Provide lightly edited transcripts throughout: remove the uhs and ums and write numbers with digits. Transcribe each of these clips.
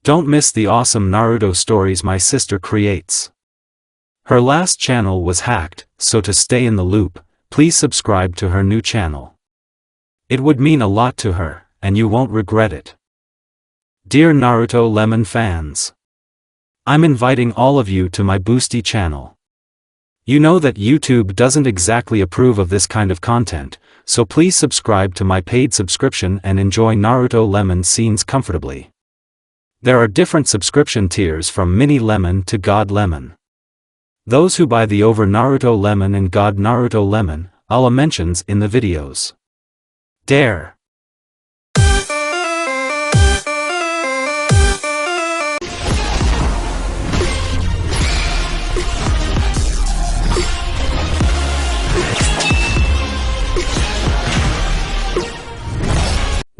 Don't miss the awesome Naruto stories my sister creates. Her last channel was hacked, so to stay in the loop, please subscribe to her new channel. It would mean a lot to her, and you won't regret it. Dear Naruto Lemon fans, I'm inviting all of you to my Boosty channel. You know that YouTube doesn't exactly approve of this kind of content, so please subscribe to my paid subscription and enjoy Naruto Lemon scenes comfortably. There are different subscription tiers from Mini Lemon to God Lemon. Those who buy the Over Naruto Lemon and God Naruto Lemon, I'll mentions in the videos. Dare.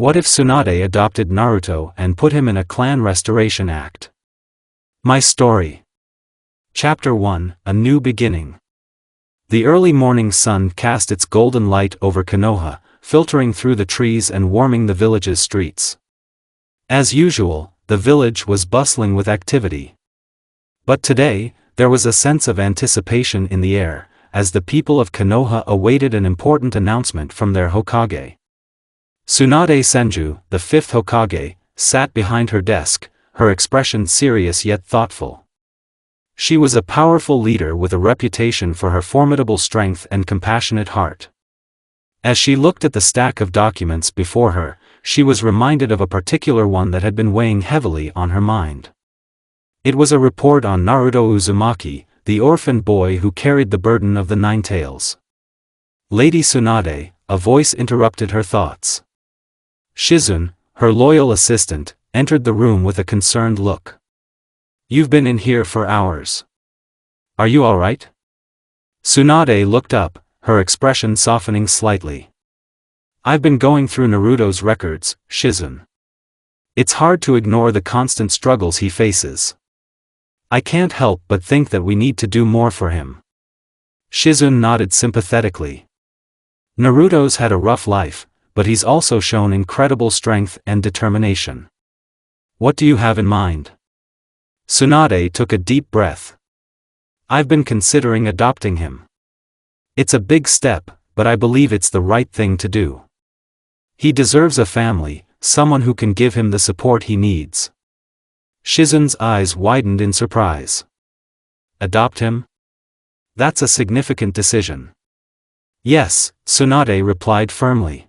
What if Tsunade adopted Naruto and put him in a clan restoration act? My story. Chapter 1, A New Beginning. The early morning sun cast its golden light over Konoha, filtering through the trees and warming the village's streets. As usual, the village was bustling with activity. But today, there was a sense of anticipation in the air, as the people of Konoha awaited an important announcement from their Hokage. Tsunade Senju, the fifth Hokage, sat behind her desk, her expression serious yet thoughtful. She was a powerful leader with a reputation for her formidable strength and compassionate heart. As she looked at the stack of documents before her, she was reminded of a particular one that had been weighing heavily on her mind. It was a report on Naruto Uzumaki, the orphan boy who carried the burden of the Nine Tails. Lady Tsunade, a voice interrupted her thoughts. Shizune, her loyal assistant, entered the room with a concerned look. You've been in here for hours. Are you all right? Tsunade looked up, her expression softening slightly. I've been going through Naruto's records, Shizune. It's hard to ignore the constant struggles he faces. I can't help but think that we need to do more for him. Shizune nodded sympathetically. Naruto's had a rough life, but he's also shown incredible strength and determination. What do you have in mind? Tsunade took a deep breath. I've been considering adopting him. It's a big step, but I believe it's the right thing to do. He deserves a family, someone who can give him the support he needs. Shizune's eyes widened in surprise. Adopt him? That's a significant decision. Yes, Tsunade replied firmly.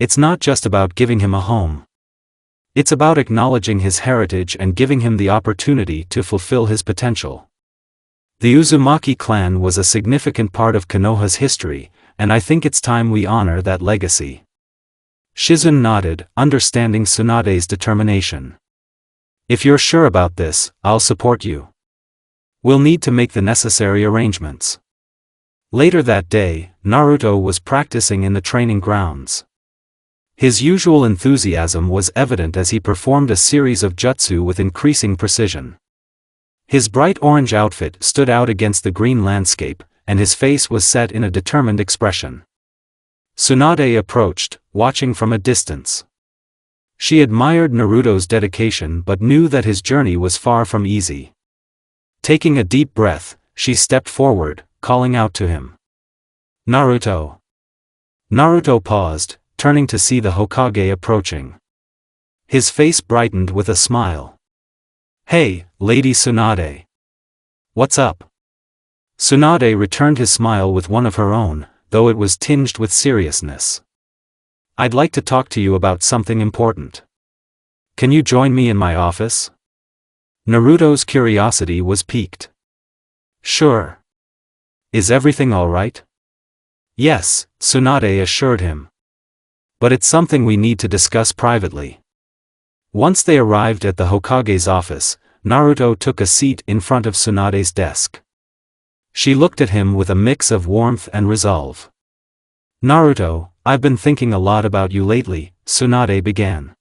It's not just about giving him a home. It's about acknowledging his heritage and giving him the opportunity to fulfill his potential. The Uzumaki clan was a significant part of Konoha's history, and I think it's time we honor that legacy. Shizune nodded, understanding Tsunade's determination. If you're sure about this, I'll support you. We'll need to make the necessary arrangements. Later that day, Naruto was practicing in the training grounds. His usual enthusiasm was evident as he performed a series of jutsu with increasing precision. His bright orange outfit stood out against the green landscape, and his face was set in a determined expression. Tsunade approached, watching from a distance. She admired Naruto's dedication but knew that his journey was far from easy. Taking a deep breath, she stepped forward, calling out to him. Naruto. Naruto paused, turning to see the Hokage approaching. His face brightened with a smile. Hey, Lady Tsunade. What's up? Tsunade returned his smile with one of her own, though it was tinged with seriousness. I'd like to talk to you about something important. Can you join me in my office? Naruto's curiosity was piqued. Sure. Is everything all right? Yes, Tsunade assured him. But it's something we need to discuss privately. Once they arrived at the Hokage's office, Naruto took a seat in front of Tsunade's desk. She looked at him with a mix of warmth and resolve. Naruto, I've been thinking a lot about you lately, Tsunade began.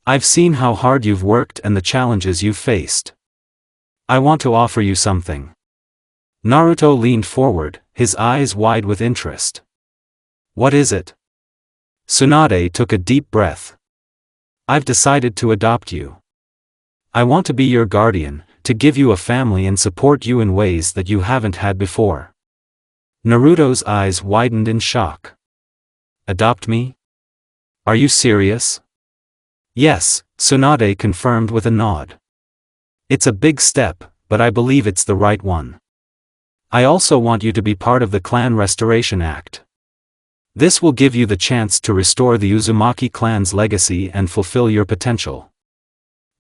I've seen how hard you've worked and the challenges you've faced. I want to offer you something. Naruto leaned forward, his eyes wide with interest. What is it? Tsunade took a deep breath. I've decided to adopt you. I want to be your guardian, to give you a family and support you in ways that you haven't had before. Naruto's eyes widened in shock. Adopt me? Are you serious? Yes, Tsunade confirmed with a nod. It's a big step, but I believe it's the right one. I also want you to be part of the Clan Restoration Act. This will give you the chance to restore the Uzumaki clan's legacy and fulfill your potential.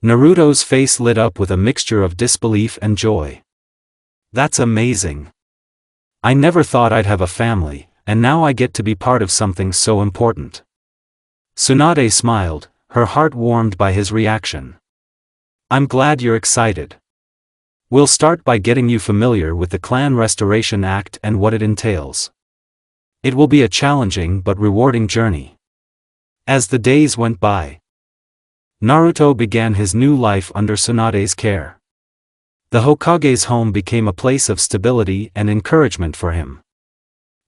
Naruto's face lit up with a mixture of disbelief and joy. That's amazing. I never thought I'd have a family, and now I get to be part of something so important. Tsunade smiled, her heart warmed by his reaction. I'm glad you're excited. We'll start by getting you familiar with the Clan Restoration Act and what it entails. It will be a challenging but rewarding journey. As the days went by, Naruto began his new life under Tsunade's care. The Hokage's home became a place of stability and encouragement for him.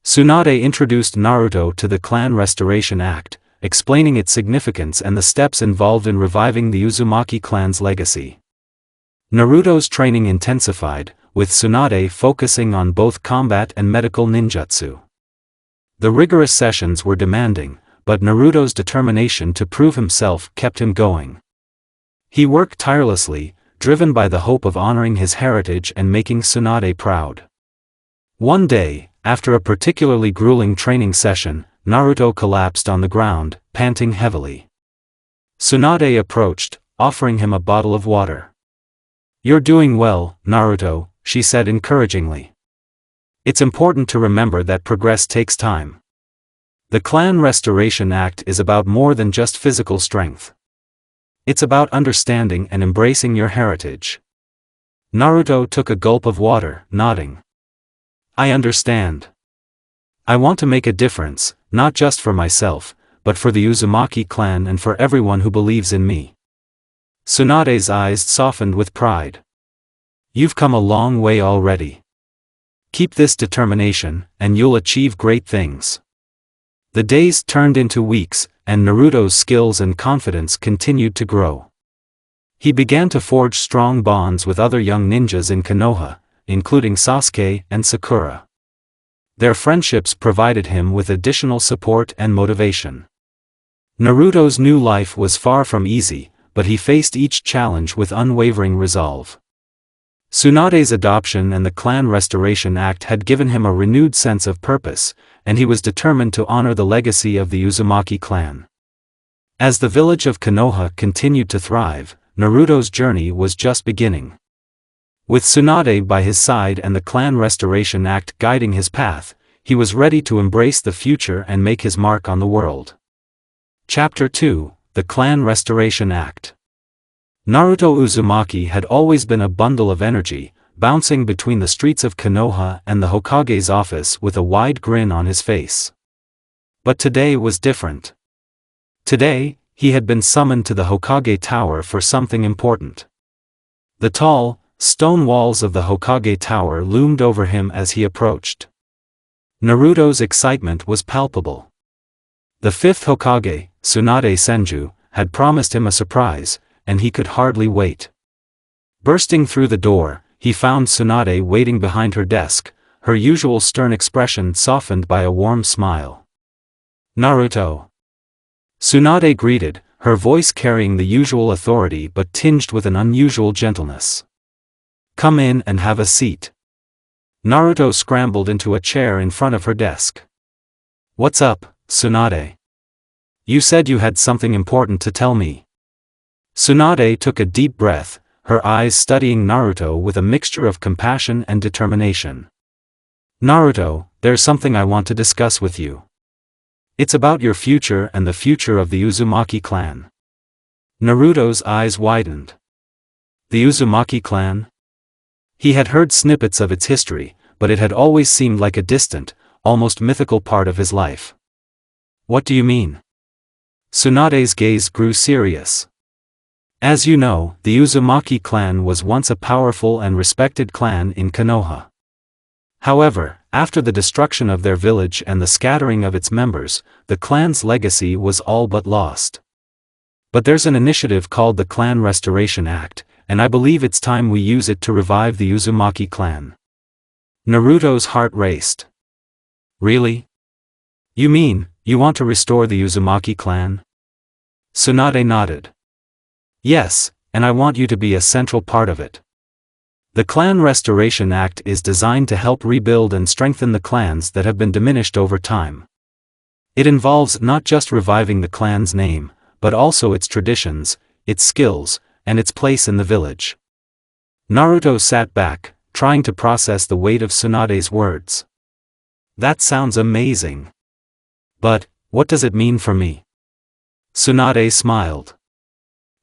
Tsunade introduced Naruto to the Clan Restoration Act, explaining its significance and the steps involved in reviving the Uzumaki clan's legacy. Naruto's training intensified, with Tsunade focusing on both combat and medical ninjutsu. The rigorous sessions were demanding, but Naruto's determination to prove himself kept him going. He worked tirelessly, driven by the hope of honoring his heritage and making Tsunade proud. One day, after a particularly grueling training session, Naruto collapsed on the ground, panting heavily. Tsunade approached, offering him a bottle of water. You're doing well, Naruto, she said encouragingly. It's important to remember that progress takes time. The Clan Restoration Act is about more than just physical strength. It's about understanding and embracing your heritage. Naruto took a gulp of water, nodding. I understand. I want to make a difference, not just for myself, but for the Uzumaki clan and for everyone who believes in me. Tsunade's eyes softened with pride. You've come a long way already. Keep this determination, and you'll achieve great things. The days turned into weeks, and Naruto's skills and confidence continued to grow. He began to forge strong bonds with other young ninjas in Konoha, including Sasuke and Sakura. Their friendships provided him with additional support and motivation. Naruto's new life was far from easy, but he faced each challenge with unwavering resolve. Tsunade's adoption and the Clan Restoration Act had given him a renewed sense of purpose, and he was determined to honor the legacy of the Uzumaki clan. As the village of Konoha continued to thrive, Naruto's journey was just beginning. With Tsunade by his side and the Clan Restoration Act guiding his path, he was ready to embrace the future and make his mark on the world. Chapter 2: The Clan Restoration Act. Naruto Uzumaki had always been a bundle of energy, bouncing between the streets of Konoha and the Hokage's office with a wide grin on his face. But today was different. Today, he had been summoned to the Hokage Tower for something important. The tall, stone walls of the Hokage Tower loomed over him as he approached. Naruto's excitement was palpable. The fifth Hokage, Tsunade Senju, had promised him a surprise, and he could hardly wait. Bursting through the door, he found Tsunade waiting behind her desk, her usual stern expression softened by a warm smile. Naruto. Tsunade greeted, her voice carrying the usual authority but tinged with an unusual gentleness. Come in and have a seat. Naruto scrambled into a chair in front of her desk. What's up, Tsunade? You said you had something important to tell me. Tsunade took a deep breath, her eyes studying Naruto with a mixture of compassion and determination. Naruto, there's something I want to discuss with you. It's about your future and the future of the Uzumaki clan. Naruto's eyes widened. The Uzumaki clan? He had heard snippets of its history, but it had always seemed like a distant, almost mythical part of his life. What do you mean? Tsunade's gaze grew serious. As you know, the Uzumaki clan was once a powerful and respected clan in Konoha. However, after the destruction of their village and the scattering of its members, the clan's legacy was all but lost. But there's an initiative called the Clan Restoration Act, and I believe it's time we use it to revive the Uzumaki clan. Naruto's heart raced. Really? You mean, you want to restore the Uzumaki clan? Tsunade nodded. Yes, and I want you to be a central part of it. The Clan Restoration Act is designed to help rebuild and strengthen the clans that have been diminished over time. It involves not just reviving the clan's name, but also its traditions, its skills, and its place in the village. Naruto sat back, trying to process the weight of Tsunade's words. That sounds amazing. But, what does it mean for me? Tsunade smiled.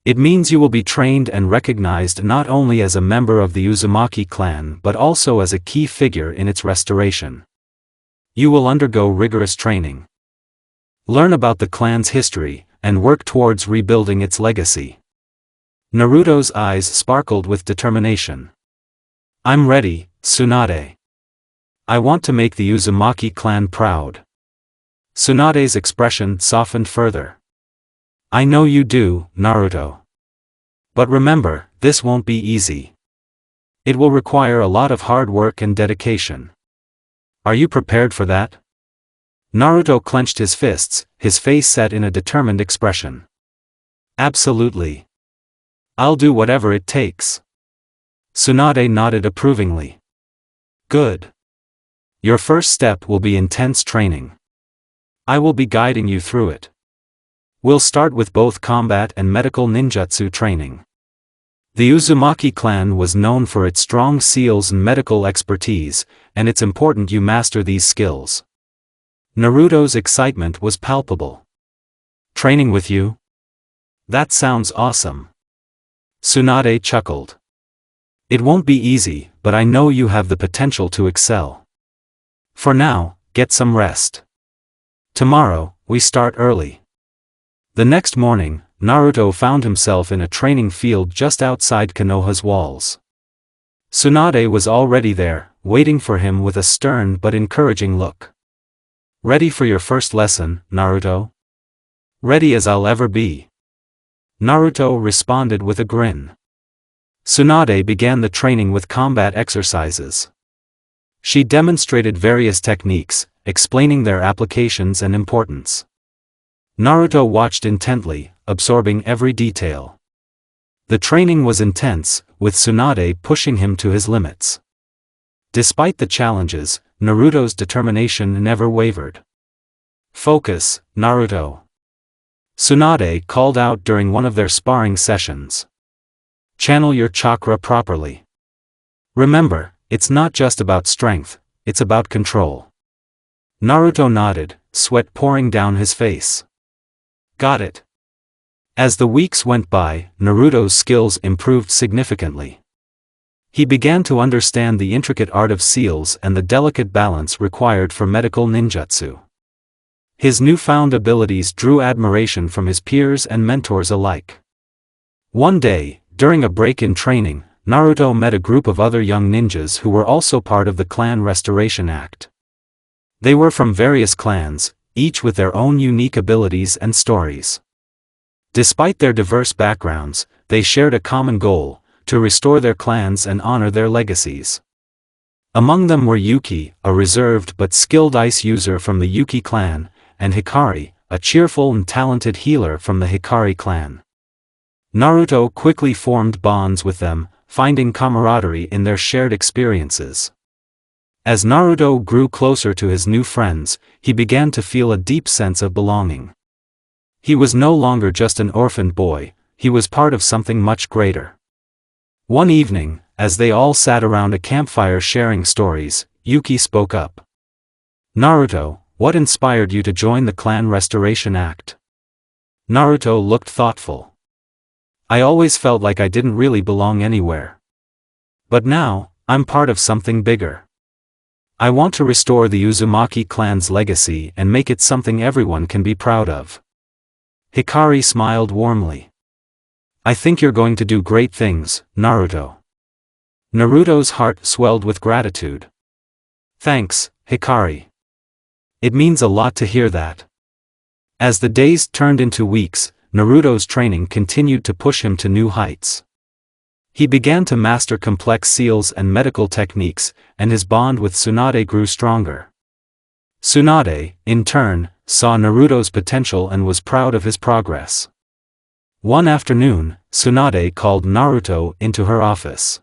It means you will be trained and recognized not only as a member of the Uzumaki clan but also as a key figure in its restoration. You will undergo rigorous training. Learn about the clan's history, and work towards rebuilding its legacy. Naruto's eyes sparkled with determination. I'm ready, Tsunade. I want to make the Uzumaki clan proud. Tsunade's expression softened further. I know you do, Naruto. But remember, this won't be easy. It will require a lot of hard work and dedication. Are you prepared for that? Naruto clenched his fists, his face set in a determined expression. Absolutely. I'll do whatever it takes. Tsunade nodded approvingly. Good. Your first step will be intense training. I will be guiding you through it. We'll start with both combat and medical ninjutsu training. The Uzumaki clan was known for its strong seals and medical expertise, and it's important you master these skills. Naruto's excitement was palpable. Training with you? That sounds awesome. Tsunade chuckled. It won't be easy, but I know you have the potential to excel. For now, get some rest. Tomorrow, we start early. The next morning, Naruto found himself in a training field just outside Konoha's walls. Tsunade was already there, waiting for him with a stern but encouraging look. Ready for your first lesson, Naruto? Ready as I'll ever be. Naruto responded with a grin. Tsunade began the training with combat exercises. She demonstrated various techniques, explaining their applications and importance. Naruto watched intently, absorbing every detail. The training was intense, with Tsunade pushing him to his limits. Despite the challenges, Naruto's determination never wavered. Focus, Naruto. Tsunade called out during one of their sparring sessions. Channel your chakra properly. Remember, it's not just about strength, it's about control. Naruto nodded, sweat pouring down his face. Got it. As the weeks went by, Naruto's skills improved significantly. He began to understand the intricate art of seals and the delicate balance required for medical ninjutsu. His newfound abilities drew admiration from his peers and mentors alike. One day, during a break in training, Naruto met a group of other young ninjas who were also part of the Clan Restoration Act. They were from various clans, each with their own unique abilities and stories. Despite their diverse backgrounds, they shared a common goal: to restore their clans and honor their legacies. Among them were Yuki, a reserved but skilled ice user from the Yuki clan, and Hikari, a cheerful and talented healer from the Hikari clan. Naruto quickly formed bonds with them, finding camaraderie in their shared experiences. As Naruto grew closer to his new friends, he began to feel a deep sense of belonging. He was no longer just an orphaned boy, he was part of something much greater. One evening, as they all sat around a campfire sharing stories, Yuki spoke up. Naruto, what inspired you to join the Clan Restoration Act? Naruto looked thoughtful. I always felt like I didn't really belong anywhere. But now, I'm part of something bigger. I want to restore the Uzumaki clan's legacy and make it something everyone can be proud of. Hikari smiled warmly. I think you're going to do great things, Naruto. Naruto's heart swelled with gratitude. Thanks, Hikari. It means a lot to hear that. As the days turned into weeks, Naruto's training continued to push him to new heights. He began to master complex seals and medical techniques, and his bond with Tsunade grew stronger. Tsunade, in turn, saw Naruto's potential and was proud of his progress. One afternoon, Tsunade called Naruto into her office.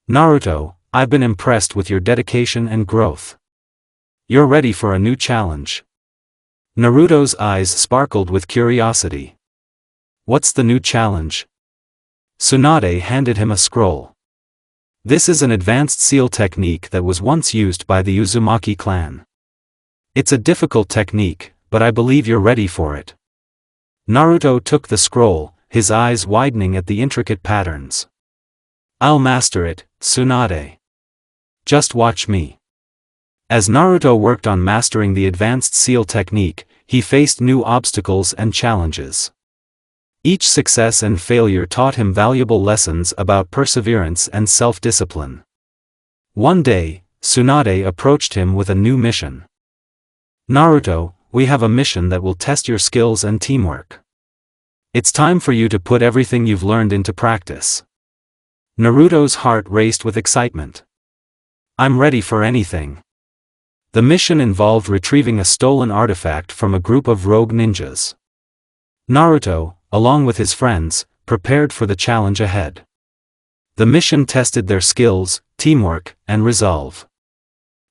"Naruto, I've been impressed with your dedication and growth. You're ready for a new challenge." Naruto's eyes sparkled with curiosity. "What's the new challenge?" Tsunade handed him a scroll. "This is an advanced seal technique that was once used by the Uzumaki clan. It's a difficult technique, but I believe you're ready for it." Naruto took the scroll, his eyes widening at the intricate patterns. "I'll master it, Tsunade. Just watch me." As Naruto worked on mastering the advanced seal technique, he faced new obstacles and challenges. Each success and failure taught him valuable lessons about perseverance and self-discipline. One day, Tsunade approached him with a new mission. "Naruto, we have a mission that will test your skills and teamwork. It's time for you to put everything you've learned into practice." Naruto's heart raced with excitement. "I'm ready for anything." The mission involved retrieving a stolen artifact from a group of rogue ninjas. Naruto, along with his friends, prepared for the challenge ahead. The mission tested their skills, teamwork, and resolve.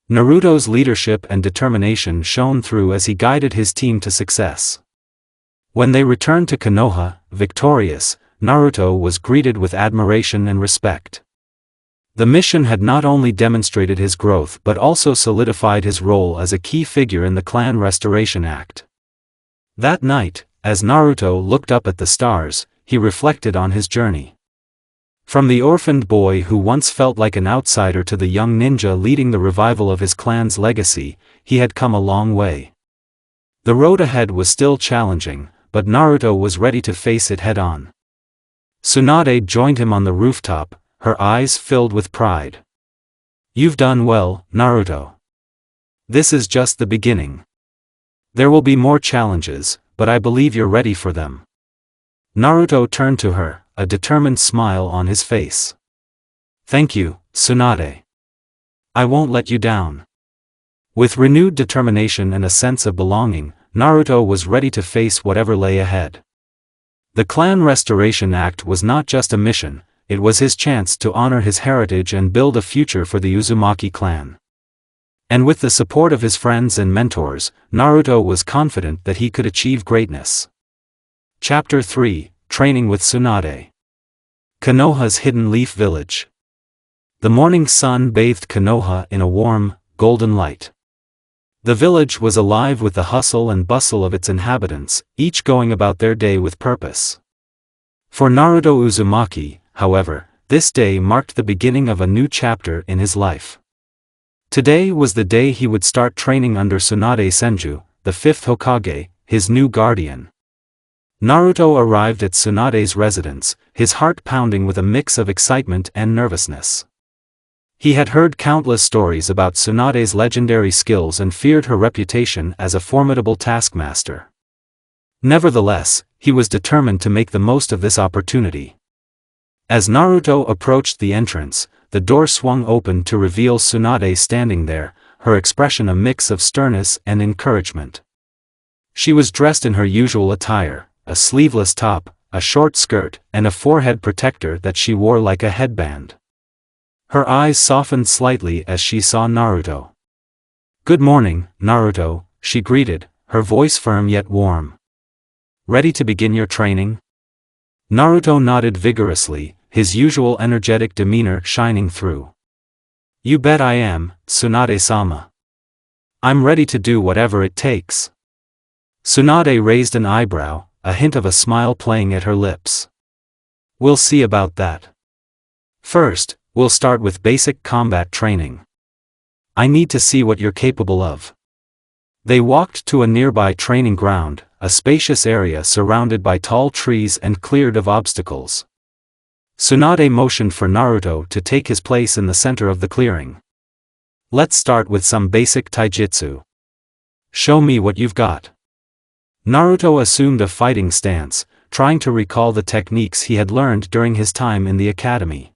Naruto's leadership and determination shone through as he guided his team to success. When they returned to Konoha, victorious, Naruto was greeted with admiration and respect. The mission had not only demonstrated his growth but also solidified his role as a key figure in the clan restoration act. That night, as Naruto looked up at the stars, he reflected on his journey. From the orphaned boy who once felt like an outsider to the young ninja leading the revival of his clan's legacy, he had come a long way. The road ahead was still challenging, but Naruto was ready to face it head-on. Tsunade joined him on the rooftop, her eyes filled with pride. "You've done well, Naruto. This is just the beginning. There will be more challenges, but I believe you're ready for them." Naruto turned to her, a determined smile on his face. "Thank you, Tsunade. I won't let you down." With renewed determination and a sense of belonging, Naruto was ready to face whatever lay ahead. The Clan Restoration Act was not just a mission, it was his chance to honor his heritage and build a future for the Uzumaki clan. And with the support of his friends and mentors, Naruto was confident that he could achieve greatness. Chapter 3, Training with Tsunade. Konoha's Hidden Leaf Village. The morning sun bathed Konoha in a warm, golden light. The village was alive with the hustle and bustle of its inhabitants, each going about their day with purpose. For Naruto Uzumaki, however, this day marked the beginning of a new chapter in his life. Today was the day he would start training under Tsunade Senju, the fifth Hokage, his new guardian. Naruto arrived at Tsunade's residence, his heart pounding with a mix of excitement and nervousness. He had heard countless stories about Tsunade's legendary skills and feared her reputation as a formidable taskmaster. Nevertheless, he was determined to make the most of this opportunity. As Naruto approached the entrance, the door swung open to reveal Tsunade standing there, her expression a mix of sternness and encouragement. She was dressed in her usual attire, a sleeveless top, a short skirt, and a forehead protector that she wore like a headband. Her eyes softened slightly as she saw Naruto. "Good morning, Naruto," she greeted, her voice firm yet warm. "Ready to begin your training?" Naruto nodded vigorously, his usual energetic demeanor shining through. "You bet I am, Tsunade-sama. I'm ready to do whatever it takes." Tsunade raised an eyebrow, a hint of a smile playing at her lips. "We'll see about that. First, we'll start with basic combat training. I need to see what you're capable of." They walked to a nearby training ground, a spacious area surrounded by tall trees and cleared of obstacles. Tsunade motioned for Naruto to take his place in the center of the clearing. "Let's start with some basic taijutsu. Show me what you've got." Naruto assumed a fighting stance, trying to recall the techniques he had learned during his time in the academy.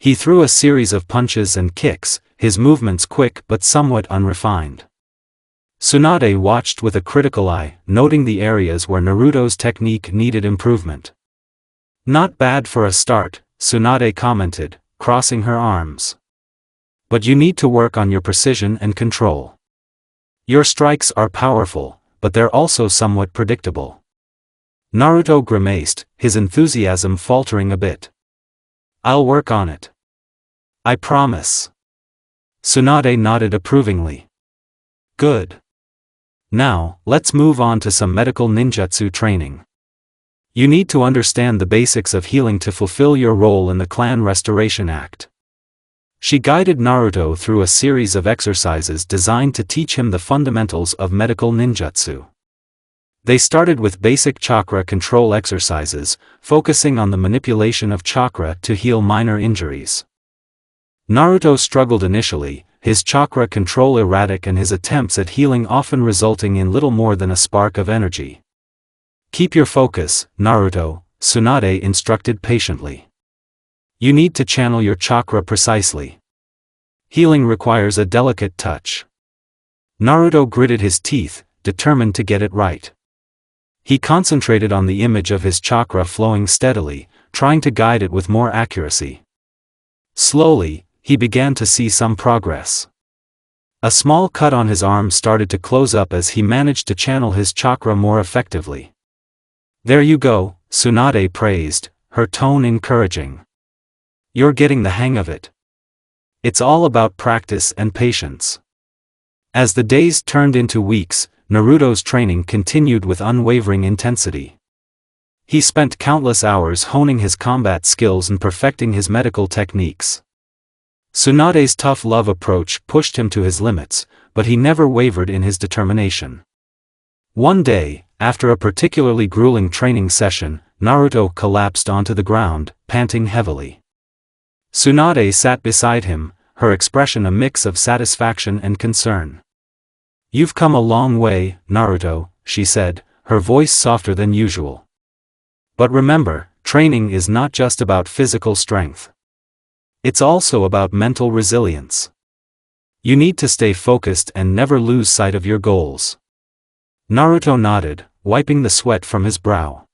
He threw a series of punches and kicks, his movements quick but somewhat unrefined. Tsunade watched with a critical eye, noting the areas where Naruto's technique needed improvement. "Not bad for a start," Tsunade commented, crossing her arms. "But you need to work on your precision and control. Your strikes are powerful, but they're also somewhat predictable." Naruto grimaced, his enthusiasm faltering a bit. "I'll work on it. I promise." Tsunade nodded approvingly. "Good. Now, let's move on to some medical ninjutsu training. You need to understand the basics of healing to fulfill your role in the Clan Restoration Act." She guided Naruto through a series of exercises designed to teach him the fundamentals of medical ninjutsu. They started with basic chakra control exercises, focusing on the manipulation of chakra to heal minor injuries. Naruto struggled initially, his chakra control erratic and his attempts at healing often resulting in little more than a spark of energy. "Keep your focus, Naruto," Tsunade instructed patiently. "You need to channel your chakra precisely. Healing requires a delicate touch." Naruto gritted his teeth, determined to get it right. He concentrated on the image of his chakra flowing steadily, trying to guide it with more accuracy. Slowly, he began to see some progress. A small cut on his arm started to close up as he managed to channel his chakra more effectively. "There you go," Tsunade praised, her tone encouraging. "You're getting the hang of it. It's all about practice and patience." As the days turned into weeks, Naruto's training continued with unwavering intensity. He spent countless hours honing his combat skills and perfecting his medical techniques. Tsunade's tough love approach pushed him to his limits, but he never wavered in his determination. One day, after a particularly grueling training session, Naruto collapsed onto the ground, panting heavily. Tsunade sat beside him, her expression a mix of satisfaction and concern. "You've come a long way, Naruto," she said, her voice softer than usual. "But remember, training is not just about physical strength. It's also about mental resilience. You need to stay focused and never lose sight of your goals." Naruto nodded, wiping the sweat from his brow.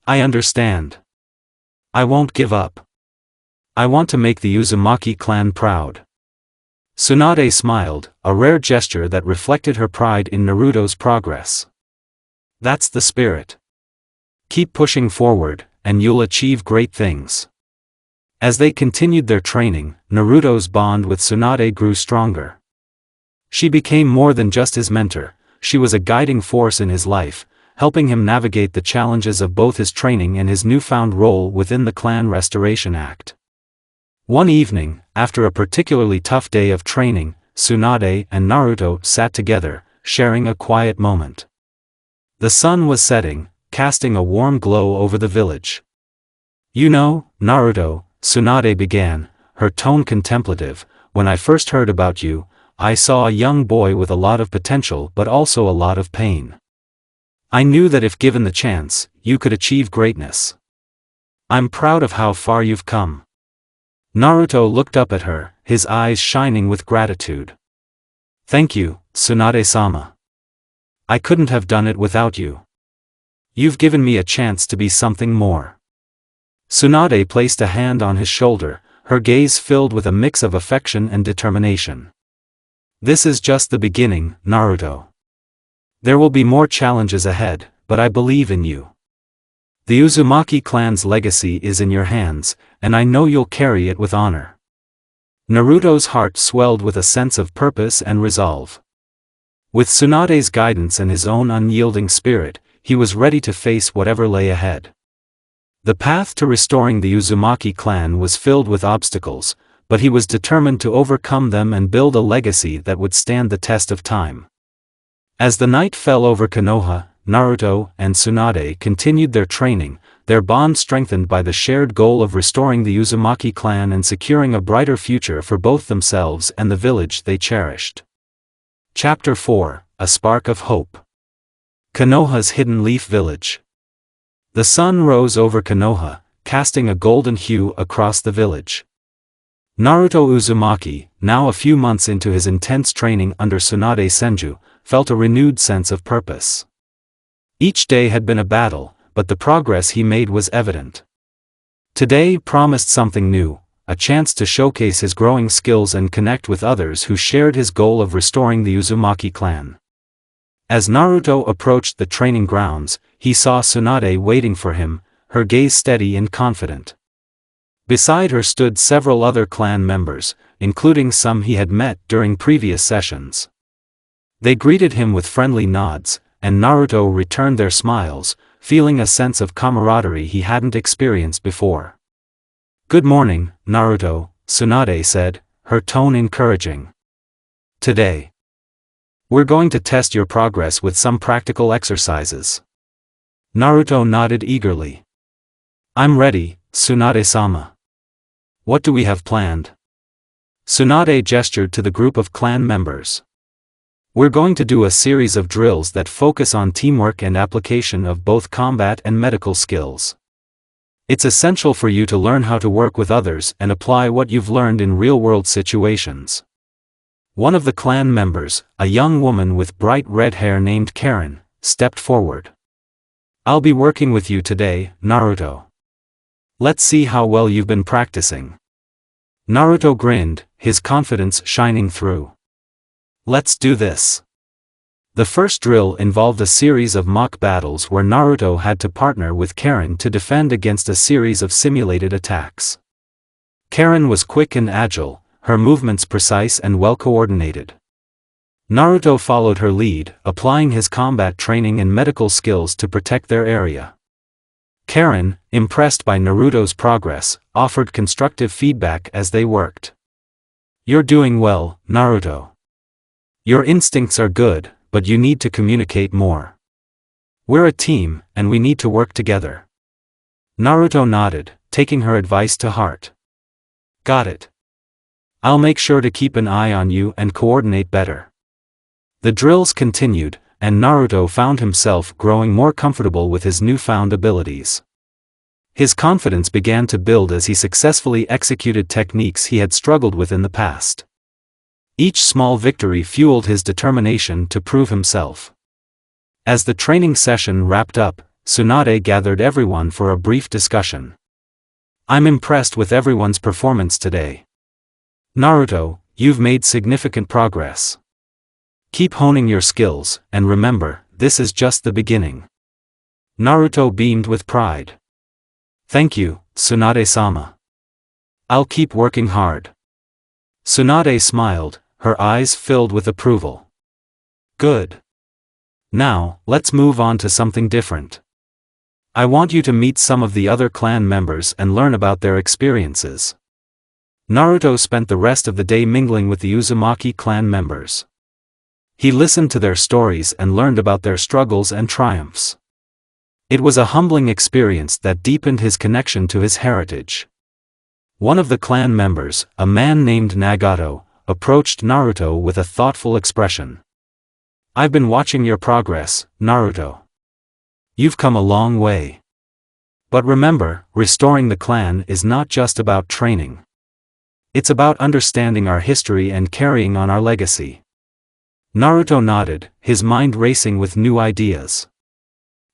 "I understand. I won't give up. I want to make the Uzumaki clan proud." Tsunade smiled, a rare gesture that reflected her pride in Naruto's progress. "That's the spirit. Keep pushing forward, and you'll achieve great things." As they continued their training, Naruto's bond with Tsunade grew stronger. She became more than just his mentor, she was a guiding force in his life, helping him navigate the challenges of both his training and his newfound role within the Clan Restoration Act. One evening, after a particularly tough day of training, Tsunade and Naruto sat together, sharing a quiet moment. The sun was setting, casting a warm glow over the village. "You know, Naruto," Tsunade began, her tone contemplative, "when I first heard about you, I saw a young boy with a lot of potential but also a lot of pain. I knew that if given the chance, you could achieve greatness. I'm proud of how far you've come." Naruto looked up at her, his eyes shining with gratitude. "Thank you, Tsunade-sama. I couldn't have done it without you. You've given me a chance to be something more." Tsunade placed a hand on his shoulder, her gaze filled with a mix of affection and determination. "This is just the beginning, Naruto. There will be more challenges ahead, but I believe in you. The Uzumaki clan's legacy is in your hands, and I know you'll carry it with honor." Naruto's heart swelled with a sense of purpose and resolve. With Tsunade's guidance and his own unyielding spirit, he was ready to face whatever lay ahead. The path to restoring the Uzumaki clan was filled with obstacles, but he was determined to overcome them and build a legacy that would stand the test of time. As the night fell over Konoha, Naruto and Tsunade continued their training, their bond strengthened by the shared goal of restoring the Uzumaki clan and securing a brighter future for both themselves and the village they cherished. Chapter 4: A Spark of Hope. Konoha's Hidden Leaf Village. The sun rose over Konoha, casting a golden hue across the village. Naruto Uzumaki, now a few months into his intense training under Tsunade Senju, felt a renewed sense of purpose. Each day had been a battle, but the progress he made was evident. Today promised something new, a chance to showcase his growing skills and connect with others who shared his goal of restoring the Uzumaki clan. As Naruto approached the training grounds, he saw Tsunade waiting for him, her gaze steady and confident. Beside her stood several other clan members, including some he had met during previous sessions. They greeted him with friendly nods, and Naruto returned their smiles, feeling a sense of camaraderie he hadn't experienced before. "Good morning, Naruto," Tsunade said, her tone encouraging. "Today, we're going to test your progress with some practical exercises." Naruto nodded eagerly. "I'm ready, Tsunade-sama. What do we have planned?" Tsunade gestured to the group of clan members. "We're going to do a series of drills that focus on teamwork and application of both combat and medical skills. It's essential for you to learn how to work with others and apply what you've learned in real-world situations." One of the clan members, a young woman with bright red hair named Karen, stepped forward. "I'll be working with you today, Naruto. Let's see how well you've been practicing." Naruto grinned, his confidence shining through. "Let's do this." The first drill involved a series of mock battles where Naruto had to partner with Karen to defend against a series of simulated attacks. Karen was quick and agile, her movements precise and well coordinated. Naruto followed her lead, applying his combat training and medical skills to protect their area. Karen, impressed by Naruto's progress, offered constructive feedback as they worked. "You're doing well, Naruto. Your instincts are good, but you need to communicate more. We're a team, and we need to work together." Naruto nodded, taking her advice to heart. "Got it. I'll make sure to keep an eye on you and coordinate better." The drills continued, and Naruto found himself growing more comfortable with his newfound abilities. His confidence began to build as he successfully executed techniques he had struggled with in the past. Each small victory fueled his determination to prove himself. As the training session wrapped up, Tsunade gathered everyone for a brief discussion. "I'm impressed with everyone's performance today. Naruto, you've made significant progress. Keep honing your skills, and remember, this is just the beginning." Naruto beamed with pride. "Thank you, Tsunade-sama. I'll keep working hard." Tsunade smiled, her eyes filled with approval. "Good. Now, let's move on to something different. I want you to meet some of the other clan members and learn about their experiences." Naruto spent the rest of the day mingling with the Uzumaki clan members. He listened to their stories and learned about their struggles and triumphs. It was a humbling experience that deepened his connection to his heritage. One of the clan members, a man named Nagato, approached Naruto with a thoughtful expression. "I've been watching your progress, Naruto. You've come a long way. But remember, restoring the clan is not just about training. It's about understanding our history and carrying on our legacy." Naruto nodded, his mind racing with new ideas.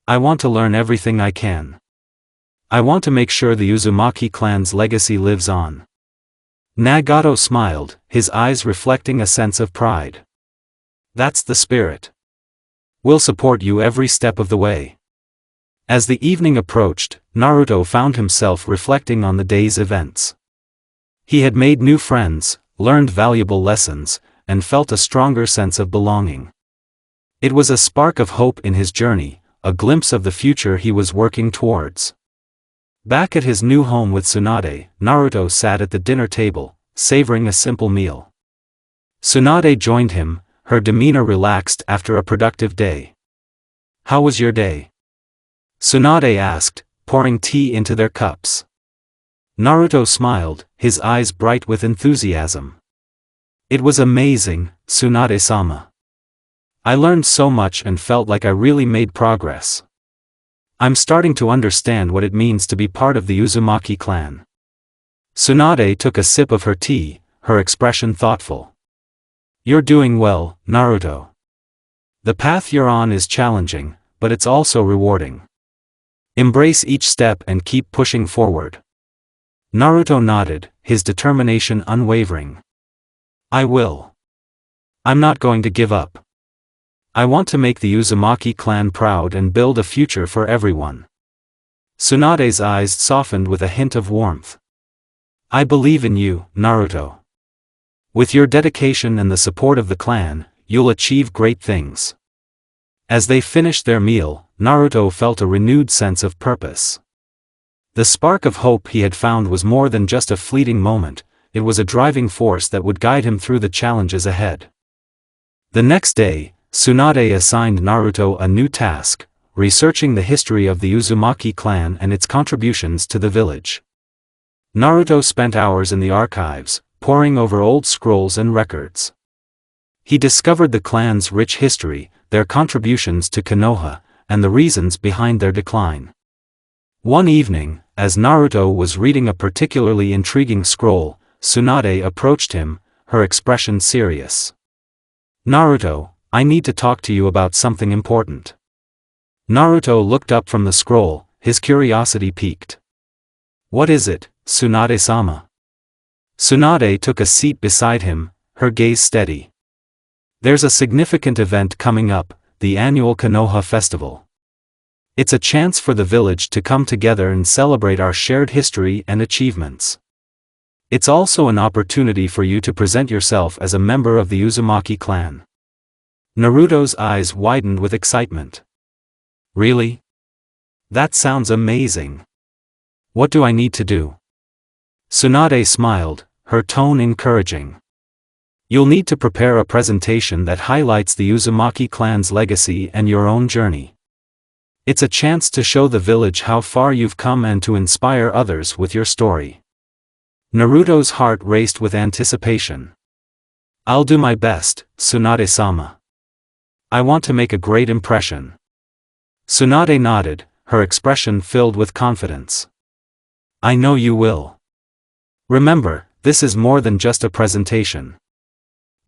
"I want to learn everything I can. I want to make sure the Uzumaki clan's legacy lives on." Nagato smiled, his eyes reflecting a sense of pride. "That's the spirit. We'll support you every step of the way." As the evening approached, Naruto found himself reflecting on the day's events. He had made new friends, learned valuable lessons, and felt a stronger sense of belonging. It was a spark of hope in his journey, a glimpse of the future he was working towards. Back at his new home with Tsunade, Naruto sat at the dinner table, savoring a simple meal. Tsunade joined him, her demeanor relaxed after a productive day. "How was your day?" Tsunade asked, pouring tea into their cups. Naruto smiled, his eyes bright with enthusiasm. "It was amazing, Tsunade-sama. I learned so much and felt like I really made progress. I'm starting to understand what it means to be part of the Uzumaki clan. Tsunade took a sip of her tea, her expression thoughtful. You're doing well, Naruto. The path you're on is challenging, but it's also rewarding. Embrace each step and keep pushing forward. Naruto nodded, his determination unwavering. I will. I'm not going to give up. I want to make the Uzumaki clan proud and build a future for everyone. Tsunade's eyes softened with a hint of warmth. I believe in you, Naruto. With your dedication and the support of the clan, you'll achieve great things. As they finished their meal, Naruto felt a renewed sense of purpose. The spark of hope he had found was more than just a fleeting moment, it was a driving force that would guide him through the challenges ahead. The next day, Tsunade assigned Naruto a new task, researching the history of the Uzumaki clan and its contributions to the village. Naruto spent hours in the archives, poring over old scrolls and records. He discovered the clan's rich history, their contributions to Konoha, and the reasons behind their decline. One evening, as Naruto was reading a particularly intriguing scroll, Tsunade approached him, her expression serious. Naruto, I need to talk to you about something important. Naruto looked up from the scroll, his curiosity piqued. What is it, Tsunade-sama? Tsunade took a seat beside him, her gaze steady. There's a significant event coming up, the annual Konoha festival. It's a chance for the village to come together and celebrate our shared history and achievements. It's also an opportunity for you to present yourself as a member of the Uzumaki clan. Naruto's eyes widened with excitement. Really? That sounds amazing. What do I need to do? Tsunade smiled, her tone encouraging. You'll need to prepare a presentation that highlights the Uzumaki clan's legacy and your own journey. It's a chance to show the village how far you've come and to inspire others with your story. Naruto's heart raced with anticipation. I'll do my best, Tsunade-sama. I want to make a great impression. Tsunade nodded, her expression filled with confidence. I know you will. Remember, this is more than just a presentation.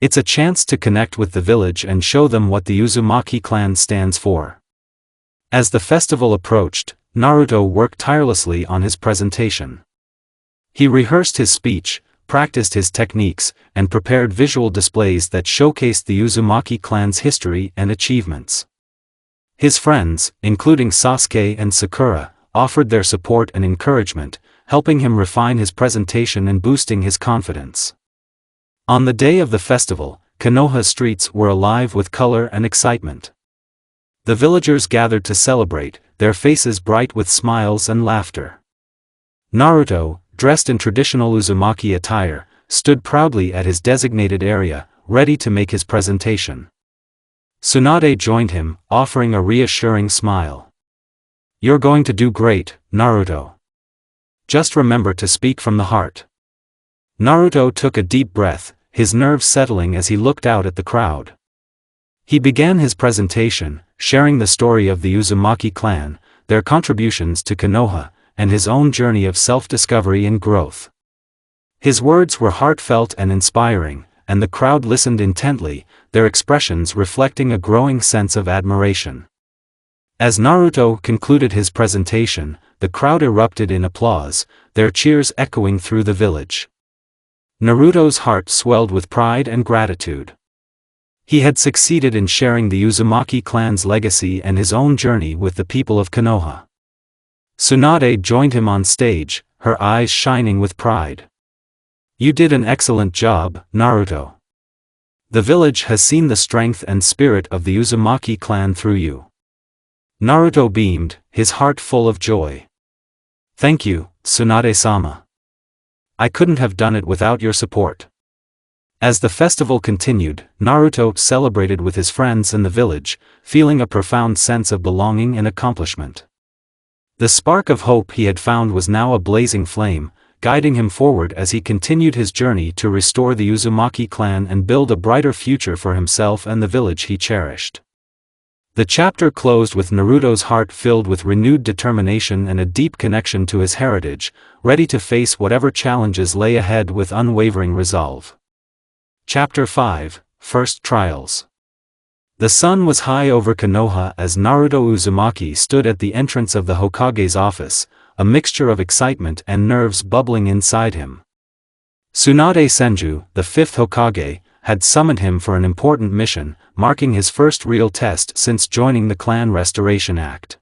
It's a chance to connect with the village and show them what the Uzumaki clan stands for. As the festival approached, Naruto worked tirelessly on his presentation. He rehearsed his speech, practiced his techniques, and prepared visual displays that showcased the Uzumaki clan's history and achievements. His friends, including Sasuke and Sakura, offered their support and encouragement, helping him refine his presentation and boosting his confidence. On the day of the festival, Konoha streets were alive with color and excitement. The villagers gathered to celebrate, their faces bright with smiles and laughter. Naruto, dressed in traditional Uzumaki attire, stood proudly at his designated area, ready to make his presentation. Tsunade joined him, offering a reassuring smile. You're going to do great, Naruto. Just remember to speak from the heart. Naruto took a deep breath, his nerves settling as he looked out at the crowd. He began his presentation, sharing the story of the Uzumaki clan, their contributions to Konoha, and his own journey of self-discovery and growth. His words were heartfelt and inspiring, and the crowd listened intently, their expressions reflecting a growing sense of admiration. As Naruto concluded his presentation, the crowd erupted in applause, their cheers echoing through the village. Naruto's heart swelled with pride and gratitude. He had succeeded in sharing the Uzumaki clan's legacy and his own journey with the people of Konoha. Tsunade joined him on stage, her eyes shining with pride. You did an excellent job, Naruto. The village has seen the strength and spirit of the Uzumaki clan through you. Naruto beamed, his heart full of joy. Thank you, Tsunade-sama. I couldn't have done it without your support. As the festival continued, Naruto celebrated with his friends in the village, feeling a profound sense of belonging and accomplishment. The spark of hope he had found was now a blazing flame, guiding him forward as he continued his journey to restore the Uzumaki clan and build a brighter future for himself and the village he cherished. The chapter closed with Naruto's heart filled with renewed determination and a deep connection to his heritage, ready to face whatever challenges lay ahead with unwavering resolve. Chapter 5, First Trials. The sun was high over Konoha as Naruto Uzumaki stood at the entrance of the Hokage's office, a mixture of excitement and nerves bubbling inside him. Tsunade Senju, the fifth Hokage, had summoned him for an important mission, marking his first real test since joining the Clan Restoration Act.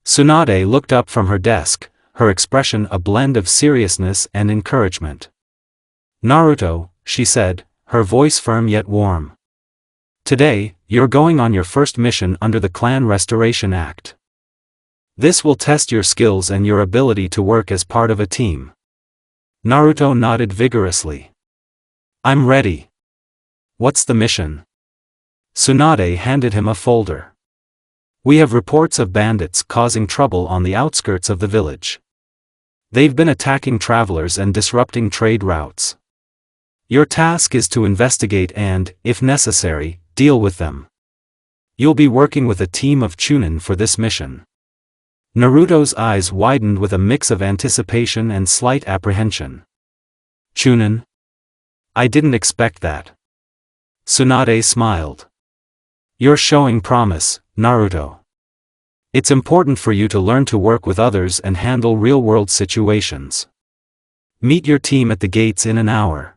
Tsunade looked up from her desk, her expression a blend of seriousness and encouragement. "Naruto," she said, her voice firm yet warm. "Today, you're going on your first mission under the Clan Restoration Act. This will test your skills and your ability to work as part of a team." Naruto nodded vigorously. "I'm ready." "What's the mission?" Tsunade handed him a folder. "We have reports of bandits causing trouble on the outskirts of the village. They've been attacking travelers and disrupting trade routes. Your task is to investigate and, if necessary, deal with them. You'll be working with a team of Chunin for this mission." Naruto's eyes widened with a mix of anticipation and slight apprehension. "Chunin? I didn't expect that." Tsunade smiled. "You're showing promise, Naruto. It's important for you to learn to work with others and handle real-world situations. Meet your team at the gates in an hour."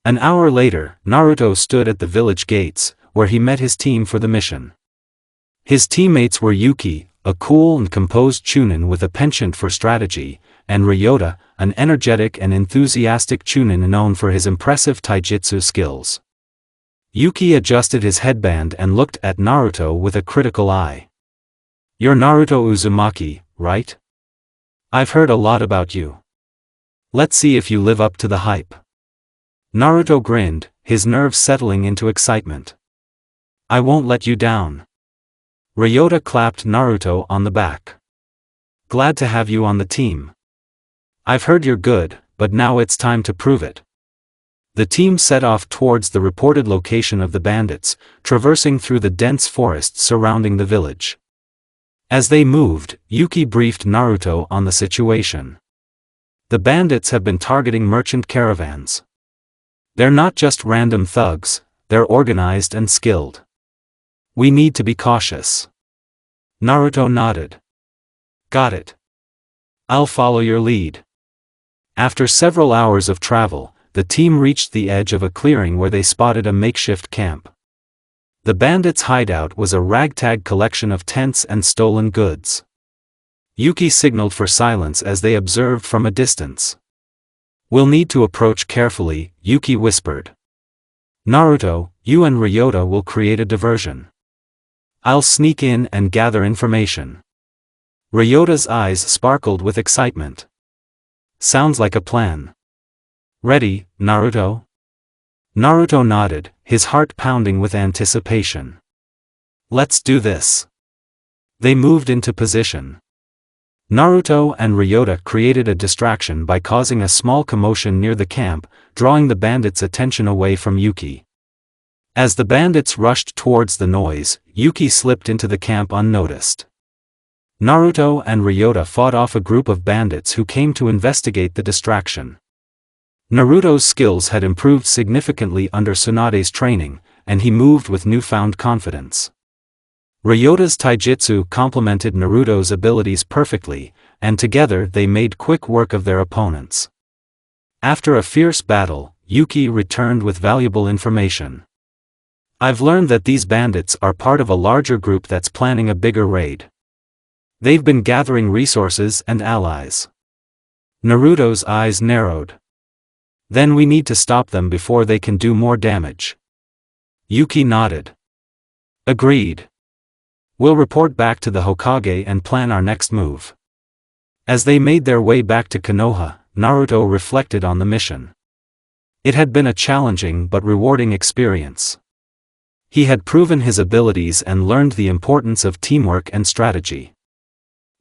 An hour later, Naruto stood at the village gates, where he met his team for the mission. His teammates were Yuki, a cool and composed Chunin with a penchant for strategy, and Ryota, an energetic and enthusiastic Chunin known for his impressive taijutsu skills. Yuki adjusted his headband and looked at Naruto with a critical eye. "You're Naruto Uzumaki, right? I've heard a lot about you. Let's see if you live up to the hype." Naruto grinned, his nerves settling into excitement. "I won't let you down." Ryota clapped Naruto on the back. "Glad to have you on the team. I've heard you're good, but now it's time to prove it." The team set off towards the reported location of the bandits, traversing through the dense forests surrounding the village. As they moved, Yuki briefed Naruto on the situation. "The bandits have been targeting merchant caravans. They're not just random thugs, they're organized and skilled. We need to be cautious." Naruto nodded. "Got it. I'll follow your lead." After several hours of travel, the team reached the edge of a clearing where they spotted a makeshift camp. The bandits' hideout was a ragtag collection of tents and stolen goods. Yuki signaled for silence as they observed from a distance. "We'll need to approach carefully," Yuki whispered. "Naruto, you and Ryota will create a diversion. I'll sneak in and gather information." Ryota's eyes sparkled with excitement. "Sounds like a plan. Ready, Naruto?" Naruto nodded, his heart pounding with anticipation. "Let's do this." They moved into position. Naruto and Ryota created a distraction by causing a small commotion near the camp, drawing the bandits' attention away from Yuki. As the bandits rushed towards the noise, Yuki slipped into the camp unnoticed. Naruto and Ryota fought off a group of bandits who came to investigate the distraction. Naruto's skills had improved significantly under Tsunade's training, and he moved with newfound confidence. Ryota's taijutsu complemented Naruto's abilities perfectly, and together they made quick work of their opponents. After a fierce battle, Yuki returned with valuable information. "I've learned that these bandits are part of a larger group that's planning a bigger raid. They've been gathering resources and allies." Naruto's eyes narrowed. "Then we need to stop them before they can do more damage." Yuki nodded. "Agreed. We'll report back to the Hokage and plan our next move." As they made their way back to Konoha, Naruto reflected on the mission. It had been a challenging but rewarding experience. He had proven his abilities and learned the importance of teamwork and strategy.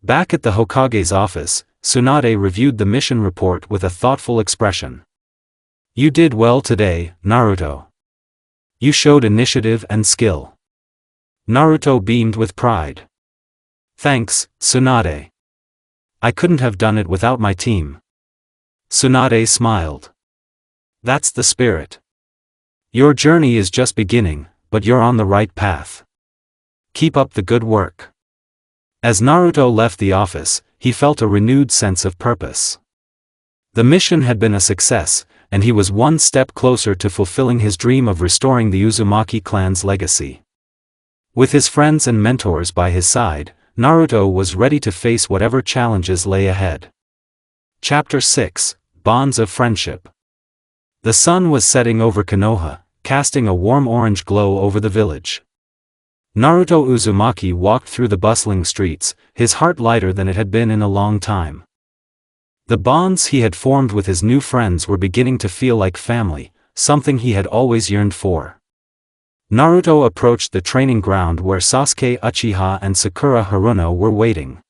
Back at the Hokage's office, Tsunade reviewed the mission report with a thoughtful expression. "You did well today, Naruto. You showed initiative and skill. Naruto beamed with pride. Thanks, Tsunade. I couldn't have done it without my team. Tsunade smiled. That's the spirit. Your journey is just beginning, but you're on the right path. Keep up the good work. As Naruto left the office, he felt a renewed sense of purpose. The mission had been a success, and he was one step closer to fulfilling his dream of restoring the Uzumaki clan's legacy. With his friends and mentors by his side, Naruto was ready to face whatever challenges lay ahead. Chapter 6: Bonds of Friendship. The sun was setting over Konoha, casting a warm orange glow over the village. Naruto Uzumaki walked through the bustling streets, his heart lighter than it had been in a long time. The bonds he had formed with his new friends were beginning to feel like family, something he had always yearned for. Naruto approached the training ground where Sasuke Uchiha and Sakura Haruno were waiting.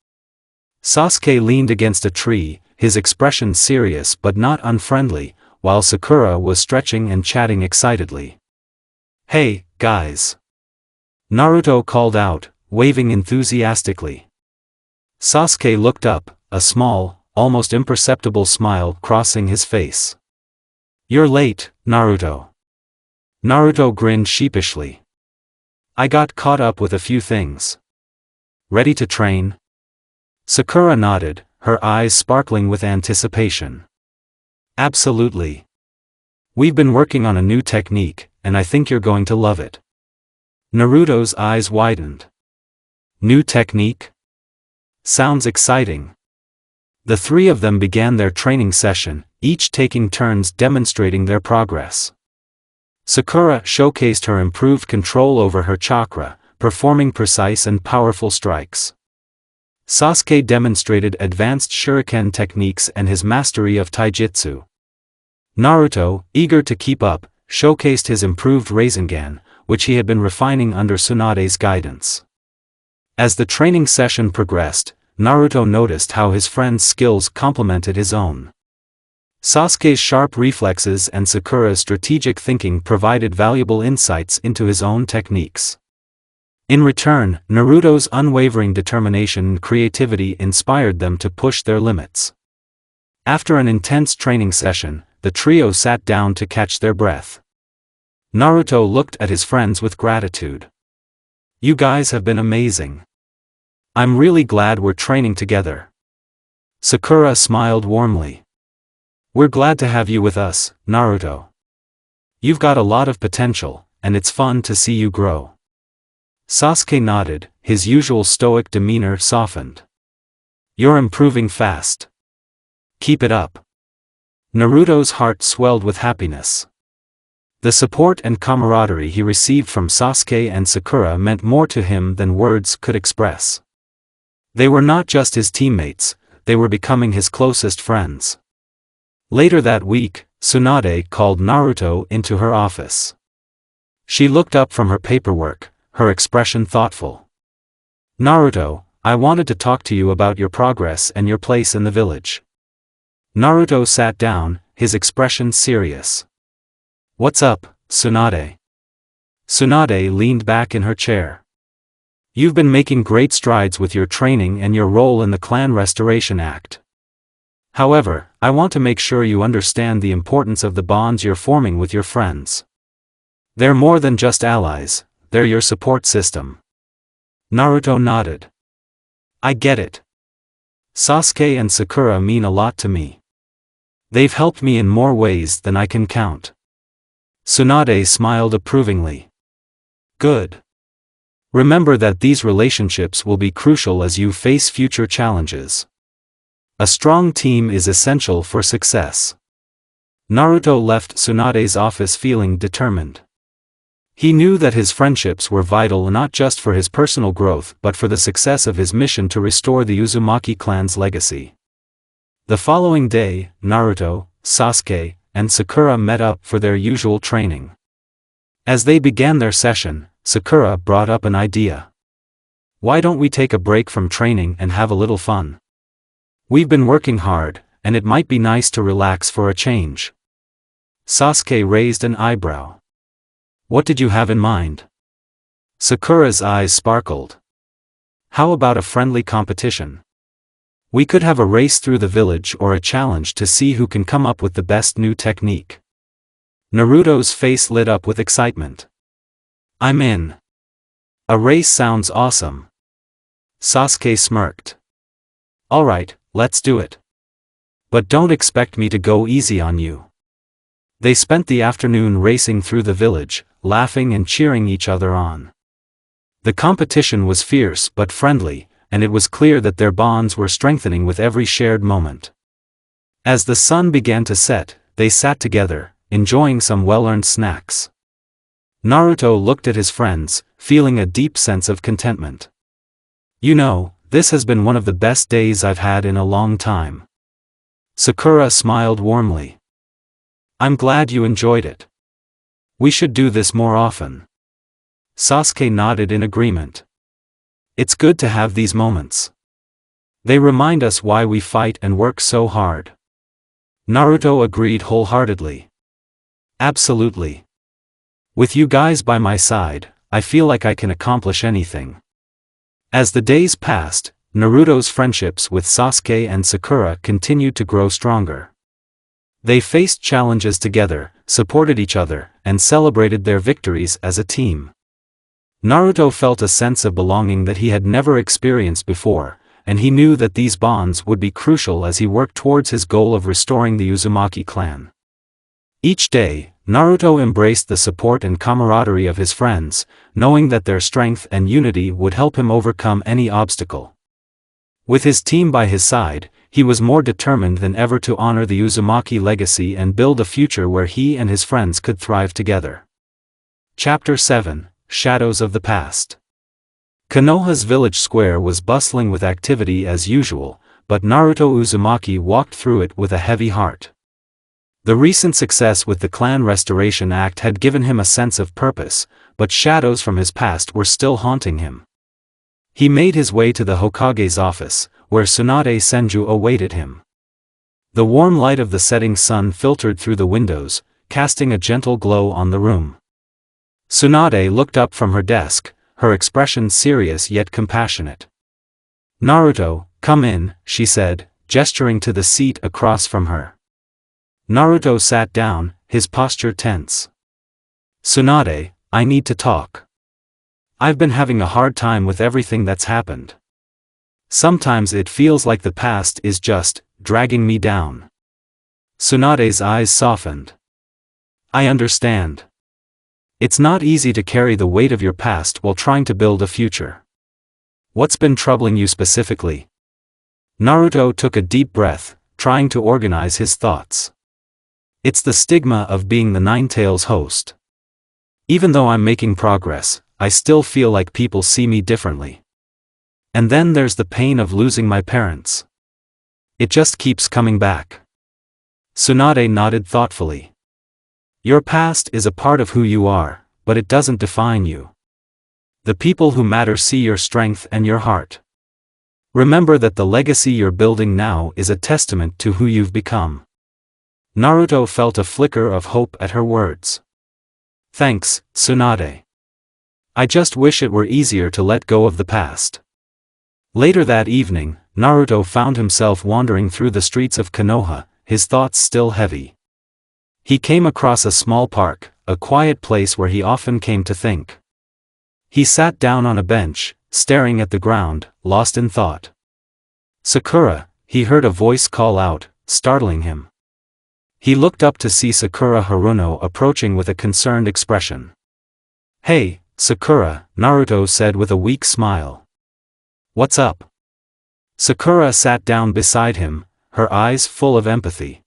Sasuke leaned against a tree, his expression serious but not unfriendly, while Sakura was stretching and chatting excitedly. "Hey, guys!" Naruto called out, waving enthusiastically. Sasuke looked up, a small, almost imperceptible smile crossing his face. "You're late, Naruto." Naruto grinned sheepishly. "I got caught up with a few things." "Ready to train?" Sakura nodded, her eyes sparkling with anticipation. "Absolutely. We've been working on a new technique, and I think you're going to love it." Naruto's eyes widened. "New technique? Sounds exciting." The three of them began their training session, each taking turns demonstrating their progress. Sakura showcased her improved control over her chakra, performing precise and powerful strikes. Sasuke demonstrated advanced shuriken techniques and his mastery of taijutsu. Naruto, eager to keep up, showcased his improved Rasengan, which he had been refining under Tsunade's guidance. As the training session progressed, Naruto noticed how his friend's skills complemented his own. Sasuke's sharp reflexes and Sakura's strategic thinking provided valuable insights into his own techniques. In return, Naruto's unwavering determination and creativity inspired them to push their limits. After an intense training session, the trio sat down to catch their breath. Naruto looked at his friends with gratitude. "You guys have been amazing. I'm really glad we're training together." Sakura smiled warmly. "We're glad to have you with us, Naruto. You've got a lot of potential, and it's fun to see you grow." Sasuke nodded, his usual stoic demeanor softened. "You're improving fast. Keep it up." Naruto's heart swelled with happiness. The support and camaraderie he received from Sasuke and Sakura meant more to him than words could express. They were not just his teammates, they were becoming his closest friends. Later that week, Tsunade called Naruto into her office. She looked up from her paperwork, her expression thoughtful. "Naruto, I wanted to talk to you about your progress and your place in the village." Naruto sat down, his expression serious. "What's up, Tsunade?" Tsunade leaned back in her chair. "You've been making great strides with your training and your role in the Clan Restoration Act. However, I want to make sure you understand the importance of the bonds you're forming with your friends. They're more than just allies, they're your support system." Naruto nodded. "I get it. Sasuke and Sakura mean a lot to me. They've helped me in more ways than I can count." Tsunade smiled approvingly. "Good. Remember that these relationships will be crucial as you face future challenges. A strong team is essential for success." Naruto left Tsunade's office feeling determined. He knew that his friendships were vital not just for his personal growth but for the success of his mission to restore the Uzumaki clan's legacy. The following day, Naruto, Sasuke, and Sakura met up for their usual training. As they began their session, Sakura brought up an idea. "Why don't we take a break from training and have a little fun? We've been working hard, and it might be nice to relax for a change." Sasuke raised an eyebrow. "What did you have in mind?" Sakura's eyes sparkled. How about a friendly competition? We could have a race through the village or a challenge to see who can come up with the best new technique. Naruto's face lit up with excitement. I'm in. A race sounds awesome. Sasuke smirked. Alright, let's do it. But don't expect me to go easy on you. They spent the afternoon racing through the village, laughing and cheering each other on. The competition was fierce but friendly, and it was clear that their bonds were strengthening with every shared moment. As the sun began to set, they sat together, enjoying some well-earned snacks. Naruto looked at his friends, feeling a deep sense of contentment. You know, this has been one of the best days I've had in a long time. Sakura smiled warmly. I'm glad you enjoyed it. We should do this more often. Sasuke nodded in agreement. It's good to have these moments. They remind us why we fight and work so hard. Naruto agreed wholeheartedly. Absolutely. With you guys by my side, I feel like I can accomplish anything. As the days passed, Naruto's friendships with Sasuke and Sakura continued to grow stronger. They faced challenges together, supported each other, and celebrated their victories as a team. Naruto felt a sense of belonging that he had never experienced before, and he knew that these bonds would be crucial as he worked towards his goal of restoring the Uzumaki clan. Each day, Naruto embraced the support and camaraderie of his friends, knowing that their strength and unity would help him overcome any obstacle. With his team by his side, he was more determined than ever to honor the Uzumaki legacy and build a future where he and his friends could thrive together. Chapter 7: Shadows of the Past. Konoha's village square was bustling with activity as usual, but Naruto Uzumaki walked through it with a heavy heart. The recent success with the Clan Restoration Act had given him a sense of purpose, but shadows from his past were still haunting him. He made his way to the Hokage's office, where Tsunade Senju awaited him. The warm light of the setting sun filtered through the windows, casting a gentle glow on the room. Tsunade looked up from her desk, her expression serious yet compassionate. Naruto, come in, she said, gesturing to the seat across from her. Naruto sat down, his posture tense. Tsunade, I need to talk. I've been having a hard time with everything that's happened. Sometimes it feels like the past is just dragging me down. Tsunade's eyes softened. I understand. It's not easy to carry the weight of your past while trying to build a future. What's been troubling you specifically? Naruto took a deep breath, trying to organize his thoughts. It's the stigma of being the Nine-Tails host. Even though I'm making progress, I still feel like people see me differently. And then there's the pain of losing my parents. It just keeps coming back. Tsunade nodded thoughtfully. Your past is a part of who you are, but it doesn't define you. The people who matter see your strength and your heart. Remember that the legacy you're building now is a testament to who you've become. Naruto felt a flicker of hope at her words. Thanks, Tsunade. I just wish it were easier to let go of the past. Later that evening, Naruto found himself wandering through the streets of Konoha, his thoughts still heavy. He came across a small park, a quiet place where he often came to think. He sat down on a bench, staring at the ground, lost in thought. Sakura, he heard a voice call out, startling him. He looked up to see Sakura Haruno approaching with a concerned expression. Hey, Sakura, Naruto said with a weak smile. What's up? Sakura sat down beside him, her eyes full of empathy.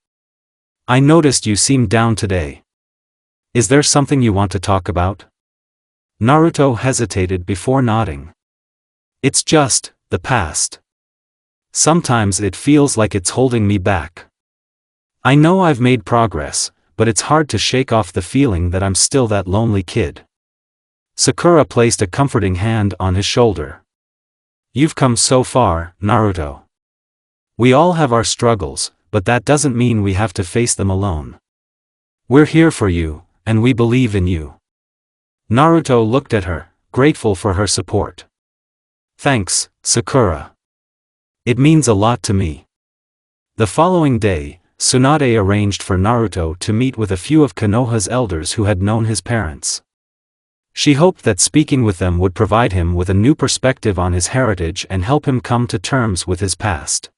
I noticed you seemed down today. Is there something you want to talk about? Naruto hesitated before nodding. It's just the past. Sometimes it feels like it's holding me back. I know I've made progress, but it's hard to shake off the feeling that I'm still that lonely kid. Sakura placed a comforting hand on his shoulder. You've come so far, Naruto. We all have our struggles, but that doesn't mean we have to face them alone. We're here for you, and we believe in you. Naruto looked at her, grateful for her support. Thanks, Sakura. It means a lot to me. The following day, Tsunade arranged for Naruto to meet with a few of Konoha's elders who had known his parents. She hoped that speaking with them would provide him with a new perspective on his heritage and help him come to terms with his past.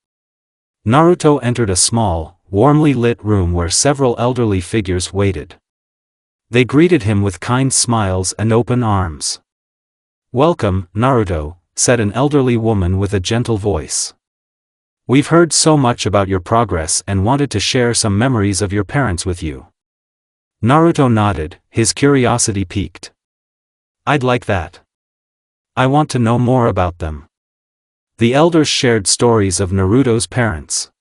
Naruto entered a small, warmly lit room where several elderly figures waited. They greeted him with kind smiles and open arms. "Welcome, Naruto," said an elderly woman with a gentle voice. "We've heard so much about your progress and wanted to share some memories of your parents with you." Naruto nodded, his curiosity piqued. "I'd like that. I want to know more about them." The elders shared stories of Naruto's parents,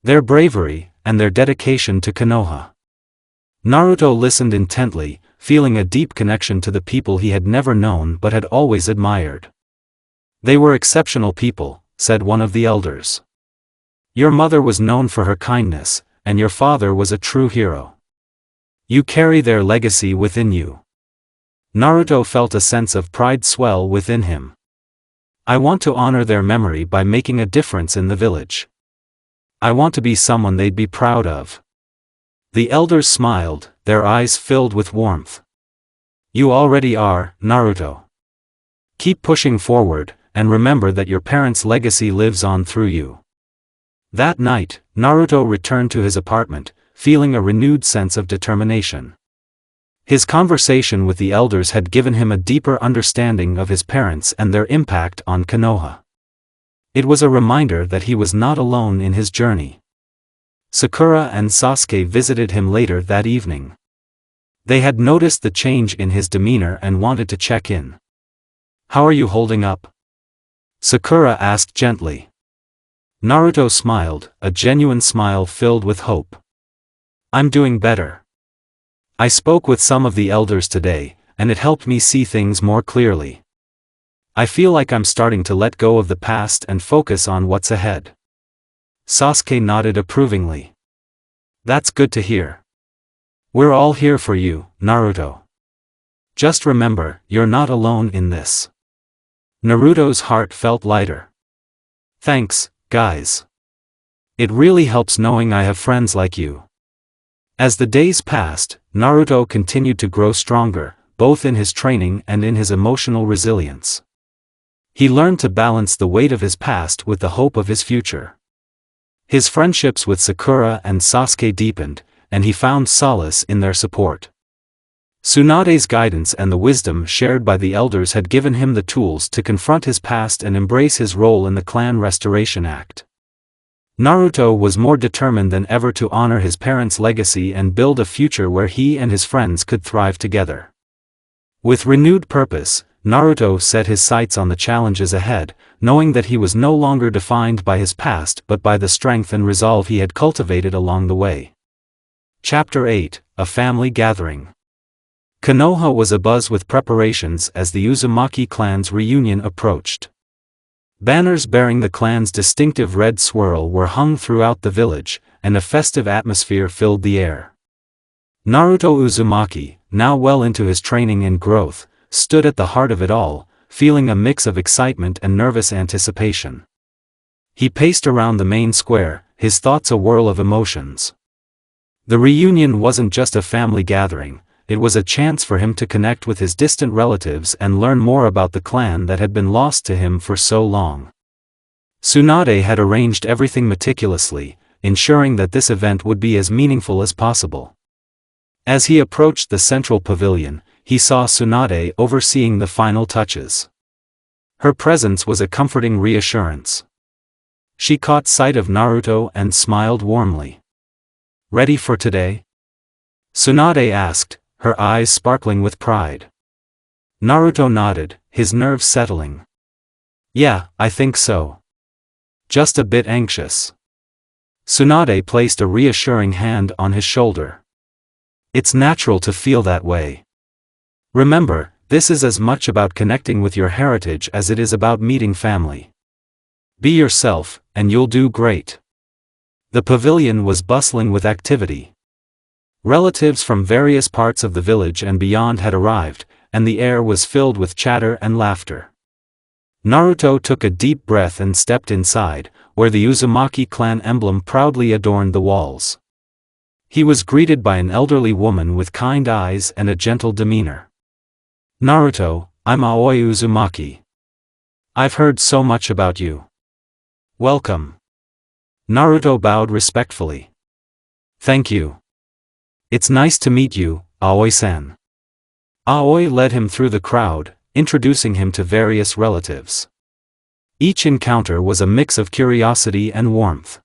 their bravery, and their dedication to Konoha. Naruto listened intently, feeling a deep connection to the people he had never known but had always admired. "They were exceptional people," said one of the elders. "Your mother was known for her kindness, and your father was a true hero. You carry their legacy within you." Naruto felt a sense of pride swell within him. "I want to honor their memory by making a difference in the village. I want to be someone they'd be proud of." The elders smiled, their eyes filled with warmth. "You already are, Naruto. Keep pushing forward, and remember that your parents' legacy lives on through you." That night, Naruto returned to his apartment, feeling a renewed sense of determination. His conversation with the elders had given him a deeper understanding of his parents and their impact on Konoha. It was a reminder that he was not alone in his journey. Sakura and Sasuke visited him later that evening. They had noticed the change in his demeanor and wanted to check in. "How are you holding up?" Sakura asked gently. Naruto smiled, a genuine smile filled with hope. "I'm doing better. I spoke with some of the elders today, and it helped me see things more clearly. I feel like I'm starting to let go of the past and focus on what's ahead." Sasuke nodded approvingly. "That's good to hear. We're all here for you, Naruto. Just remember, you're not alone in this." Naruto's heart felt lighter. "Thanks, guys. It really helps knowing I have friends like you." As the days passed, Naruto continued to grow stronger, both in his training and in his emotional resilience. He learned to balance the weight of his past with the hope of his future. His friendships with Sakura and Sasuke deepened, and he found solace in their support. Tsunade's guidance and the wisdom shared by the elders had given him the tools to confront his past and embrace his role in the clan restoration act. Naruto was more determined than ever to honor his parents' legacy and build a future where he and his friends could thrive together. With renewed purpose, Naruto set his sights on the challenges ahead, knowing that he was no longer defined by his past but by the strength and resolve he had cultivated along the way. Chapter 8: A Family Gathering. Konoha was abuzz with preparations as the Uzumaki clan's reunion approached. Banners bearing the clan's distinctive red swirl were hung throughout the village, and a festive atmosphere filled the air. Naruto Uzumaki, now well into his training and growth, stood at the heart of it all, feeling a mix of excitement and nervous anticipation. He paced around the main square, his thoughts a whirl of emotions. The reunion wasn't just a family gathering, it was a chance for him to connect with his distant relatives and learn more about the clan that had been lost to him for so long. Tsunade had arranged everything meticulously, ensuring that this event would be as meaningful as possible. As he approached the central pavilion, he saw Tsunade overseeing the final touches. Her presence was a comforting reassurance. She caught sight of Naruto and smiled warmly. "Ready for today?" Tsunade asked, her eyes sparkling with pride. Naruto nodded, his nerves settling. "Yeah, I think so. Just a bit anxious." Tsunade placed a reassuring hand on his shoulder. "It's natural to feel that way. Remember, this is as much about connecting with your heritage as it is about meeting family. Be yourself, and you'll do great." The pavilion was bustling with activity. Relatives from various parts of the village and beyond had arrived, and the air was filled with chatter and laughter. Naruto took a deep breath and stepped inside, where the Uzumaki clan emblem proudly adorned the walls. He was greeted by an elderly woman with kind eyes and a gentle demeanor. "Naruto, I'm Aoi Uzumaki. I've heard so much about you. Welcome." Naruto bowed respectfully. "Thank you. It's nice to meet you, Aoi-san." Aoi led him through the crowd, introducing him to various relatives. Each encounter was a mix of curiosity and warmth.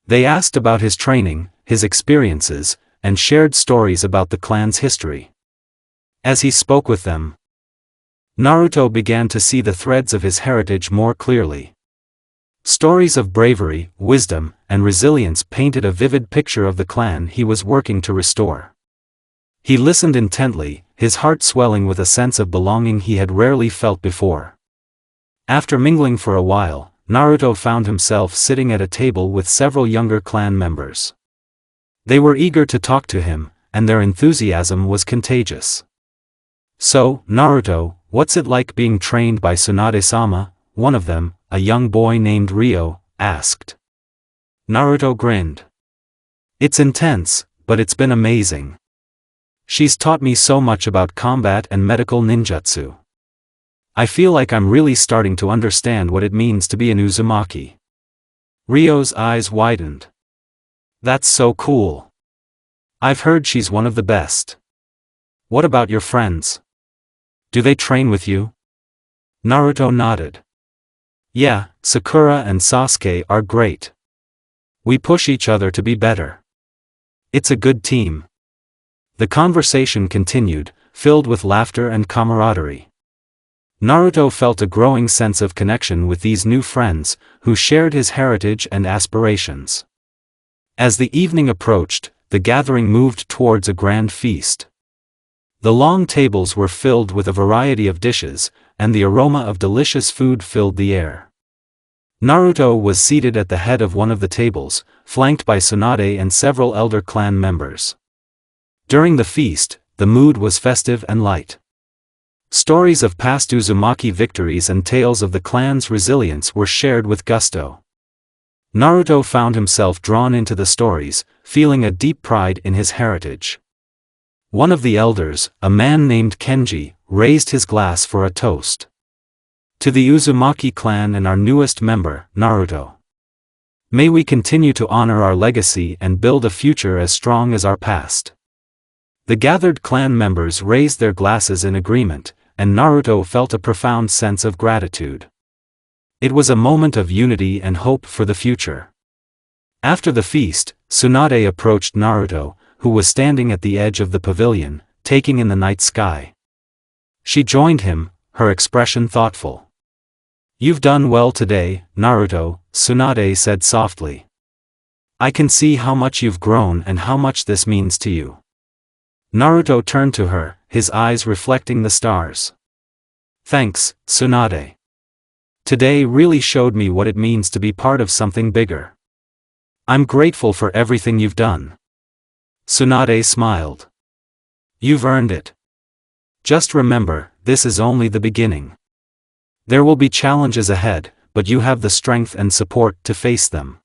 They asked about his training, his experiences, and shared stories about the clan's history. As he spoke with them, Naruto began to see the threads of his heritage more clearly. Stories of bravery, wisdom, and resilience painted a vivid picture of the clan he was working to restore. He listened intently, his heart swelling with a sense of belonging he had rarely felt before. After mingling for a while, Naruto found himself sitting at a table with several younger clan members. They were eager to talk to him, and their enthusiasm was contagious. "So, Naruto, what's it like being trained by Tsunade-sama?" one of them, a young boy named Ryo, asked. Naruto grinned. "It's intense, but it's been amazing. She's taught me so much about combat and medical ninjutsu. I feel like I'm really starting to understand what it means to be an Uzumaki." Ryo's eyes widened. "That's so cool. I've heard she's one of the best. What about your friends? Do they train with you?" Naruto nodded. "Yeah, Sakura and Sasuke are great. We push each other to be better. It's a good team." The conversation continued, filled with laughter and camaraderie. Naruto felt a growing sense of connection with these new friends, who shared his heritage and aspirations. As the evening approached, the gathering moved towards a grand feast. The long tables were filled with a variety of dishes, and the aroma of delicious food filled the air. Naruto was seated at the head of one of the tables, flanked by Tsunade and several elder clan members. During the feast, the mood was festive and light. Stories of past Uzumaki victories and tales of the clan's resilience were shared with gusto. Naruto found himself drawn into the stories, feeling a deep pride in his heritage. One of the elders, a man named Kenji, raised his glass for a toast. "To the Uzumaki clan and our newest member, Naruto. May we continue to honor our legacy and build a future as strong as our past." The gathered clan members raised their glasses in agreement, and Naruto felt a profound sense of gratitude. It was a moment of unity and hope for the future. After the feast, Tsunade approached Naruto, who was standing at the edge of the pavilion, taking in the night sky. She joined him, her expression thoughtful. "You've done well today, Naruto," Tsunade said softly. "I can see how much you've grown and how much this means to you." Naruto turned to her, his eyes reflecting the stars. "Thanks, Tsunade. Today really showed me what it means to be part of something bigger. I'm grateful for everything you've done." Tsunade smiled. "You've earned it. Just remember, this is only the beginning. There will be challenges ahead, but you have the strength and support to face them."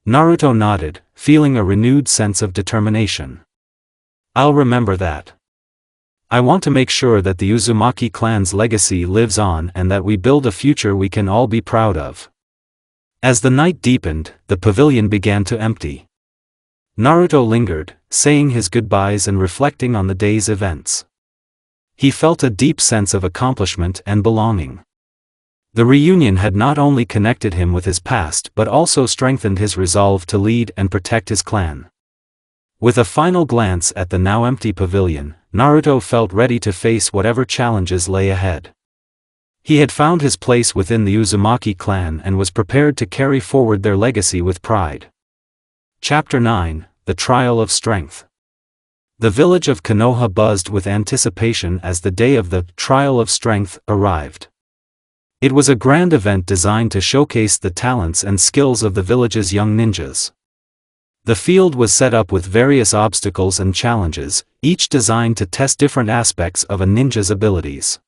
Naruto nodded, feeling a renewed sense of determination. "I'll remember that. I want to make sure that the Uzumaki clan's legacy lives on and that we build a future we can all be proud of." As the night deepened, the pavilion began to empty. Naruto lingered, saying his goodbyes and reflecting on the day's events. He felt a deep sense of accomplishment and belonging. The reunion had not only connected him with his past but also strengthened his resolve to lead and protect his clan. With a final glance at the now empty pavilion, Naruto felt ready to face whatever challenges lay ahead. He had found his place within the Uzumaki clan and was prepared to carry forward their legacy with pride. Chapter 9: The Trial of Strength. The village of Konoha buzzed with anticipation as the day of the Trial of Strength arrived. It was a grand event designed to showcase the talents and skills of the village's young ninjas. The field was set up with various obstacles and challenges, each designed to test different aspects of a ninja's abilities.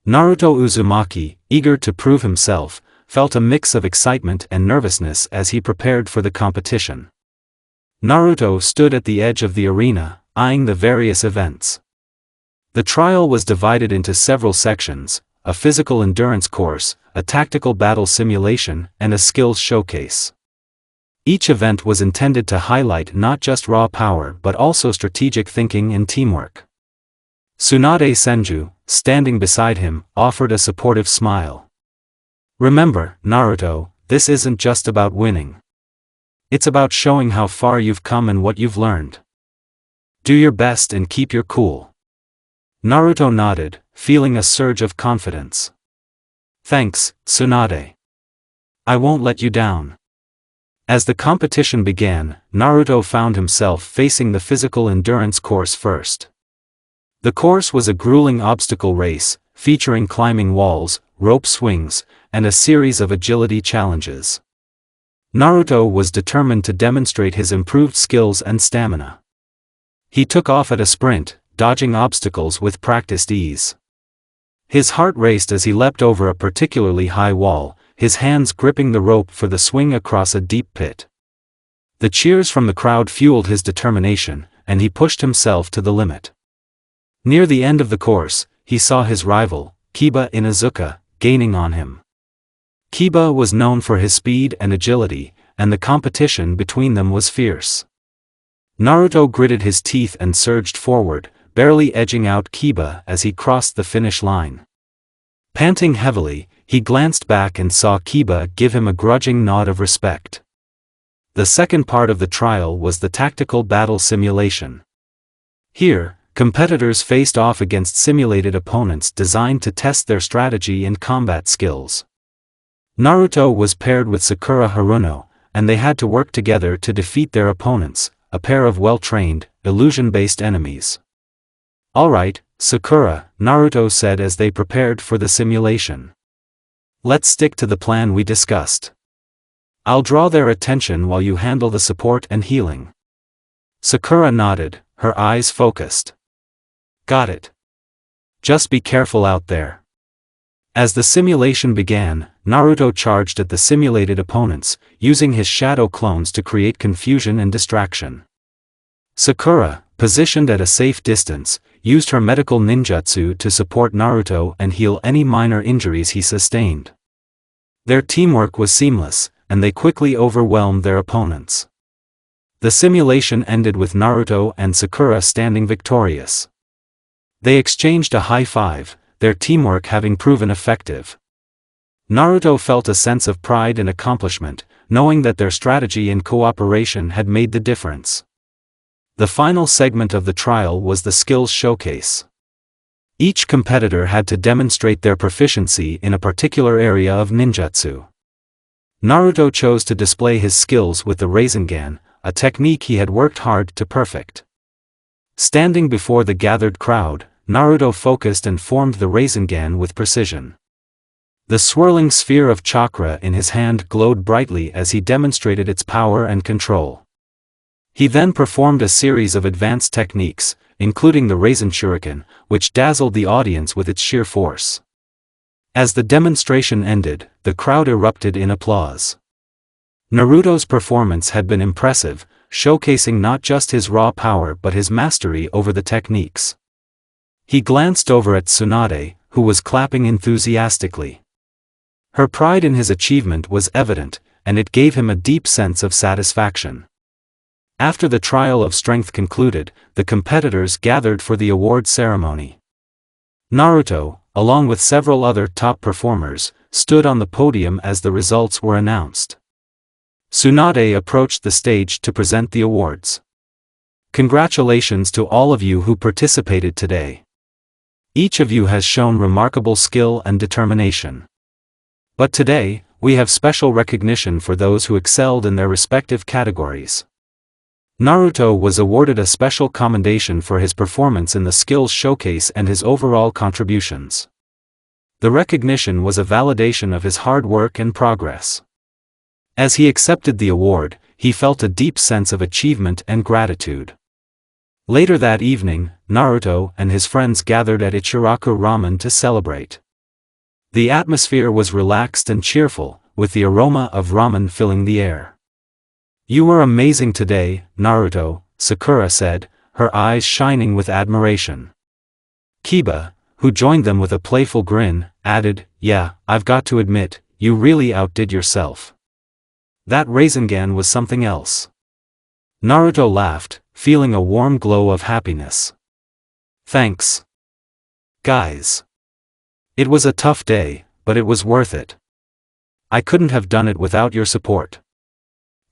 Naruto Uzumaki, eager to prove himself, felt a mix of excitement and nervousness as he prepared for the competition. Naruto stood at the edge of the arena, eyeing the various events. The trial was divided into several sections: a physical endurance course, a tactical battle simulation, and a skills showcase. Each event was intended to highlight not just raw power but also strategic thinking and teamwork. Tsunade Senju, standing beside him, offered a supportive smile. "Remember, Naruto, this isn't just about winning. It's about showing how far you've come and what you've learned. Do your best and keep your cool." Naruto nodded, feeling a surge of confidence. "Thanks, Tsunade. I won't let you down." As the competition began, Naruto found himself facing the physical endurance course first. The course was a grueling obstacle race, featuring climbing walls, rope swings, and a series of agility challenges. Naruto was determined to demonstrate his improved skills and stamina. He took off at a sprint, dodging obstacles with practiced ease. His heart raced as he leapt over a particularly high wall, his hands gripping the rope for the swing across a deep pit. The cheers from the crowd fueled his determination, and he pushed himself to the limit. Near the end of the course, he saw his rival, Kiba Inuzuka, gaining on him. Kiba was known for his speed and agility, and the competition between them was fierce. Naruto gritted his teeth and surged forward, barely edging out Kiba as he crossed the finish line. Panting heavily, he glanced back and saw Kiba give him a grudging nod of respect. The second part of the trial was the tactical battle simulation. Here, competitors faced off against simulated opponents designed to test their strategy and combat skills. Naruto was paired with Sakura Haruno, and they had to work together to defeat their opponents, a pair of well-trained, illusion-based enemies. "Alright, Sakura," Naruto said as they prepared for the simulation. "Let's stick to the plan we discussed. I'll draw their attention while you handle the support and healing." Sakura nodded, her eyes focused. "Got it. Just be careful out there." As the simulation began, Naruto charged at the simulated opponents, using his shadow clones to create confusion and distraction. Sakura, positioned at a safe distance, used her medical ninjutsu to support Naruto and heal any minor injuries he sustained. Their teamwork was seamless, and they quickly overwhelmed their opponents. The simulation ended with Naruto and Sakura standing victorious. They exchanged a high five, their teamwork having proven effective. Naruto felt a sense of pride and accomplishment, knowing that their strategy and cooperation had made the difference. The final segment of the trial was the skills showcase. Each competitor had to demonstrate their proficiency in a particular area of ninjutsu. Naruto chose to display his skills with the Rasengan, a technique he had worked hard to perfect. Standing before the gathered crowd, Naruto focused and formed the Rasengan with precision. The swirling sphere of chakra in his hand glowed brightly as he demonstrated its power and control. He then performed a series of advanced techniques, including the Rasen Shuriken, which dazzled the audience with its sheer force. As the demonstration ended, the crowd erupted in applause. Naruto's performance had been impressive, showcasing not just his raw power but his mastery over the techniques. He glanced over at Tsunade, who was clapping enthusiastically. Her pride in his achievement was evident, and it gave him a deep sense of satisfaction. After the trial of strength concluded, the competitors gathered for the award ceremony. Naruto, along with several other top performers, stood on the podium as the results were announced. Tsunade approached the stage to present the awards. "Congratulations to all of you who participated today. Each of you has shown remarkable skill and determination. But today, we have special recognition for those who excelled in their respective categories." Naruto was awarded a special commendation for his performance in the skills showcase and his overall contributions. The recognition was a validation of his hard work and progress. As he accepted the award, he felt a deep sense of achievement and gratitude. Later that evening, Naruto and his friends gathered at Ichiraku Ramen to celebrate. The atmosphere was relaxed and cheerful, with the aroma of ramen filling the air. "You were amazing today, Naruto," Sakura said, her eyes shining with admiration. Kiba, who joined them with a playful grin, added, "Yeah, I've got to admit, you really outdid yourself. That Rasengan was something else." Naruto laughed, feeling a warm glow of happiness. "Thanks. Guys. It was a tough day, but it was worth it. I couldn't have done it without your support."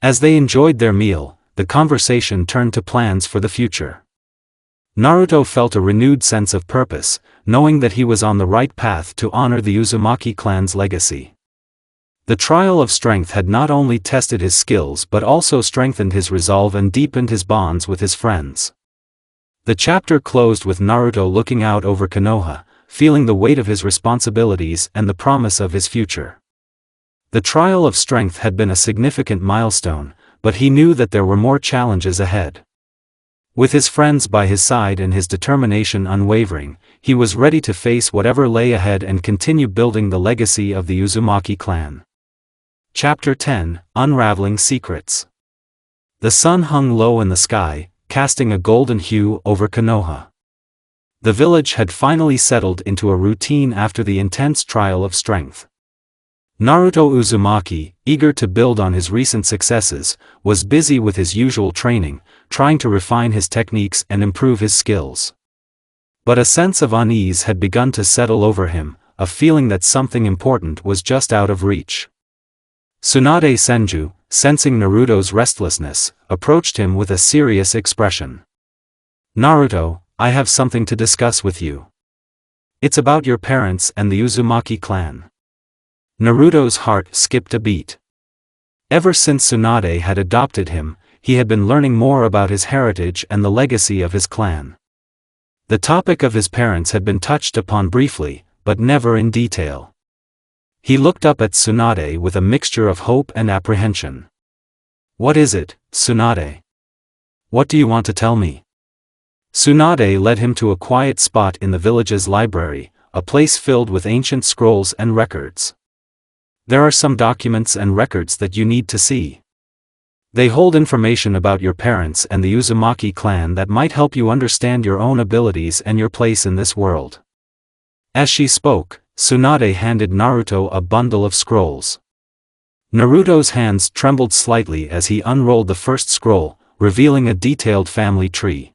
As they enjoyed their meal, the conversation turned to plans for the future. Naruto felt a renewed sense of purpose, knowing that he was on the right path to honor the Uzumaki clan's legacy. The trial of strength had not only tested his skills but also strengthened his resolve and deepened his bonds with his friends. The chapter closed with Naruto looking out over Konoha, feeling the weight of his responsibilities and the promise of his future. The trial of strength had been a significant milestone, but he knew that there were more challenges ahead. With his friends by his side and his determination unwavering, he was ready to face whatever lay ahead and continue building the legacy of the Uzumaki clan. Chapter 10: Unraveling Secrets. The sun hung low in the sky, casting a golden hue over Konoha. The village had finally settled into a routine after the intense trial of strength. Naruto Uzumaki, eager to build on his recent successes, was busy with his usual training, trying to refine his techniques and improve his skills. But a sense of unease had begun to settle over him, a feeling that something important was just out of reach. Tsunade Senju, sensing Naruto's restlessness, approached him with a serious expression. "Naruto, I have something to discuss with you. It's about your parents and the Uzumaki clan." Naruto's heart skipped a beat. Ever since Tsunade had adopted him, he had been learning more about his heritage and the legacy of his clan. The topic of his parents had been touched upon briefly, but never in detail. He looked up at Tsunade with a mixture of hope and apprehension. "What is it, Tsunade? What do you want to tell me?" Tsunade led him to a quiet spot in the village's library, a place filled with ancient scrolls and records. "There are some documents and records that you need to see. They hold information about your parents and the Uzumaki clan that might help you understand your own abilities and your place in this world." As she spoke, Tsunade handed Naruto a bundle of scrolls. Naruto's hands trembled slightly as he unrolled the first scroll, revealing a detailed family tree.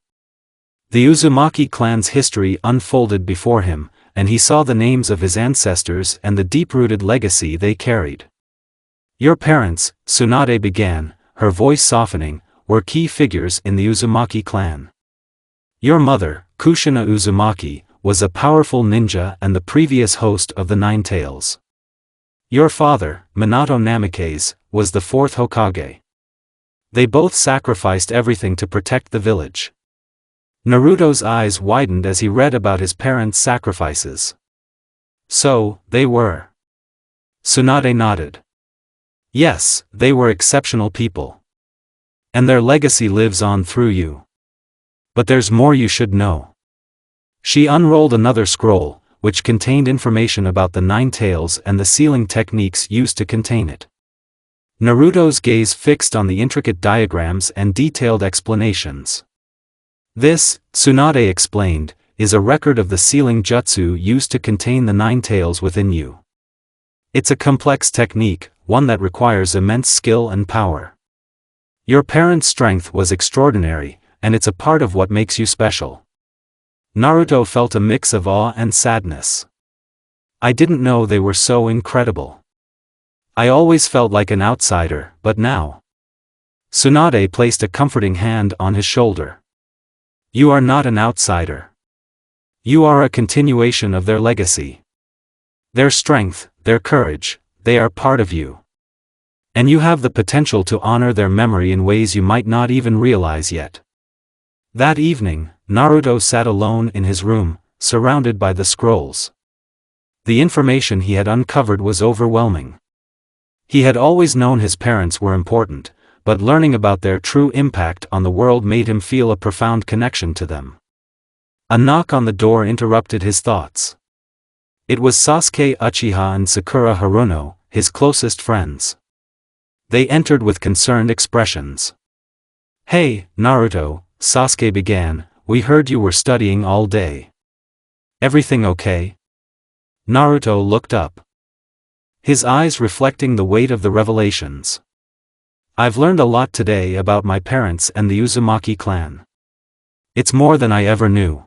The Uzumaki clan's history unfolded before him, and he saw the names of his ancestors and the deep-rooted legacy they carried. "Your parents," Tsunade began, her voice softening, "were key figures in the Uzumaki clan. Your mother, Kushina Uzumaki, was a powerful ninja and the previous host of the Nine Tails. Your father, Minato Namikaze, was the fourth Hokage. They both sacrificed everything to protect the village." Naruto's eyes widened as he read about his parents' sacrifices. "So, they were." Tsunade nodded. "Yes, they were exceptional people. And their legacy lives on through you. But there's more you should know." She unrolled another scroll, which contained information about the Nine Tails and the sealing techniques used to contain it. Naruto's gaze fixed on the intricate diagrams and detailed explanations. "This," Tsunade explained, "is a record of the sealing jutsu used to contain the Nine Tails within you. It's a complex technique, one that requires immense skill and power. Your parents' strength was extraordinary, and it's a part of what makes you special." Naruto felt a mix of awe and sadness. "I didn't know they were so incredible. I always felt like an outsider, but now." Tsunade placed a comforting hand on his shoulder. "You are not an outsider. You are a continuation of their legacy. Their strength, their courage, they are part of you. And you have the potential to honor their memory in ways you might not even realize yet." That evening, Naruto sat alone in his room, surrounded by the scrolls. The information he had uncovered was overwhelming. He had always known his parents were important, but learning about their true impact on the world made him feel a profound connection to them. A knock on the door interrupted his thoughts. It was Sasuke Uchiha and Sakura Haruno, his closest friends. They entered with concerned expressions. "Hey, Naruto," Sasuke began, "we heard you were studying all day. Everything okay?" Naruto looked up, his eyes reflecting the weight of the revelations. "I've learned a lot today about my parents and the Uzumaki clan. It's more than I ever knew.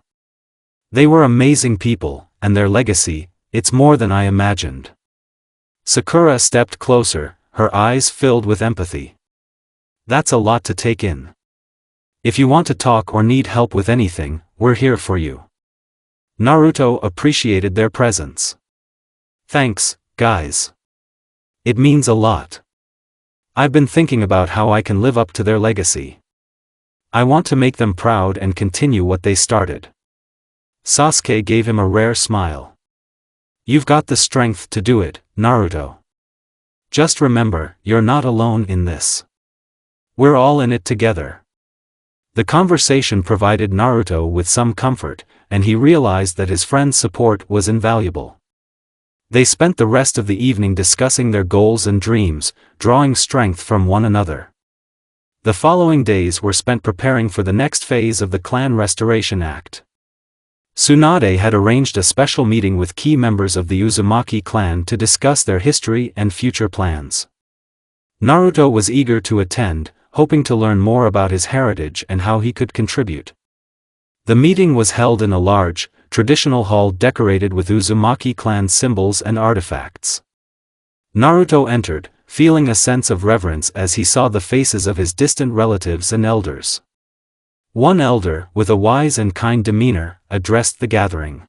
They were amazing people, and their legacy, it's more than I imagined." Sakura stepped closer, her eyes filled with empathy. "That's a lot to take in. If you want to talk or need help with anything, we're here for you." Naruto appreciated their presence. "Thanks, guys. It means a lot. I've been thinking about how I can live up to their legacy. I want to make them proud and continue what they started." Sasuke gave him a rare smile. "You've got the strength to do it, Naruto. Just remember, you're not alone in this. We're all in it together." The conversation provided Naruto with some comfort, and he realized that his friend's support was invaluable. They spent the rest of the evening discussing their goals and dreams, drawing strength from one another. The following days were spent preparing for the next phase of the clan restoration act. Tsunade had arranged a special meeting with key members of the Uzumaki clan to discuss their history and future plans. Naruto was eager to attend, hoping to learn more about his heritage and how he could contribute. The meeting was held in a large, traditional hall decorated with Uzumaki clan symbols and artifacts. Naruto entered, feeling a sense of reverence as he saw the faces of his distant relatives and elders. One elder, with a wise and kind demeanor, addressed the gathering.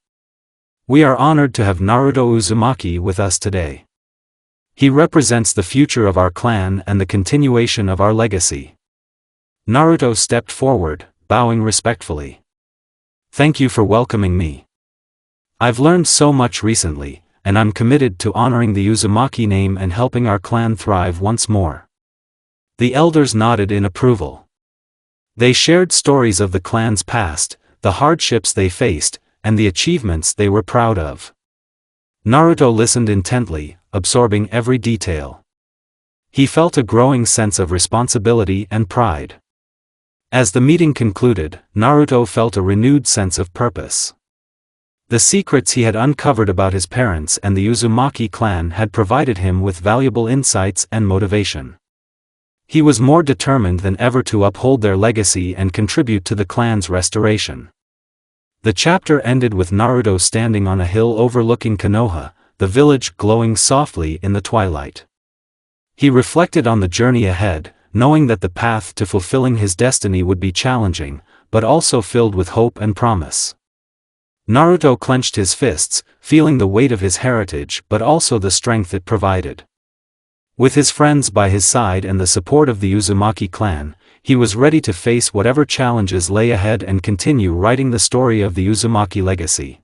"We are honored to have Naruto Uzumaki with us today. He represents the future of our clan and the continuation of our legacy." Naruto stepped forward, bowing respectfully. "Thank you for welcoming me. I've learned so much recently, and I'm committed to honoring the Uzumaki name and helping our clan thrive once more." The elders nodded in approval. They shared stories of the clan's past, the hardships they faced, and the achievements they were proud of. Naruto listened intently, absorbing every detail. He felt a growing sense of responsibility and pride. As the meeting concluded, Naruto felt a renewed sense of purpose. The secrets he had uncovered about his parents and the Uzumaki clan had provided him with valuable insights and motivation. He was more determined than ever to uphold their legacy and contribute to the clan's restoration. The chapter ended with Naruto standing on a hill overlooking Konoha, the village glowing softly in the twilight. He reflected on the journey ahead, knowing that the path to fulfilling his destiny would be challenging, but also filled with hope and promise. Naruto clenched his fists, feeling the weight of his heritage but also the strength it provided. With his friends by his side and the support of the Uzumaki clan, he was ready to face whatever challenges lay ahead and continue writing the story of the Uzumaki legacy.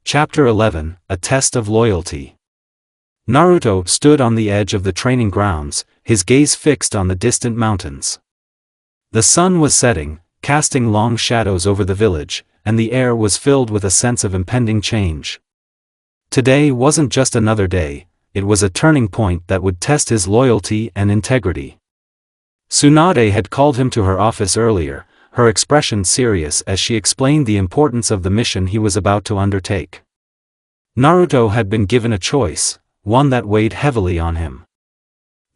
Chapter 11, A Test of Loyalty. Naruto stood on the edge of the training grounds, his gaze fixed on the distant mountains. The sun was setting, casting long shadows over the village, and the air was filled with a sense of impending change. Today wasn't just another day, it was a turning point that would test his loyalty and integrity. Tsunade had called him to her office earlier, her expression serious as she explained the importance of the mission he was about to undertake. Naruto had been given a choice, one that weighed heavily on him.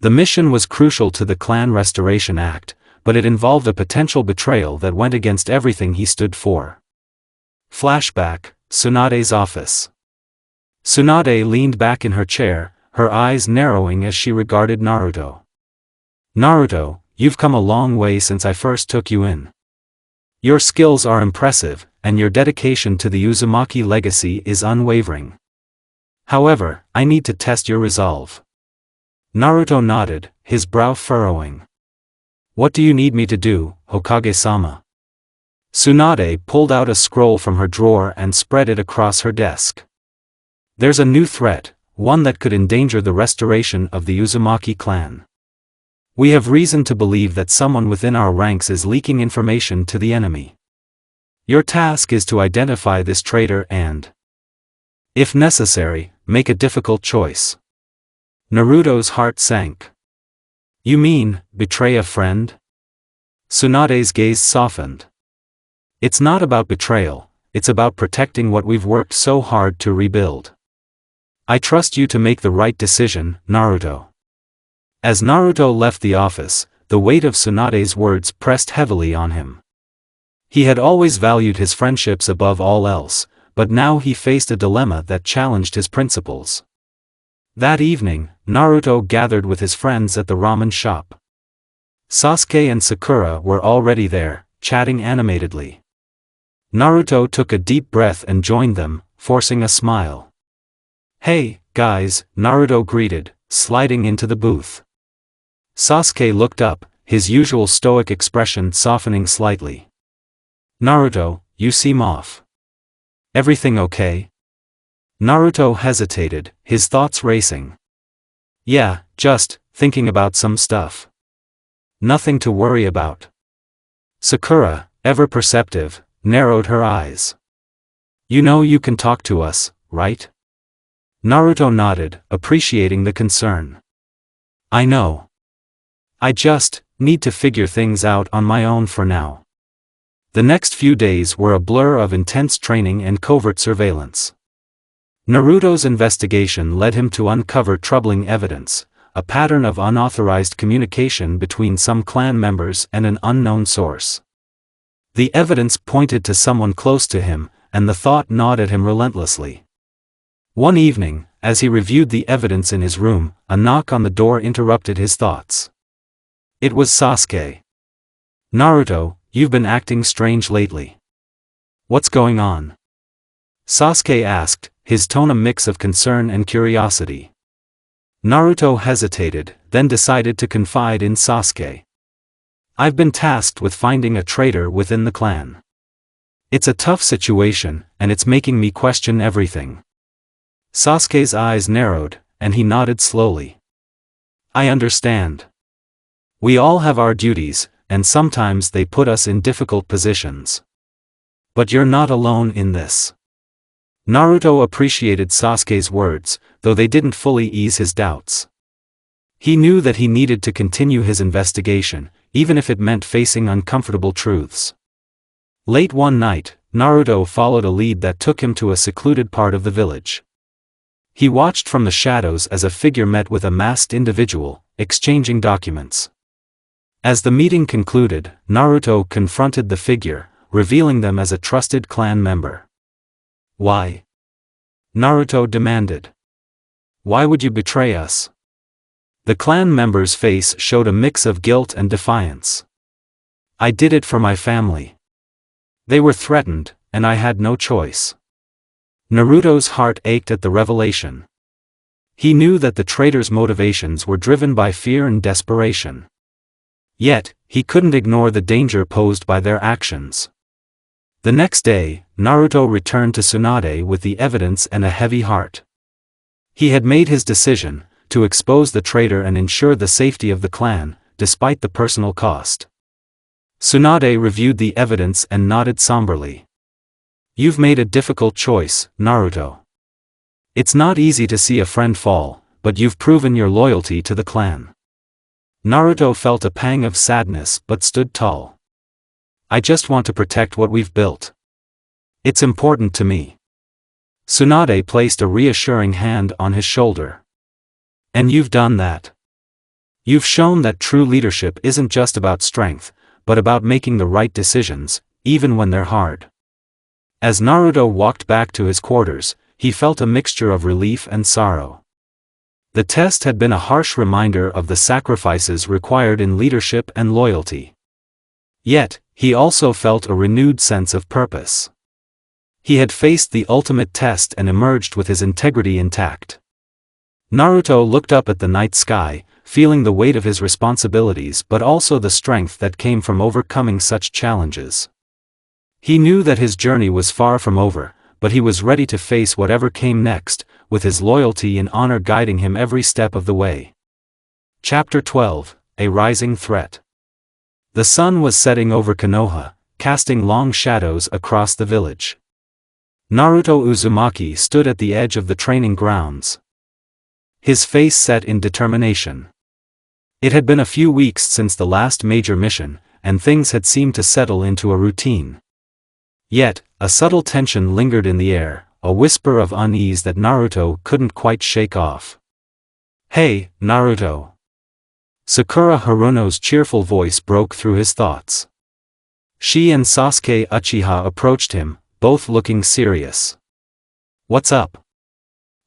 The mission was crucial to the Clan Restoration Act, but it involved a potential betrayal that went against everything he stood for. Flashback, Tsunade's office. Tsunade leaned back in her chair, her eyes narrowing as she regarded Naruto. "Naruto, you've come a long way since I first took you in. Your skills are impressive, and your dedication to the Uzumaki legacy is unwavering. However, I need to test your resolve." Naruto nodded, his brow furrowing. "What do you need me to do, Hokage-sama?" Tsunade pulled out a scroll from her drawer and spread it across her desk. "There's a new threat, one that could endanger the restoration of the Uzumaki clan. We have reason to believe that someone within our ranks is leaking information to the enemy. Your task is to identify this traitor and, if necessary, make a difficult choice. Naruto's heart sank. You mean, betray a friend? Tsunade's gaze softened. It's not about betrayal, it's about protecting what we've worked so hard to rebuild. I trust you to make the right decision, Naruto. As Naruto left the office, the weight of Tsunade's words pressed heavily on him. He had always valued his friendships above all else, but now he faced a dilemma that challenged his principles. That evening, Naruto gathered with his friends at the ramen shop. Sasuke and Sakura were already there, chatting animatedly. Naruto took a deep breath and joined them, forcing a smile. Hey, guys, Naruto greeted, sliding into the booth. Sasuke looked up, his usual stoic expression softening slightly. Naruto, you seem off. Everything okay? Naruto hesitated, his thoughts racing. Yeah, just thinking about some stuff. Nothing to worry about. Sakura, ever perceptive, narrowed her eyes. You know you can talk to us, right? Naruto nodded, appreciating the concern. I know. I just need to figure things out on my own for now. The next few days were a blur of intense training and covert surveillance. Naruto's investigation led him to uncover troubling evidence, a pattern of unauthorized communication between some clan members and an unknown source. The evidence pointed to someone close to him, and the thought gnawed at him relentlessly. One evening, as he reviewed the evidence in his room, a knock on the door interrupted his thoughts. It was Sasuke. Naruto, you've been acting strange lately. What's going on? Sasuke asked, his tone a mix of concern and curiosity. Naruto hesitated, then decided to confide in Sasuke. I've been tasked with finding a traitor within the clan. It's a tough situation, and it's making me question everything. Sasuke's eyes narrowed, and he nodded slowly. I understand. We all have our duties, and sometimes they put us in difficult positions. But you're not alone in this. Naruto appreciated Sasuke's words, though they didn't fully ease his doubts. He knew that he needed to continue his investigation, even if it meant facing uncomfortable truths. Late one night, Naruto followed a lead that took him to a secluded part of the village. He watched from the shadows as a figure met with a masked individual, exchanging documents. As the meeting concluded, Naruto confronted the figure, revealing them as a trusted clan member. Why? Naruto demanded. Why would you betray us? The clan member's face showed a mix of guilt and defiance. I did it for my family. They were threatened, and I had no choice. Naruto's heart ached at the revelation. He knew that the traitor's motivations were driven by fear and desperation. Yet, he couldn't ignore the danger posed by their actions. The next day, Naruto returned to Tsunade with the evidence and a heavy heart. He had made his decision, to expose the traitor and ensure the safety of the clan, despite the personal cost. Tsunade reviewed the evidence and nodded somberly. You've made a difficult choice, Naruto. It's not easy to see a friend fall, but you've proven your loyalty to the clan. Naruto felt a pang of sadness but stood tall. I just want to protect what we've built. It's important to me. Tsunade placed a reassuring hand on his shoulder. And you've done that. You've shown that true leadership isn't just about strength, but about making the right decisions, even when they're hard. As Naruto walked back to his quarters, he felt a mixture of relief and sorrow. The test had been a harsh reminder of the sacrifices required in leadership and loyalty. Yet, he also felt a renewed sense of purpose. He had faced the ultimate test and emerged with his integrity intact. Naruto looked up at the night sky, feeling the weight of his responsibilities but also the strength that came from overcoming such challenges. He knew that his journey was far from over, but he was ready to face whatever came next, with his loyalty and honor guiding him every step of the way. Chapter 12, A Rising Threat. The sun was setting over Konoha, casting long shadows across the village. Naruto Uzumaki stood at the edge of the training grounds. His face set in determination. It had been a few weeks since the last major mission, and things had seemed to settle into a routine. Yet, a subtle tension lingered in the air, a whisper of unease that Naruto couldn't quite shake off. "Hey, Naruto." Sakura Haruno's cheerful voice broke through his thoughts. She and Sasuke Uchiha approached him, both looking serious. "What's up?"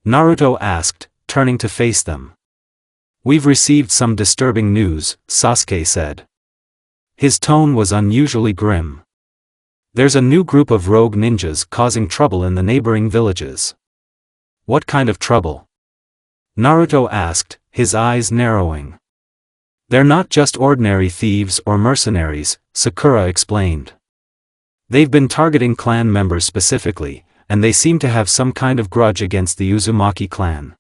Naruto asked, turning to face them. "We've received some disturbing news," Sasuke said. His tone was unusually grim. "There's a new group of rogue ninjas causing trouble in the neighboring villages." "What kind of trouble?" Naruto asked, his eyes narrowing. "They're not just ordinary thieves or mercenaries," Sakura explained. "They've been targeting clan members specifically, and they seem to have some kind of grudge against the Uzumaki clan."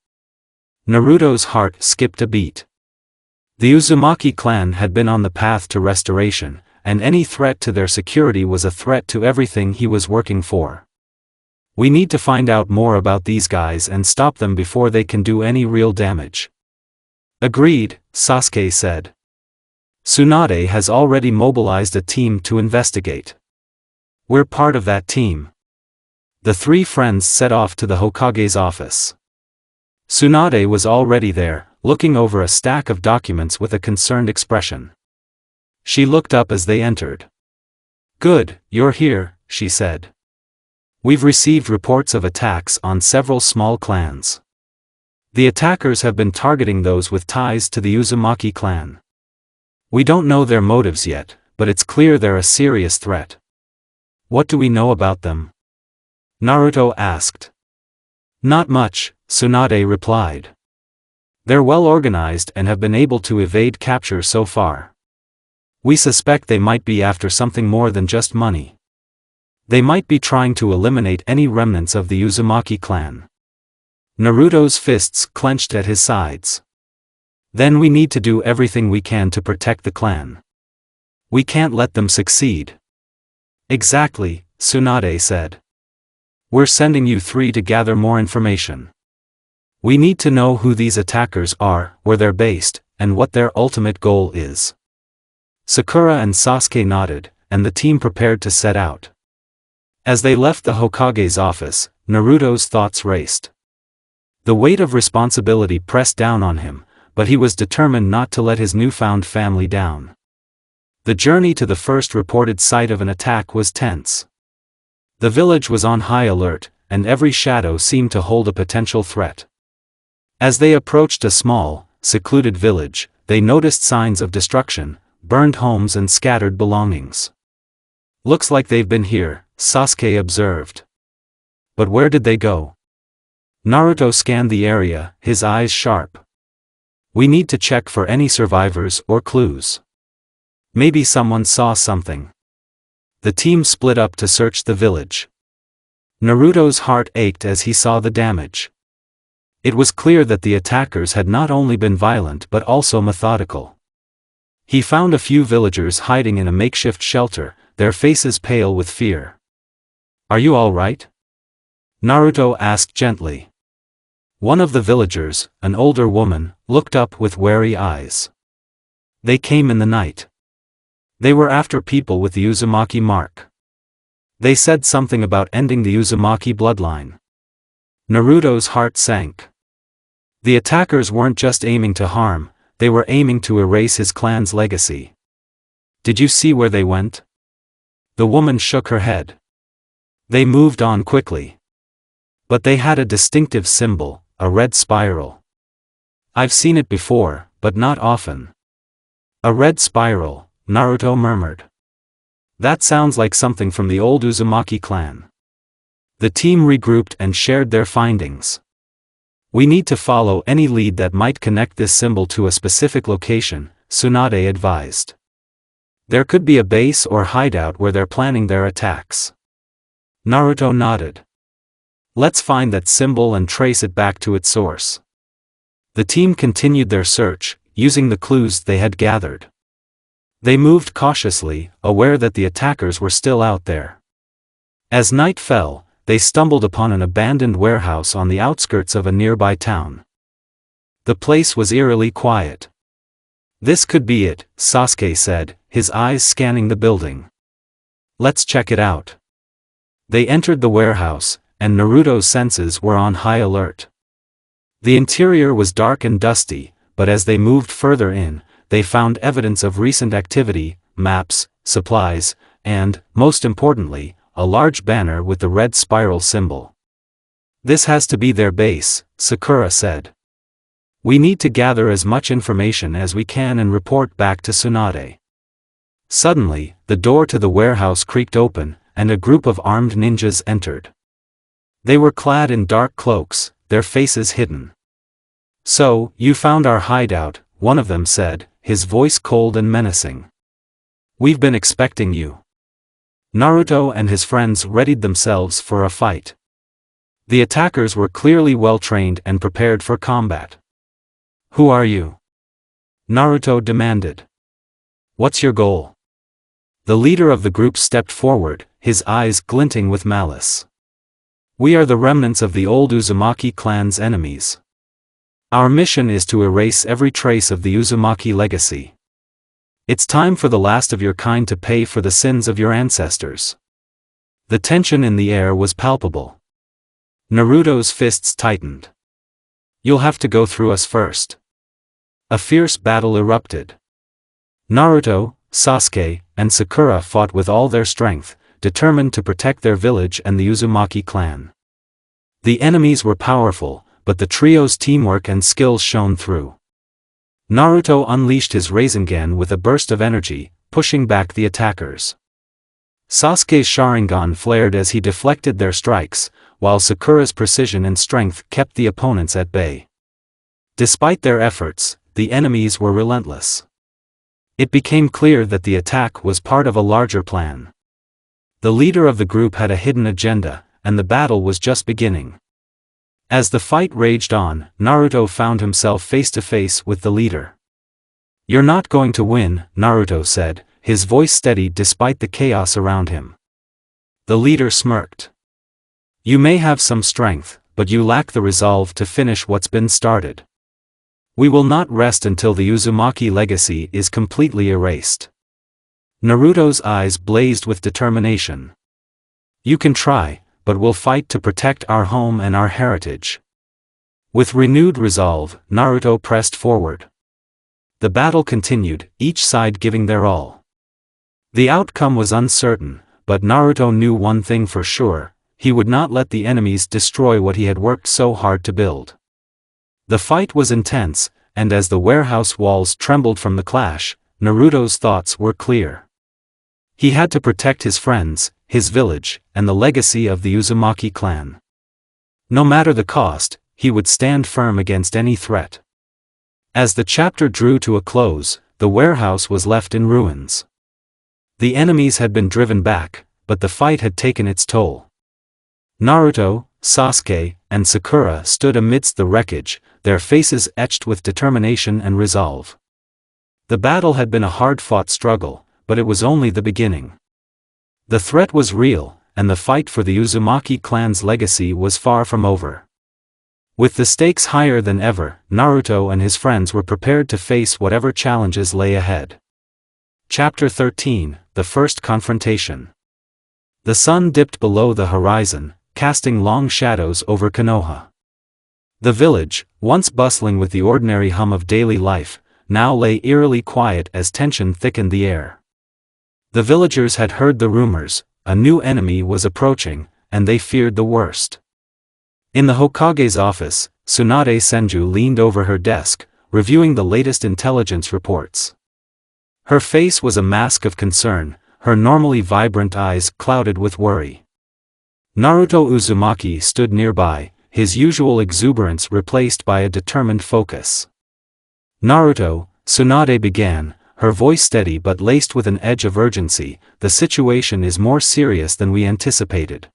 Naruto's heart skipped a beat. The Uzumaki clan had been on the path to restoration, and any threat to their security was a threat to everything he was working for. "We need to find out more about these guys and stop them before they can do any real damage." "Agreed," Sasuke said. "Tsunade has already mobilized a team to investigate. We're part of that team." The three friends set off to the Hokage's office. Tsunade was already there, looking over a stack of documents with a concerned expression. She looked up as they entered. "Good, you're here," she said. "We've received reports of attacks on several small clans. The attackers have been targeting those with ties to the Uzumaki clan. We don't know their motives yet, but it's clear they're a serious threat." "What do we know about them?" Naruto asked. "Not much," Tsunade replied. "They're well organized and have been able to evade capture so far. We suspect they might be after something more than just money. They might be trying to eliminate any remnants of the Uzumaki clan." Naruto's fists clenched at his sides. "Then we need to do everything we can to protect the clan. We can't let them succeed." "Exactly," Tsunade said. "We're sending you three to gather more information. We need to know who these attackers are, where they're based, and what their ultimate goal is." Sakura and Sasuke nodded, and the team prepared to set out. As they left the Hokage's office, Naruto's thoughts raced. The weight of responsibility pressed down on him, but he was determined not to let his newfound family down. The journey to the first reported site of an attack was tense. The village was on high alert, and every shadow seemed to hold a potential threat. As they approached a small, secluded village, they noticed signs of destruction, burned homes and scattered belongings. "Looks like they've been here," Sasuke observed. "But where did they go?" Naruto scanned the area, his eyes sharp. "We need to check for any survivors or clues. Maybe someone saw something." The team split up to search the village. Naruto's heart ached as he saw the damage. It was clear that the attackers had not only been violent but also methodical. He found a few villagers hiding in a makeshift shelter, their faces pale with fear. "Are you all right?" Naruto asked gently. One of the villagers, an older woman, looked up with wary eyes. "They came in the night. They were after people with the Uzumaki mark. They said something about ending the Uzumaki bloodline." Naruto's heart sank. The attackers weren't just aiming to harm, they were aiming to erase his clan's legacy. "Did you see where they went?" The woman shook her head. "They moved on quickly. But they had a distinctive symbol, a red spiral. I've seen it before, but not often." "A red spiral," Naruto murmured. "That sounds like something from the old Uzumaki clan." The team regrouped and shared their findings. "We need to follow any lead that might connect this symbol to a specific location," Tsunade advised. "There could be a base or hideout where they're planning their attacks." Naruto nodded. Let's find that symbol and trace it back to its source. The team continued their search, using the clues they had gathered. They moved cautiously, aware that the attackers were still out there. As night fell, they stumbled upon an abandoned warehouse on the outskirts of a nearby town. The place was eerily quiet. "This could be it," Sasuke said, his eyes scanning the building. "Let's check it out." They entered the warehouse, and Naruto's senses were on high alert. The interior was dark and dusty, but as they moved further in, they found evidence of recent activity, maps, supplies, and, most importantly, a large banner with the red spiral symbol. "This has to be their base," Sakura said. "We need to gather as much information as we can and report back to Tsunade." Suddenly, the door to the warehouse creaked open, and a group of armed ninjas entered. They were clad in dark cloaks, their faces hidden. "So, you found our hideout," one of them said, his voice cold and menacing. "We've been expecting you." Naruto and his friends readied themselves for a fight. The attackers were clearly well-trained and prepared for combat. "Who are you?" Naruto demanded. "What's your goal?" The leader of the group stepped forward, his eyes glinting with malice. "We are the remnants of the old Uzumaki clan's enemies. Our mission is to erase every trace of the Uzumaki legacy. It's time for the last of your kind to pay for the sins of your ancestors." The tension in the air was palpable. Naruto's fists tightened. "You'll have to go through us first." A fierce battle erupted. Naruto, Sasuke, and Sakura fought with all their strength, determined to protect their village and the Uzumaki clan. The enemies were powerful, but the trio's teamwork and skills shone through. Naruto unleashed his Rasengan with a burst of energy, pushing back the attackers. Sasuke's Sharingan flared as he deflected their strikes, while Sakura's precision and strength kept the opponents at bay. Despite their efforts, the enemies were relentless. It became clear that the attack was part of a larger plan. The leader of the group had a hidden agenda, and the battle was just beginning. As the fight raged on, Naruto found himself face to face with the leader. "You're not going to win," Naruto said, his voice steady despite the chaos around him. The leader smirked. "You may have some strength, but you lack the resolve to finish what's been started. We will not rest until the Uzumaki legacy is completely erased." Naruto's eyes blazed with determination. "You can try, but we'll fight to protect our home and our heritage." With renewed resolve, Naruto pressed forward. The battle continued, each side giving their all. The outcome was uncertain, but Naruto knew one thing for sure: he would not let the enemies destroy what he had worked so hard to build. The fight was intense, and as the warehouse walls trembled from the clash, Naruto's thoughts were clear. He had to protect his friends, his village, and the legacy of the Uzumaki clan. No matter the cost, he would stand firm against any threat. As the chapter drew to a close, the warehouse was left in ruins. The enemies had been driven back, but the fight had taken its toll. Naruto, Sasuke, and Sakura stood amidst the wreckage, their faces etched with determination and resolve. The battle had been a hard-fought struggle, but it was only the beginning. The threat was real, and the fight for the Uzumaki clan's legacy was far from over. With the stakes higher than ever, Naruto and his friends were prepared to face whatever challenges lay ahead. Chapter 13, The First Confrontation. The sun dipped below the horizon, casting long shadows over Konoha. The village, once bustling with the ordinary hum of daily life, now lay eerily quiet as tension thickened the air. The villagers had heard the rumors: a new enemy was approaching, and they feared the worst. In the Hokage's office, Tsunade Senju leaned over her desk, reviewing the latest intelligence reports. Her face was a mask of concern, her normally vibrant eyes clouded with worry. Naruto Uzumaki stood nearby, his usual exuberance replaced by a determined focus. "Naruto," Tsunade began, her voice steady but laced with an edge of urgency, "the situation is more serious than we anticipated."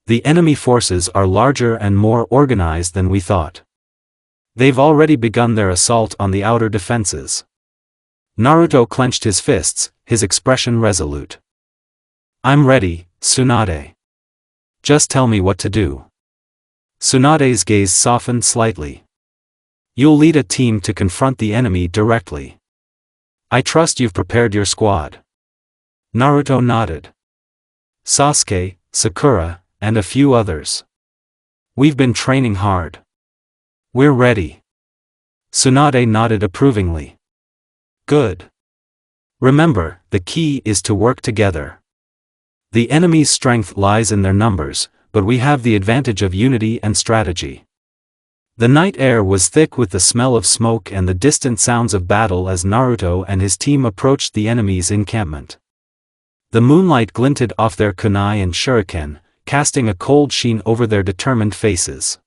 The enemy forces are larger and more organized than we thought. They've already begun their assault on the outer defenses. Naruto clenched his fists, his expression resolute. I'm ready, Tsunade. Just tell me what to do. Tsunade's gaze softened slightly. You'll lead a team to confront the enemy directly. I trust you've prepared your squad. Naruto nodded. Sasuke, Sakura, and a few others. We've been training hard. We're ready. Tsunade nodded approvingly. Good. Remember, the key is to work together. The enemy's strength lies in their numbers, but we have the advantage of unity and strategy. The night air was thick with the smell of smoke and the distant sounds of battle as Naruto and his team approached the enemy's encampment. The moonlight glinted off their kunai and shuriken, casting a cold sheen over their determined faces.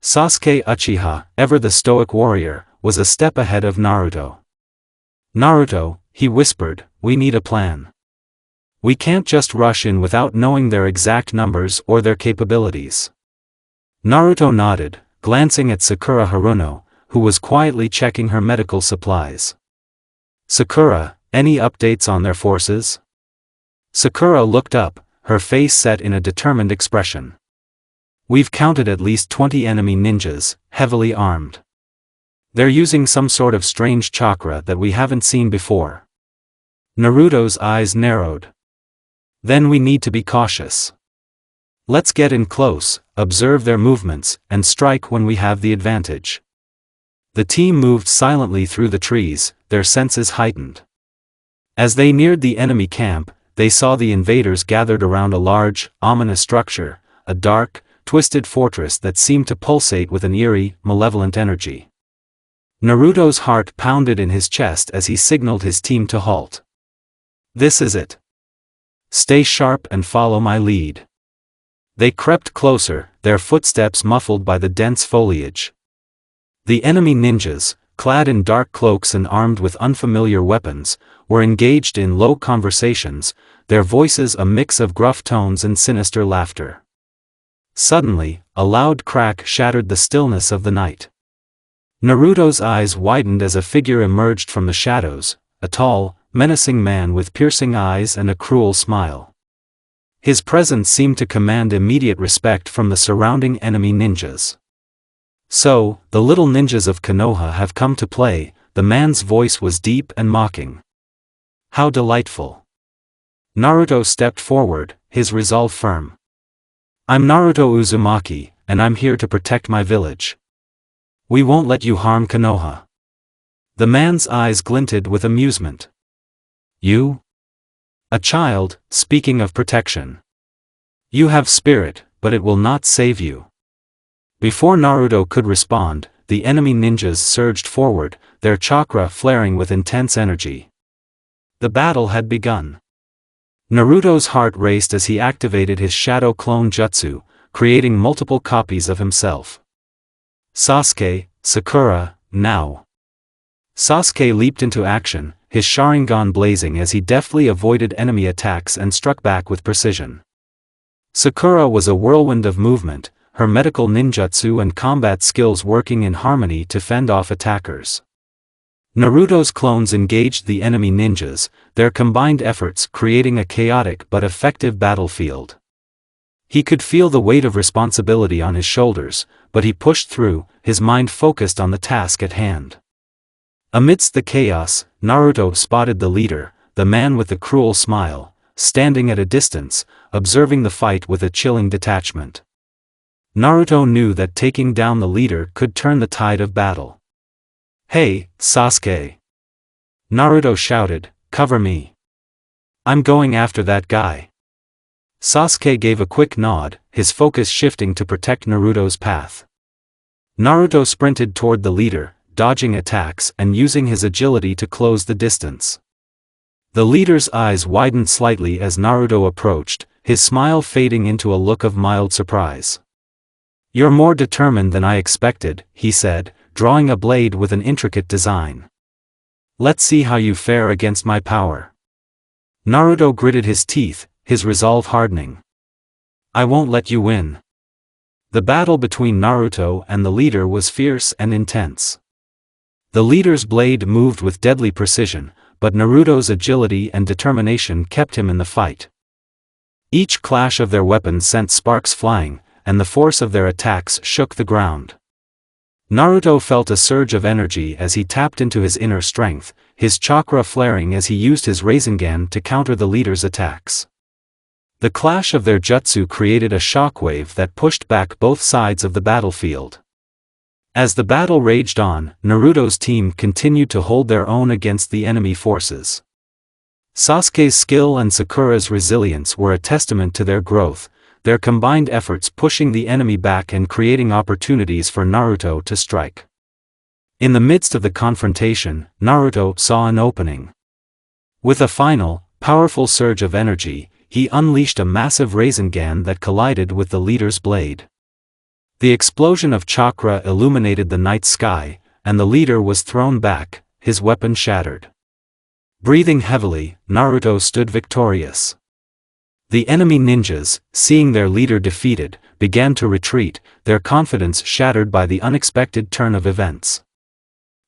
Sasuke Uchiha, ever the stoic warrior, was a step ahead of Naruto. Naruto, he whispered, we need a plan. We can't just rush in without knowing their exact numbers or their capabilities. Naruto nodded, glancing at Sakura Haruno, who was quietly checking her medical supplies. Sakura, any updates on their forces? Sakura looked up, her face set in a determined expression. We've counted at least 20 enemy ninjas, heavily armed. They're using some sort of strange chakra that we haven't seen before. Naruto's eyes narrowed. Then we need to be cautious. Let's get in close, observe their movements, and strike when we have the advantage. The team moved silently through the trees, their senses heightened. As they neared the enemy camp, they saw the invaders gathered around a large, ominous structure, a dark, twisted fortress that seemed to pulsate with an eerie, malevolent energy. Naruto's heart pounded in his chest as he signaled his team to halt. This is it. Stay sharp and follow my lead. They crept closer, their footsteps muffled by the dense foliage. The enemy ninjas, clad in dark cloaks and armed with unfamiliar weapons, were engaged in low conversations, their voices a mix of gruff tones and sinister laughter. Suddenly, a loud crack shattered the stillness of the night. Naruto's eyes widened as a figure emerged from the shadows, a tall, menacing man with piercing eyes and a cruel smile. His presence seemed to command immediate respect from the surrounding enemy ninjas. So, the little ninjas of Konoha have come to play, the man's voice was deep and mocking. How delightful. Naruto stepped forward, his resolve firm. I'm Naruto Uzumaki, and I'm here to protect my village. We won't let you harm Konoha. The man's eyes glinted with amusement. You? A child, speaking of protection. You have spirit, but it will not save you. Before Naruto could respond, the enemy ninjas surged forward, their chakra flaring with intense energy. The battle had begun. Naruto's heart raced as he activated his shadow clone jutsu, creating multiple copies of himself. Sasuke, Sakura, now. Sasuke leaped into action, his Sharingan blazing as he deftly avoided enemy attacks and struck back with precision. Sakura was a whirlwind of movement, her medical ninjutsu and combat skills working in harmony to fend off attackers. Naruto's clones engaged the enemy ninjas, their combined efforts creating a chaotic but effective battlefield. He could feel the weight of responsibility on his shoulders, but he pushed through, his mind focused on the task at hand. Amidst the chaos, Naruto spotted the leader, the man with the cruel smile, standing at a distance, observing the fight with a chilling detachment. Naruto knew that taking down the leader could turn the tide of battle. Hey, Sasuke! Naruto shouted, cover me. I'm going after that guy. Sasuke gave a quick nod, his focus shifting to protect Naruto's path. Naruto sprinted toward the leader, dodging attacks and using his agility to close the distance. The leader's eyes widened slightly as Naruto approached, his smile fading into a look of mild surprise. You're more determined than I expected, he said, drawing a blade with an intricate design. Let's see how you fare against my power. Naruto gritted his teeth, his resolve hardening. I won't let you win. The battle between Naruto and the leader was fierce and intense. The leader's blade moved with deadly precision, but Naruto's agility and determination kept him in the fight. Each clash of their weapons sent sparks flying, and the force of their attacks shook the ground. Naruto felt a surge of energy as he tapped into his inner strength, his chakra flaring as he used his Rasengan to counter the leader's attacks. The clash of their jutsu created a shockwave that pushed back both sides of the battlefield. As the battle raged on, Naruto's team continued to hold their own against the enemy forces. Sasuke's skill and Sakura's resilience were a testament to their growth, their combined efforts pushing the enemy back and creating opportunities for Naruto to strike. In the midst of the confrontation, Naruto saw an opening. With a final, powerful surge of energy, he unleashed a massive Rasengan that collided with the leader's blade. The explosion of chakra illuminated the night sky, and the leader was thrown back, his weapon shattered. Breathing heavily, Naruto stood victorious. The enemy ninjas, seeing their leader defeated, began to retreat, their confidence shattered by the unexpected turn of events.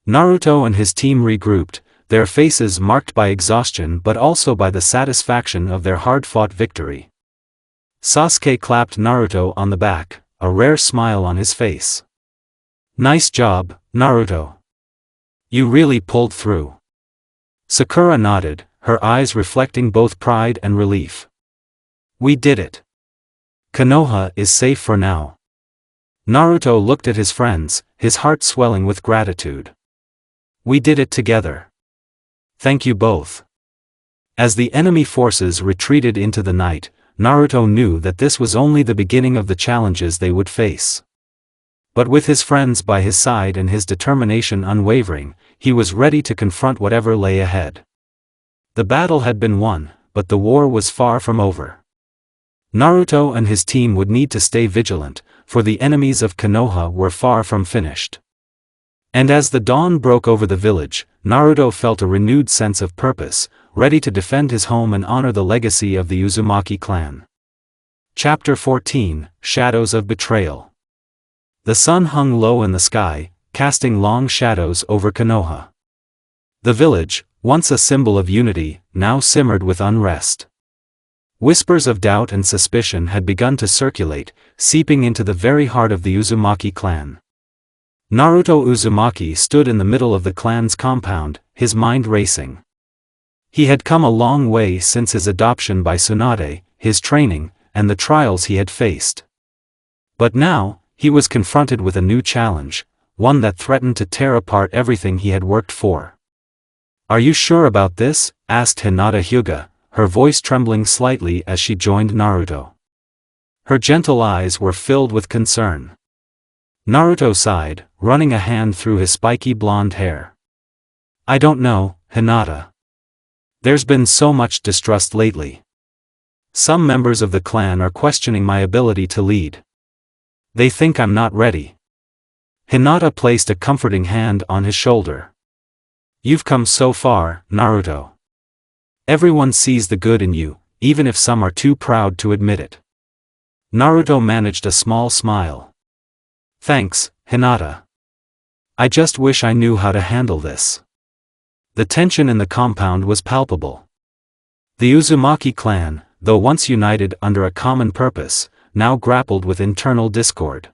Naruto and his team regrouped, their faces marked by exhaustion but also by the satisfaction of their hard-fought victory. Sasuke clapped Naruto on the back, a rare smile on his face. "Nice job, Naruto. You really pulled through." Sakura nodded, her eyes reflecting both pride and relief. "We did it. Konoha is safe for now." Naruto looked at his friends, his heart swelling with gratitude. "We did it together. Thank you both." As the enemy forces retreated into the night, Naruto knew that this was only the beginning of the challenges they would face. But with his friends by his side and his determination unwavering, he was ready to confront whatever lay ahead. The battle had been won, but the war was far from over. Naruto and his team would need to stay vigilant, for the enemies of Konoha were far from finished. And as the dawn broke over the village, Naruto felt a renewed sense of purpose, ready to defend his home and honor the legacy of the Uzumaki clan. Chapter 14, Shadows of Betrayal. The sun hung low in the sky, casting long shadows over Konoha. The village, once a symbol of unity, now simmered with unrest. Whispers of doubt and suspicion had begun to circulate, seeping into the very heart of the Uzumaki clan. Naruto Uzumaki stood in the middle of the clan's compound, his mind racing. He had come a long way since his adoption by Tsunade, his training, and the trials he had faced. But now, he was confronted with a new challenge, one that threatened to tear apart everything he had worked for. "Are you sure about this?" asked Hinata Hyuga, her voice trembling slightly as she joined Naruto. Her gentle eyes were filled with concern. Naruto sighed, running a hand through his spiky blonde hair. "I don't know, Hinata. There's been so much distrust lately. Some members of the clan are questioning my ability to lead. They think I'm not ready." Hinata placed a comforting hand on his shoulder. "You've come so far, Naruto. Everyone sees the good in you, even if some are too proud to admit it." Naruto managed a small smile. "Thanks, Hinata. I just wish I knew how to handle this." The tension in the compound was palpable. The Uzumaki clan, though once united under a common purpose, now grappled with internal discord.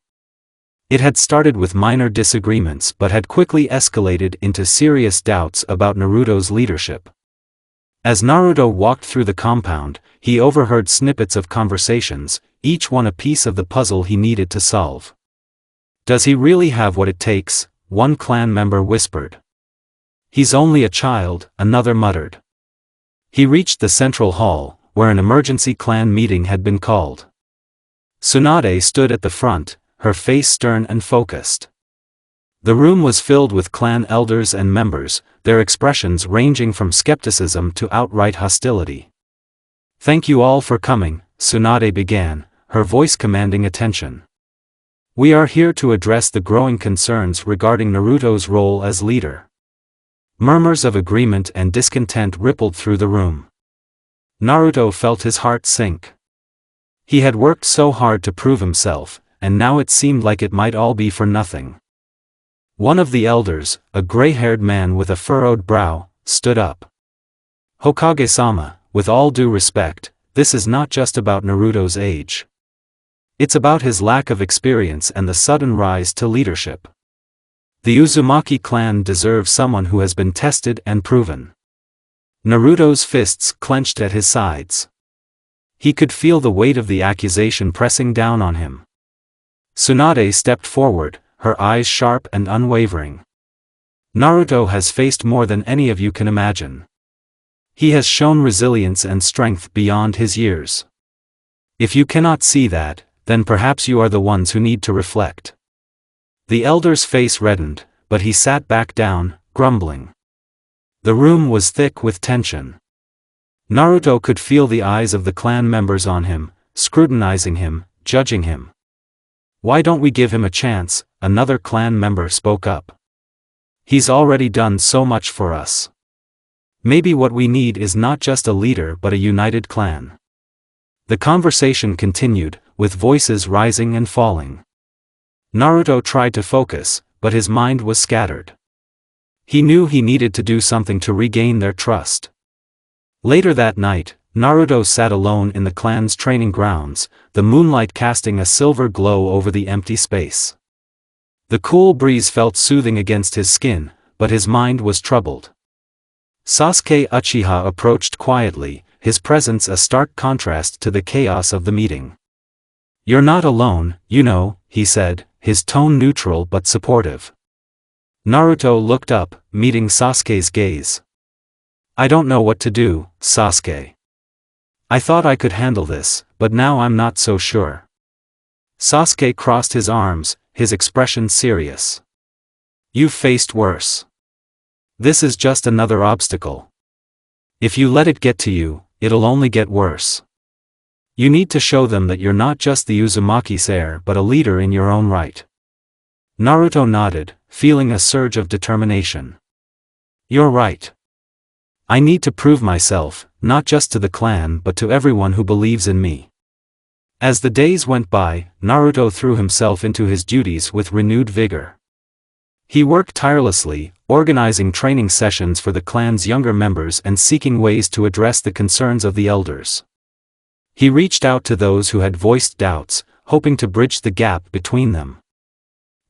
It had started with minor disagreements but had quickly escalated into serious doubts about Naruto's leadership. As Naruto walked through the compound, he overheard snippets of conversations, each one a piece of the puzzle he needed to solve. "Does he really have what it takes?" one clan member whispered. "He's only a child," another muttered. He reached the central hall, where an emergency clan meeting had been called. Tsunade stood at the front, her face stern and focused. The room was filled with clan elders and members, their expressions ranging from skepticism to outright hostility. "Thank you all for coming," Tsunade began, her voice commanding attention. "We are here to address the growing concerns regarding Naruto's role as leader." Murmurs of agreement and discontent rippled through the room. Naruto felt his heart sink. He had worked so hard to prove himself, and now it seemed like it might all be for nothing. One of the elders, a gray-haired man with a furrowed brow, stood up. "Hokage-sama, with all due respect, this is not just about Naruto's age. It's about his lack of experience and the sudden rise to leadership. The Uzumaki clan deserves someone who has been tested and proven." Naruto's fists clenched at his sides. He could feel the weight of the accusation pressing down on him. Tsunade stepped forward, her eyes sharp and unwavering. "Naruto has faced more than any of you can imagine. He has shown resilience and strength beyond his years. If you cannot see that, then perhaps you are the ones who need to reflect." The elder's face reddened, but he sat back down, grumbling. The room was thick with tension. Naruto could feel the eyes of the clan members on him, scrutinizing him, judging him. "Why don't we give him a chance?" another clan member spoke up. "He's already done so much for us. Maybe what we need is not just a leader but a united clan." The conversation continued, with voices rising and falling. Naruto tried to focus, but his mind was scattered. He knew he needed to do something to regain their trust. Later that night, Naruto sat alone in the clan's training grounds, the moonlight casting a silver glow over the empty space. The cool breeze felt soothing against his skin, but his mind was troubled. Sasuke Uchiha approached quietly, his presence a stark contrast to the chaos of the meeting. "You're not alone, you know," he said, his tone neutral but supportive. Naruto looked up, meeting Sasuke's gaze. "I don't know what to do, Sasuke. I thought I could handle this, but now I'm not so sure." Sasuke crossed his arms, his expression serious. "You've faced worse. This is just another obstacle. If you let it get to you, it'll only get worse. You need to show them that you're not just the Uzumaki's heir but a leader in your own right." Naruto nodded, feeling a surge of determination. "You're right. I need to prove myself, not just to the clan but to everyone who believes in me." As the days went by, Naruto threw himself into his duties with renewed vigor. He worked tirelessly, organizing training sessions for the clan's younger members and seeking ways to address the concerns of the elders. He reached out to those who had voiced doubts, hoping to bridge the gap between them.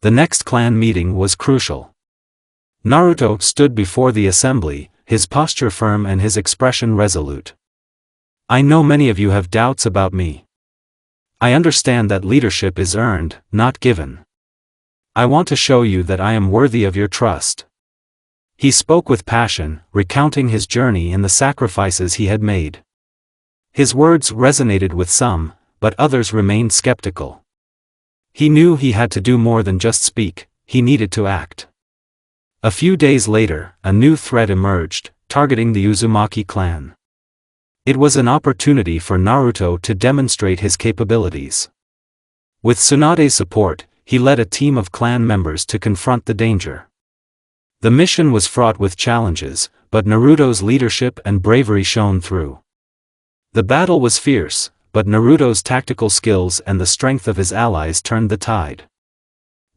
The next clan meeting was crucial. Naruto stood before the assembly, his posture firm and his expression resolute. "I know many of you have doubts about me. I understand that leadership is earned, not given. I want to show you that I am worthy of your trust." He spoke with passion, recounting his journey and the sacrifices he had made. His words resonated with some, but others remained skeptical. He knew he had to do more than just speak, he needed to act. A few days later, a new threat emerged, targeting the Uzumaki clan. It was an opportunity for Naruto to demonstrate his capabilities. With Tsunade's support, he led a team of clan members to confront the danger. The mission was fraught with challenges, but Naruto's leadership and bravery shone through. The battle was fierce, but Naruto's tactical skills and the strength of his allies turned the tide.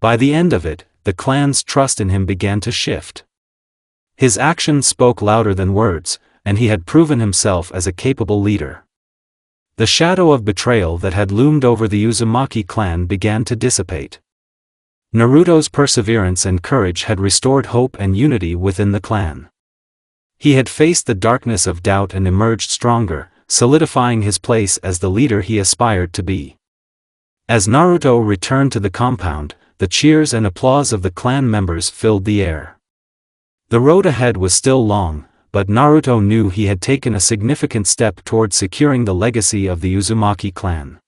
By the end of it, the clan's trust in him began to shift. His actions spoke louder than words, and he had proven himself as a capable leader. The shadow of betrayal that had loomed over the Uzumaki clan began to dissipate. Naruto's perseverance and courage had restored hope and unity within the clan. He had faced the darkness of doubt and emerged stronger, solidifying his place as the leader he aspired to be. As Naruto returned to the compound, the cheers and applause of the clan members filled the air. The road ahead was still long, but Naruto knew he had taken a significant step toward securing the legacy of the Uzumaki clan.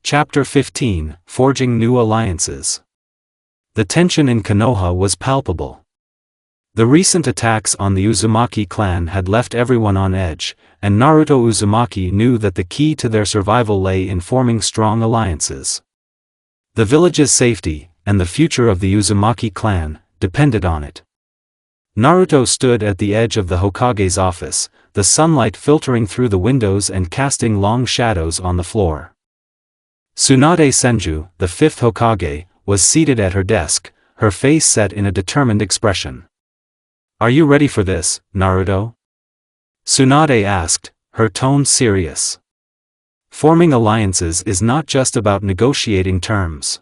Chapter 15: Forging New Alliances. The tension in Konoha was palpable. The recent attacks on the Uzumaki clan had left everyone on edge, and Naruto Uzumaki knew that the key to their survival lay in forming strong alliances. The village's safety, and the future of the Uzumaki clan, depended on it. Naruto stood at the edge of the Hokage's office, the sunlight filtering through the windows and casting long shadows on the floor. Tsunade Senju, the fifth Hokage, was seated at her desk, her face set in a determined expression. "Are you ready for this, Naruto?" Tsunade asked, her tone serious. Forming alliances is not just about negotiating terms.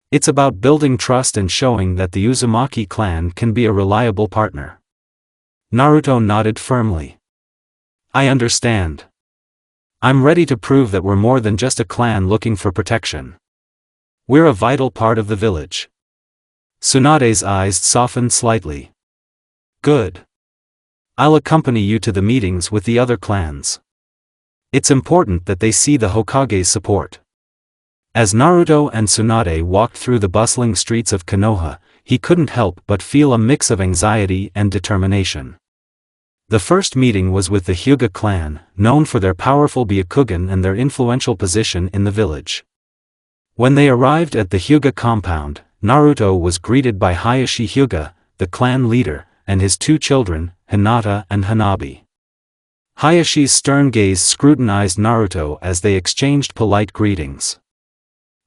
It's about building trust and showing that the Uzumaki clan can be a reliable partner. Naruto nodded firmly. "I understand. I'm ready to prove that we're more than just a clan looking for protection. We're a vital part of the village." Tsunade's eyes softened slightly. "Good. I'll accompany you to the meetings with the other clans. It's important that they see the Hokage's support." As Naruto and Tsunade walked through the bustling streets of Konoha, he couldn't help but feel a mix of anxiety and determination. The first meeting was with the Hyuga clan, known for their powerful Byakugan and their influential position in the village. When they arrived at the Hyuga compound, Naruto was greeted by Hayashi Hyuga, the clan leader, and his two children, Hinata and Hanabi. Hayashi's stern gaze scrutinized Naruto as they exchanged polite greetings.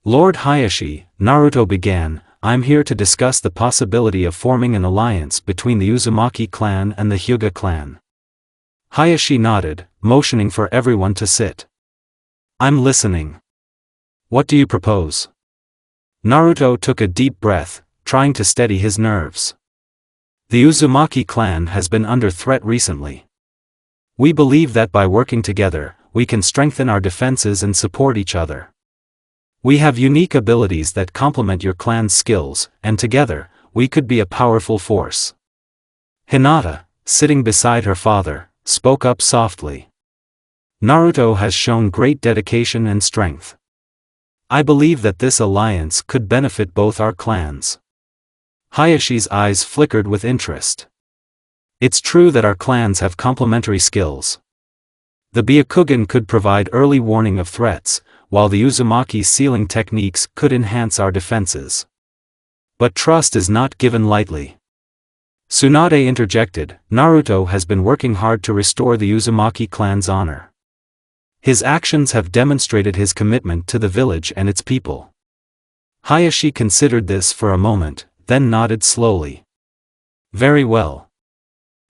"Lord Hayashi," Naruto began, "I'm here to discuss the possibility of forming an alliance between the Uzumaki clan and the Hyuga clan." Hayashi nodded, motioning for everyone to sit. "I'm listening. What do you propose?" Naruto took a deep breath, trying to steady his nerves. "The Uzumaki clan has been under threat recently. We believe that by working together, we can strengthen our defenses and support each other. We have unique abilities that complement your clan's skills, and together, we could be a powerful force." Hinata, sitting beside her father, spoke up softly. "Naruto has shown great dedication and strength. I believe that this alliance could benefit both our clans." Hayashi's eyes flickered with interest. "It's true that our clans have complementary skills. The Byakugan could provide early warning of threats, while the Uzumaki sealing techniques could enhance our defenses. But trust is not given lightly." Tsunade interjected, "Naruto has been working hard to restore the Uzumaki clan's honor. His actions have demonstrated his commitment to the village and its people." Hayashi considered this for a moment, then nodded slowly. "Very well.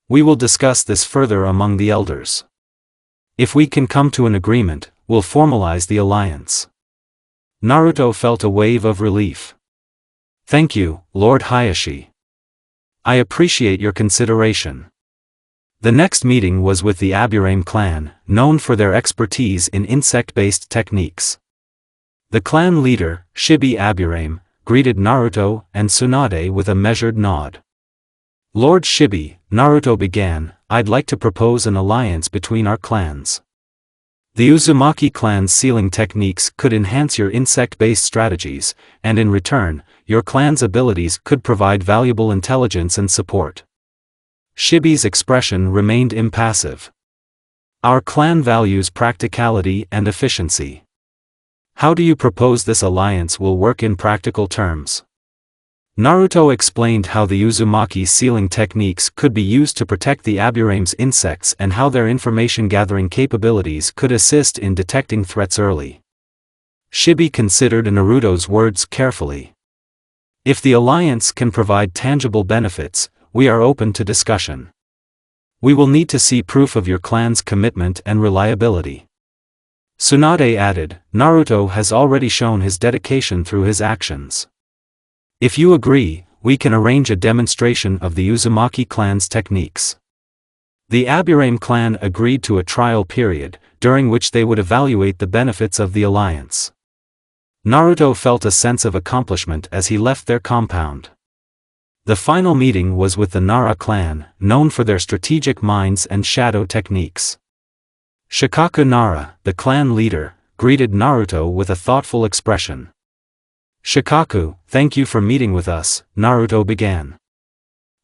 We will discuss this further among the elders. If we can come to an agreement, we'll formalize the alliance." Naruto felt a wave of relief. "Thank you, Lord Hayashi. I appreciate your consideration." The next meeting was with the Aburame clan, known for their expertise in insect-based techniques. The clan leader, Shibi Aburame, greeted Naruto and Tsunade with a measured nod. "Lord Shibi," Naruto began, "I'd like to propose an alliance between our clans. The Uzumaki clan's sealing techniques could enhance your insect-based strategies, and in return, your clan's abilities could provide valuable intelligence and support." Shibi's expression remained impassive. "Our clan values practicality and efficiency. How do you propose this alliance will work in practical terms?" Naruto explained how the Uzumaki sealing techniques could be used to protect the Aburame's insects and how their information-gathering capabilities could assist in detecting threats early. Shibi considered Naruto's words carefully. "If the alliance can provide tangible benefits, we are open to discussion. We will need to see proof of your clan's commitment and reliability." Tsunade added, "Naruto has already shown his dedication through his actions. If you agree, we can arrange a demonstration of the Uzumaki clan's techniques." The Aburame clan agreed to a trial period, during which they would evaluate the benefits of the alliance. Naruto felt a sense of accomplishment as he left their compound. The final meeting was with the Nara clan, known for their strategic minds and shadow techniques. Shikaku Nara, the clan leader, greeted Naruto with a thoughtful expression. "Shikaku, thank you for meeting with us," Naruto began.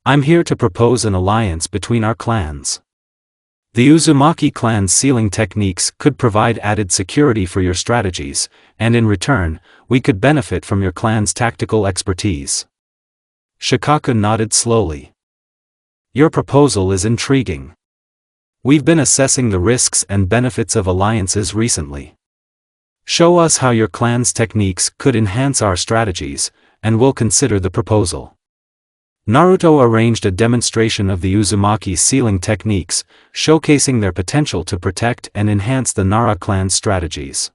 "I'm here to propose an alliance between our clans. The Uzumaki clan's sealing techniques could provide added security for your strategies, and in return, we could benefit from your clan's tactical expertise." Shikaku nodded slowly. "Your proposal is intriguing. We've been assessing the risks and benefits of alliances recently. Show us how your clan's techniques could enhance our strategies, and we'll consider the proposal. Naruto arranged a demonstration of the Uzumaki's sealing techniques, showcasing their potential to protect and enhance the Nara clan's strategies.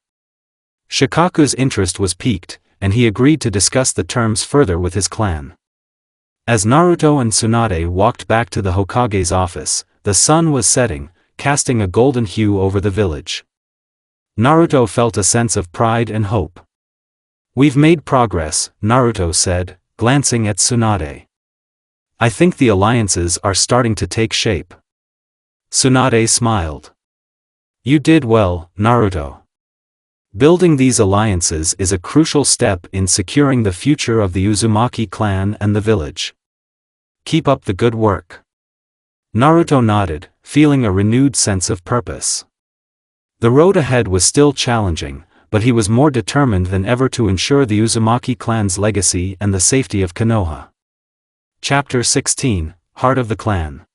Shikaku's interest was piqued, and he agreed to discuss the terms further with his clan. As Naruto and Tsunade walked back to the Hokage's office, the sun was setting, casting a golden hue over the village. Naruto felt a sense of pride and hope. "We've made progress," Naruto said, glancing at Tsunade. "I think the alliances are starting to take shape." Tsunade smiled. "You did well, Naruto. Building these alliances is a crucial step in securing the future of the Uzumaki clan and the village. Keep up the good work." Naruto nodded, feeling a renewed sense of purpose. The road ahead was still challenging, but he was more determined than ever to ensure the Uzumaki clan's legacy and the safety of Konoha. Chapter 16, Heart of the Clan.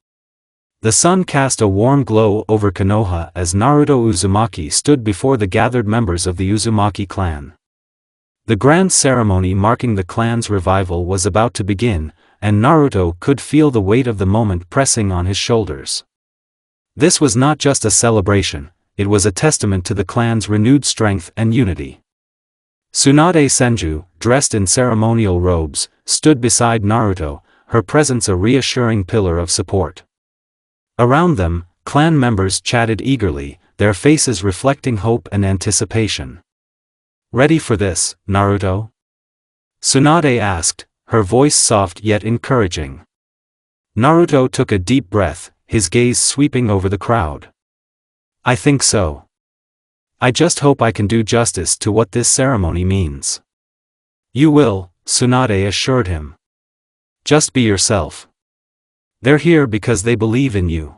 The sun cast a warm glow over Konoha as Naruto Uzumaki stood before the gathered members of the Uzumaki clan. The grand ceremony marking the clan's revival was about to begin, and Naruto could feel the weight of the moment pressing on his shoulders. This was not just a celebration, it was a testament to the clan's renewed strength and unity. Tsunade Senju, dressed in ceremonial robes, stood beside Naruto, her presence a reassuring pillar of support. Around them, clan members chatted eagerly, their faces reflecting hope and anticipation. "Ready for this, Naruto?" Tsunade asked, her voice soft yet encouraging. Naruto took a deep breath, his gaze sweeping over the crowd. "I think so. I just hope I can do justice to what this ceremony means." "You will," Tsunade assured him. "Just be yourself. They're here because they believe in you."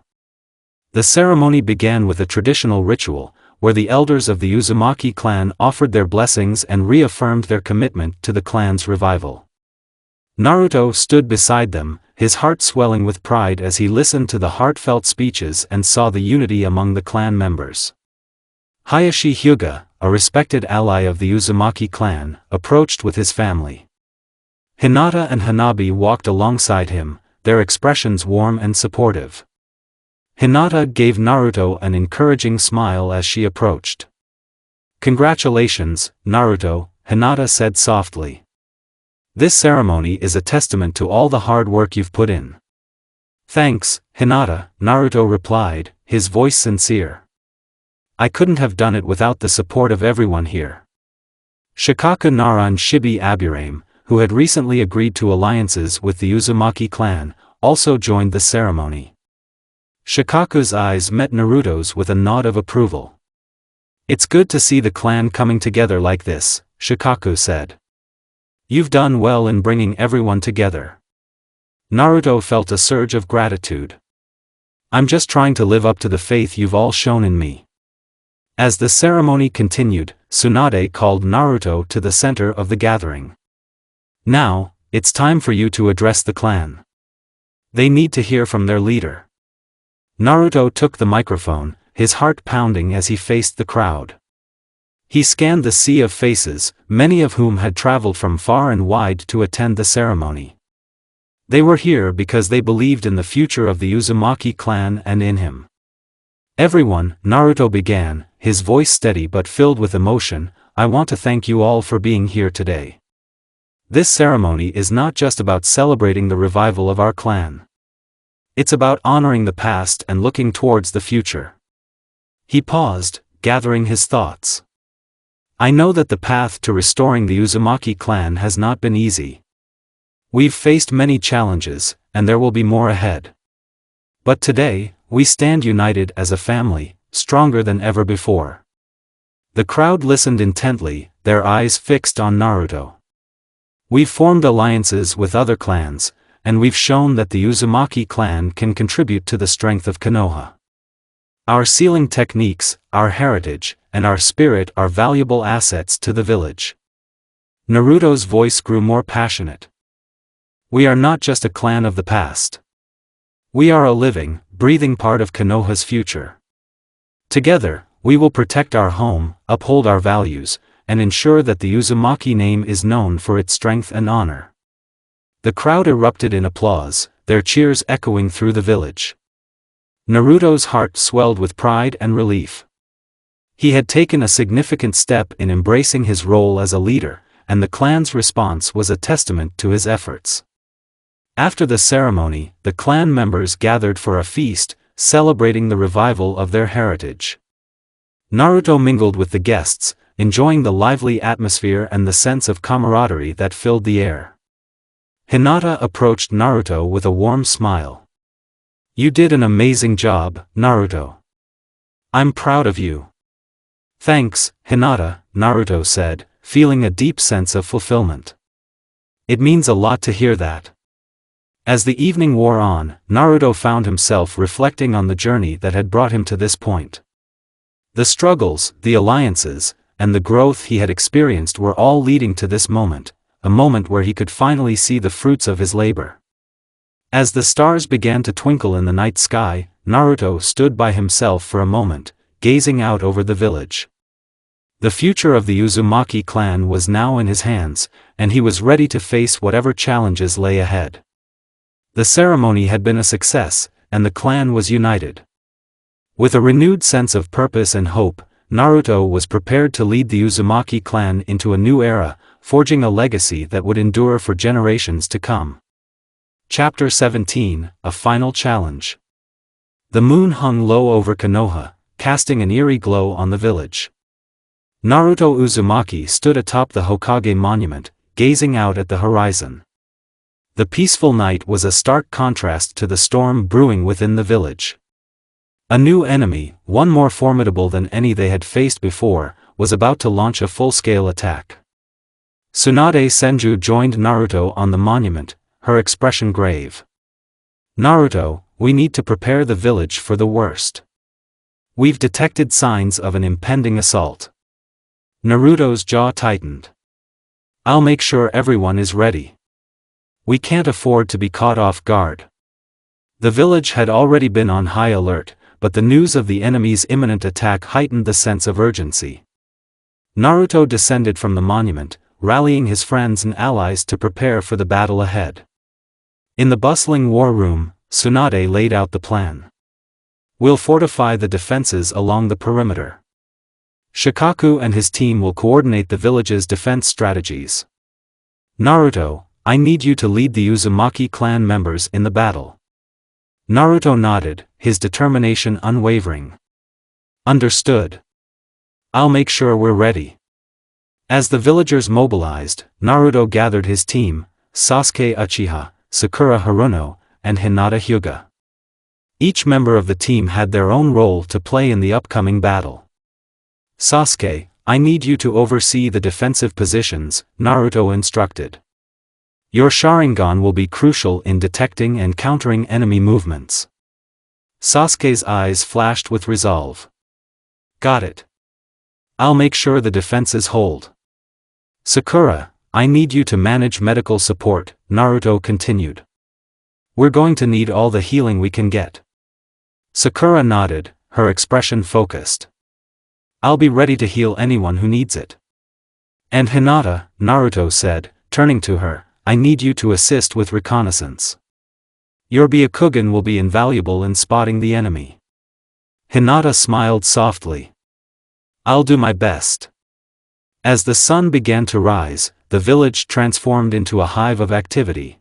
The ceremony began with a traditional ritual, where the elders of the Uzumaki clan offered their blessings and reaffirmed their commitment to the clan's revival. Naruto stood beside them, his heart swelling with pride as he listened to the heartfelt speeches and saw the unity among the clan members. Hayashi Hyuga, a respected ally of the Uzumaki clan, approached with his family. Hinata and Hanabi walked alongside him, their expressions warm and supportive. Hinata gave Naruto an encouraging smile as she approached. "Congratulations, Naruto," Hinata said softly. "This ceremony is a testament to all the hard work you've put in." "Thanks, Hinata," Naruto replied, his voice sincere. "I couldn't have done it without the support of everyone here." Shikaku Naran Shibi Aburame, who had recently agreed to alliances with the Uzumaki clan, also joined the ceremony. Shikaku's eyes met Naruto's with a nod of approval. "It's good to see the clan coming together like this," Shikaku said. "You've done well in bringing everyone together." Naruto felt a surge of gratitude. "I'm just trying to live up to the faith you've all shown in me." As the ceremony continued, Tsunade called Naruto to the center of the gathering. "Now, it's time for you to address the clan. They need to hear from their leader." Naruto took the microphone, his heart pounding as he faced the crowd. He scanned the sea of faces, many of whom had traveled from far and wide to attend the ceremony. They were here because they believed in the future of the Uzumaki clan and in him. "Everyone," Naruto began, his voice steady but filled with emotion, "I want to thank you all for being here today. This ceremony is not just about celebrating the revival of our clan. It's about honoring the past and looking towards the future." He paused, gathering his thoughts. "I know that the path to restoring the Uzumaki clan has not been easy. We've faced many challenges, and there will be more ahead. But today, we stand united as a family, stronger than ever before." The crowd listened intently, their eyes fixed on Naruto. "We've formed alliances with other clans, and we've shown that the Uzumaki clan can contribute to the strength of Konoha. Our sealing techniques, our heritage, and our spirit are valuable assets to the village." Naruto's voice grew more passionate. "We are not just a clan of the past. We are a living, breathing part of Konoha's future. Together, We will protect our home, uphold our values, and ensure that the Uzumaki name is known for its strength and honor." The crowd erupted in applause, their cheers echoing through the village. Naruto's heart swelled with pride and relief. He had taken a significant step in embracing his role as a leader, and the clan's response was a testament to his efforts. After the ceremony, the clan members gathered for a feast, celebrating the revival of their heritage. Naruto mingled with the guests, enjoying the lively atmosphere and the sense of camaraderie that filled the air. Hinata approached Naruto with a warm smile. "You did an amazing job, Naruto. I'm proud of you." "Thanks, Hinata," Naruto said, feeling a deep sense of fulfillment. "It means a lot to hear that." As the evening wore on, Naruto found himself reflecting on the journey that had brought him to this point. The struggles, the alliances, and the growth he had experienced were all leading to this moment, a moment where he could finally see the fruits of his labor. As the stars began to twinkle in the night sky, Naruto stood by himself for a moment, gazing out over the village. The future of the Uzumaki clan was now in his hands, and he was ready to face whatever challenges lay ahead. The ceremony had been a success, and the clan was united. With a renewed sense of purpose and hope, Naruto was prepared to lead the Uzumaki clan into a new era, forging a legacy that would endure for generations to come. Chapter 17, A Final Challenge. The moon hung low over Konoha, casting an eerie glow on the village. Naruto Uzumaki stood atop the Hokage monument, gazing out at the horizon. The peaceful night was a stark contrast to the storm brewing within the village. A new enemy, one more formidable than any they had faced before, was about to launch a full-scale attack. Tsunade Senju joined Naruto on the monument, her expression grave. "Naruto, we need to prepare the village for the worst. We've detected signs of an impending assault." Naruto's jaw tightened. "I'll make sure everyone is ready. We can't afford to be caught off guard." The village had already been on high alert, but the news of the enemy's imminent attack heightened the sense of urgency. Naruto descended from the monument, rallying his friends and allies to prepare for the battle ahead. In the bustling war room, Tsunade laid out the plan. "We'll fortify the defenses along the perimeter. Shikaku and his team will coordinate the village's defense strategies. Naruto, I need you to lead the Uzumaki clan members in the battle." Naruto nodded, his determination unwavering. "Understood. I'll make sure we're ready." As the villagers mobilized, Naruto gathered his team, Sasuke Uchiha, Sakura Haruno, and Hinata Hyuga. Each member of the team had their own role to play in the upcoming battle. "Sasuke, I need you to oversee the defensive positions," Naruto instructed. "Your Sharingan will be crucial in detecting and countering enemy movements." Sasuke's eyes flashed with resolve. "Got it. I'll make sure the defenses hold." "Sakura, I need you to manage medical support," Naruto continued. "We're going to need all the healing we can get." Sakura nodded, her expression focused. "I'll be ready to heal anyone who needs it." "And Hinata," Naruto said, turning to her, "I need you to assist with reconnaissance. Your Byakugan will be invaluable in spotting the enemy." Hinata smiled softly. "I'll do my best." As the sun began to rise, the village transformed into a hive of activity.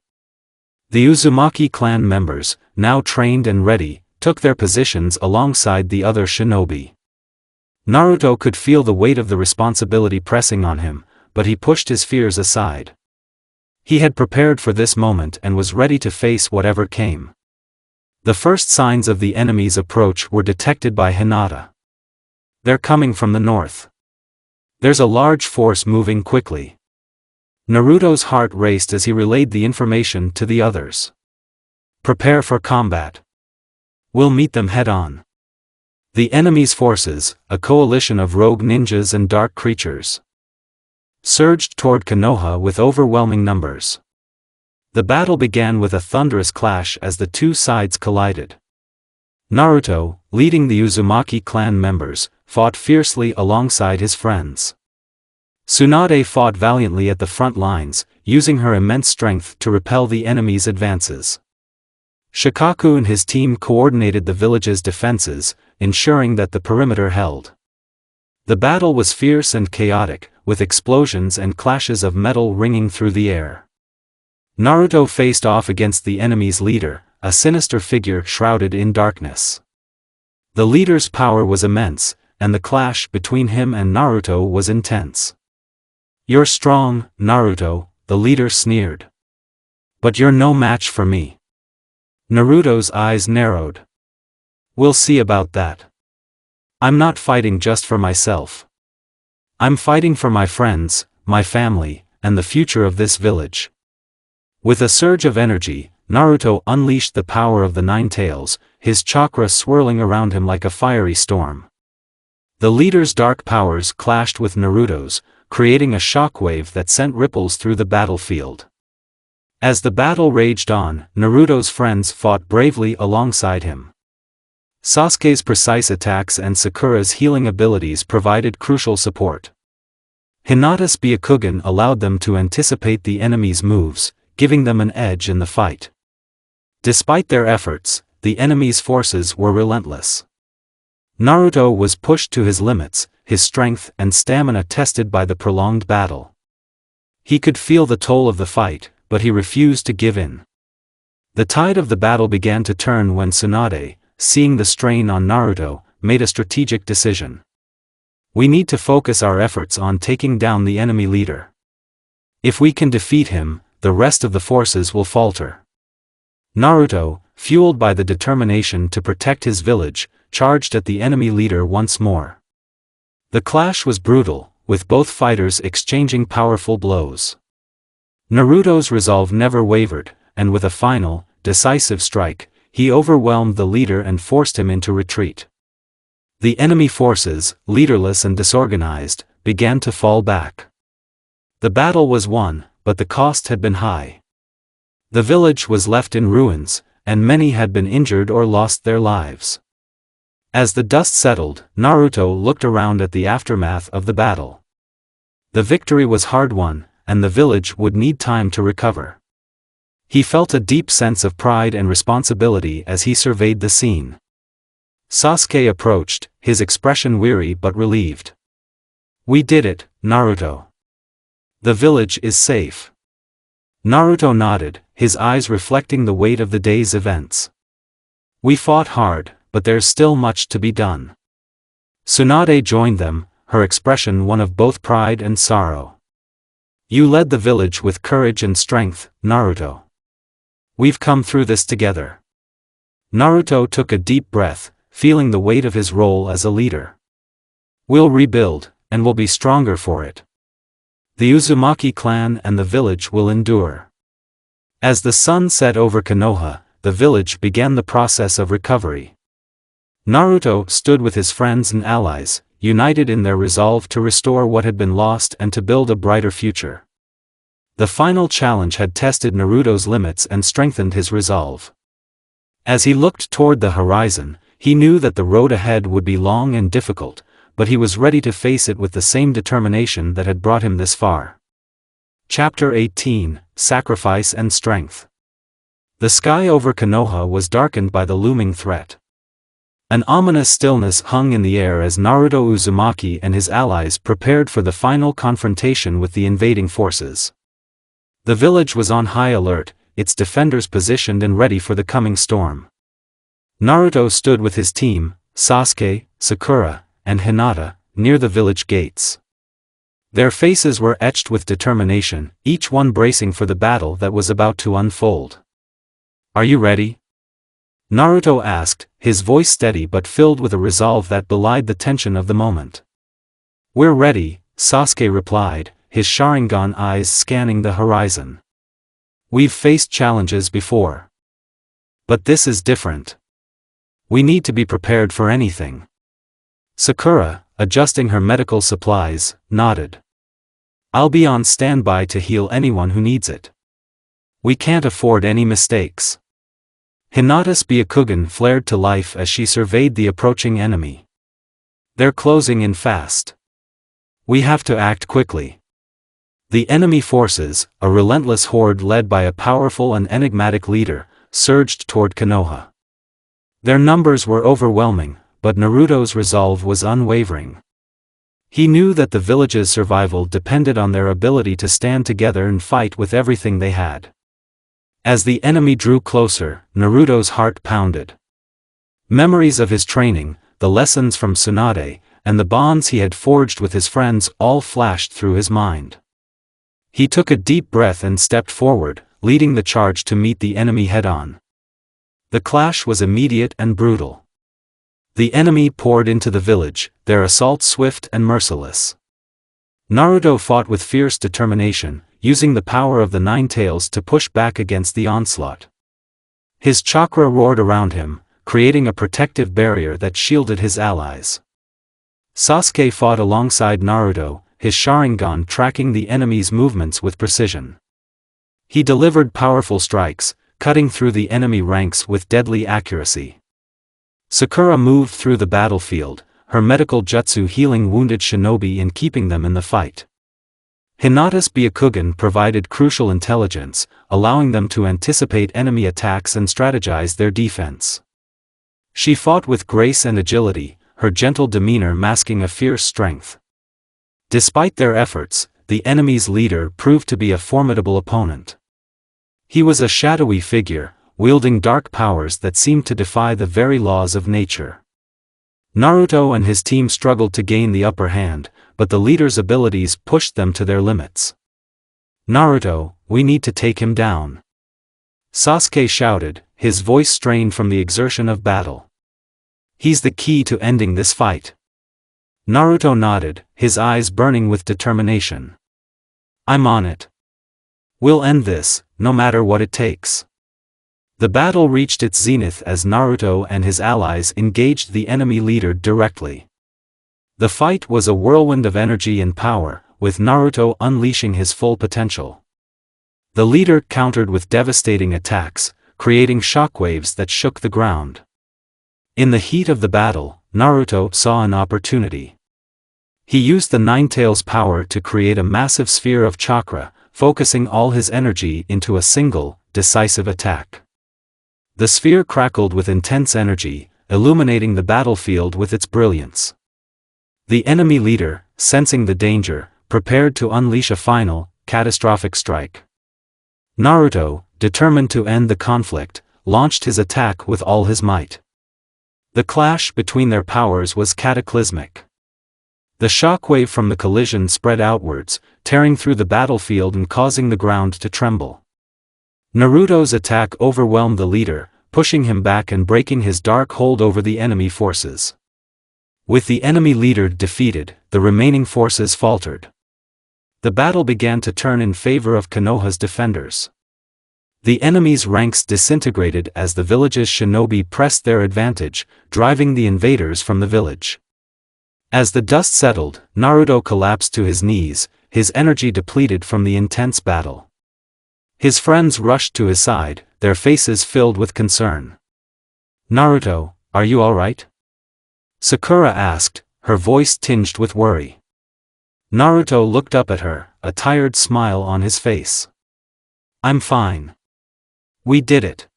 The Uzumaki clan members, now trained and ready, took their positions alongside the other shinobi. Naruto could feel the weight of the responsibility pressing on him, but he pushed his fears aside. He had prepared for this moment and was ready to face whatever came. The first signs of the enemy's approach were detected by Hinata. "They're coming from the north. There's a large force moving quickly." Naruto's heart raced as he relayed the information to the others. "Prepare for combat. We'll meet them head-on." The enemy's forces, a coalition of rogue ninjas and dark creatures, surged toward Konoha with overwhelming numbers. The battle began with a thunderous clash as the two sides collided. Naruto, leading the Uzumaki clan members, fought fiercely alongside his friends. Tsunade fought valiantly at the front lines, using her immense strength to repel the enemy's advances. Shikaku and his team coordinated the village's defenses, ensuring that the perimeter held. The battle was fierce and chaotic, with explosions and clashes of metal ringing through the air. Naruto faced off against the enemy's leader, a sinister figure shrouded in darkness. The leader's power was immense, and the clash between him and Naruto was intense. "You're strong, Naruto," the leader sneered. "But you're no match for me." Naruto's eyes narrowed. "We'll see about that. I'm not fighting just for myself. I'm fighting for my friends, my family, and the future of this village." With a surge of energy, Naruto unleashed the power of the Nine Tails, his chakra swirling around him like a fiery storm. The leader's dark powers clashed with Naruto's, creating a shockwave that sent ripples through the battlefield. As the battle raged on, Naruto's friends fought bravely alongside him. Sasuke's precise attacks and Sakura's healing abilities provided crucial support. Hinata's Byakugan allowed them to anticipate the enemy's moves, giving them an edge in the fight. Despite their efforts, the enemy's forces were relentless. Naruto was pushed to his limits, his strength and stamina tested by the prolonged battle. He could feel the toll of the fight, but he refused to give in. The tide of the battle began to turn when Tsunade, seeing the strain on Naruto, made a strategic decision. "We need to focus our efforts on taking down the enemy leader. If we can defeat him, the rest of the forces will falter." Naruto, fueled by the determination to protect his village, charged at the enemy leader once more. The clash was brutal, with both fighters exchanging powerful blows. Naruto's resolve never wavered, and with a final, decisive strike, he overwhelmed the leader and forced him into retreat. The enemy forces, leaderless and disorganized, began to fall back. The battle was won, but the cost had been high. The village was left in ruins, and many had been injured or lost their lives. As the dust settled, Naruto looked around at the aftermath of the battle. The victory was hard-won, and the village would need time to recover. He felt a deep sense of pride and responsibility as he surveyed the scene. Sasuke approached, his expression weary but relieved. "We did it, Naruto. The village is safe." Naruto nodded, his eyes reflecting the weight of the day's events. "We fought hard, but there's still much to be done." Tsunade joined them, her expression one of both pride and sorrow. "You led the village with courage and strength, Naruto. We've come through this together." Naruto took a deep breath, feeling the weight of his role as a leader. "We'll rebuild, and we'll be stronger for it. The Uzumaki clan and the village will endure." As the sun set over Konoha, the village began the process of recovery. Naruto stood with his friends and allies, united in their resolve to restore what had been lost and to build a brighter future. The final challenge had tested Naruto's limits and strengthened his resolve. As he looked toward the horizon, he knew that the road ahead would be long and difficult, but he was ready to face it with the same determination that had brought him this far. Chapter 18, Sacrifice and Strength. The sky over Konoha was darkened by the looming threat. An ominous stillness hung in the air as Naruto Uzumaki and his allies prepared for the final confrontation with the invading forces. The village was on high alert, its defenders positioned and ready for the coming storm. Naruto stood with his team, Sasuke, Sakura, and Hinata, near the village gates. Their faces were etched with determination, each one bracing for the battle that was about to unfold. "Are you ready?" Naruto asked, his voice steady but filled with a resolve that belied the tension of the moment. "We're ready," Sasuke replied, his Sharingan eyes scanning the horizon. "We've faced challenges before. But this is different. We need to be prepared for anything." Sakura, adjusting her medical supplies, nodded. "I'll be on standby to heal anyone who needs it. We can't afford any mistakes." Hinata's Byakugan flared to life as she surveyed the approaching enemy. They're closing in fast. We have to act quickly. The enemy forces, a relentless horde led by a powerful and enigmatic leader, surged toward Konoha. Their numbers were overwhelming, but Naruto's resolve was unwavering. He knew that the village's survival depended on their ability to stand together and fight with everything they had. As the enemy drew closer, Naruto's heart pounded. Memories of his training, the lessons from Tsunade, and the bonds he had forged with his friends all flashed through his mind. He took a deep breath and stepped forward, leading the charge to meet the enemy head-on. The clash was immediate and brutal. The enemy poured into the village, their assault swift and merciless. Naruto fought with fierce determination, using the power of the Nine Tails to push back against the onslaught. His chakra roared around him, creating a protective barrier that shielded his allies. Sasuke fought alongside Naruto, his Sharingan tracking the enemy's movements with precision. He delivered powerful strikes, cutting through the enemy ranks with deadly accuracy. Sakura moved through the battlefield, her medical jutsu healing wounded shinobi and keeping them in the fight. Hinata's Byakugan provided crucial intelligence, allowing them to anticipate enemy attacks and strategize their defense. She fought with grace and agility, her gentle demeanor masking a fierce strength. Despite their efforts, the enemy's leader proved to be a formidable opponent. He was a shadowy figure, wielding dark powers that seemed to defy the very laws of nature. Naruto and his team struggled to gain the upper hand, but the leader's abilities pushed them to their limits. "Naruto, we need to take him down," Sasuke shouted, his voice strained from the exertion of battle. "He's the key to ending this fight." Naruto nodded, his eyes burning with determination. "I'm on it. We'll end this, no matter what it takes." The battle reached its zenith as Naruto and his allies engaged the enemy leader directly. The fight was a whirlwind of energy and power, with Naruto unleashing his full potential. The leader countered with devastating attacks, creating shockwaves that shook the ground. In the heat of the battle, Naruto saw an opportunity. He used the Nine Tails power to create a massive sphere of chakra, focusing all his energy into a single, decisive attack. The sphere crackled with intense energy, illuminating the battlefield with its brilliance. The enemy leader, sensing the danger, prepared to unleash a final, catastrophic strike. Naruto, determined to end the conflict, launched his attack with all his might. The clash between their powers was cataclysmic. The shockwave from the collision spread outwards, tearing through the battlefield and causing the ground to tremble. Naruto's attack overwhelmed the leader, pushing him back and breaking his dark hold over the enemy forces. With the enemy leader defeated, the remaining forces faltered. The battle began to turn in favor of Konoha's defenders. The enemy's ranks disintegrated as the village's shinobi pressed their advantage, driving the invaders from the village. As the dust settled, Naruto collapsed to his knees, his energy depleted from the intense battle. His friends rushed to his side, their faces filled with concern. "Naruto, are you all right?" Sakura asked, her voice tinged with worry. Naruto looked up at her, a tired smile on his face. "I'm fine. We did it.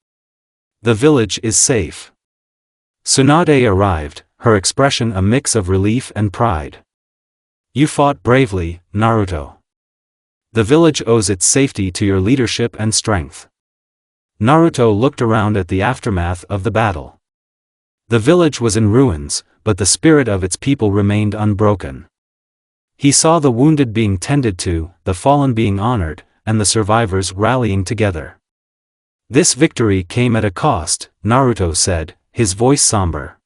The village is safe." Tsunade arrived, her expression a mix of relief and pride. "You fought bravely, Naruto. The village owes its safety to your leadership and strength." Naruto looked around at the aftermath of the battle. The village was in ruins, but the spirit of its people remained unbroken. He saw the wounded being tended to, the fallen being honored, and the survivors rallying together. "This victory came at a cost," Naruto said, his voice somber.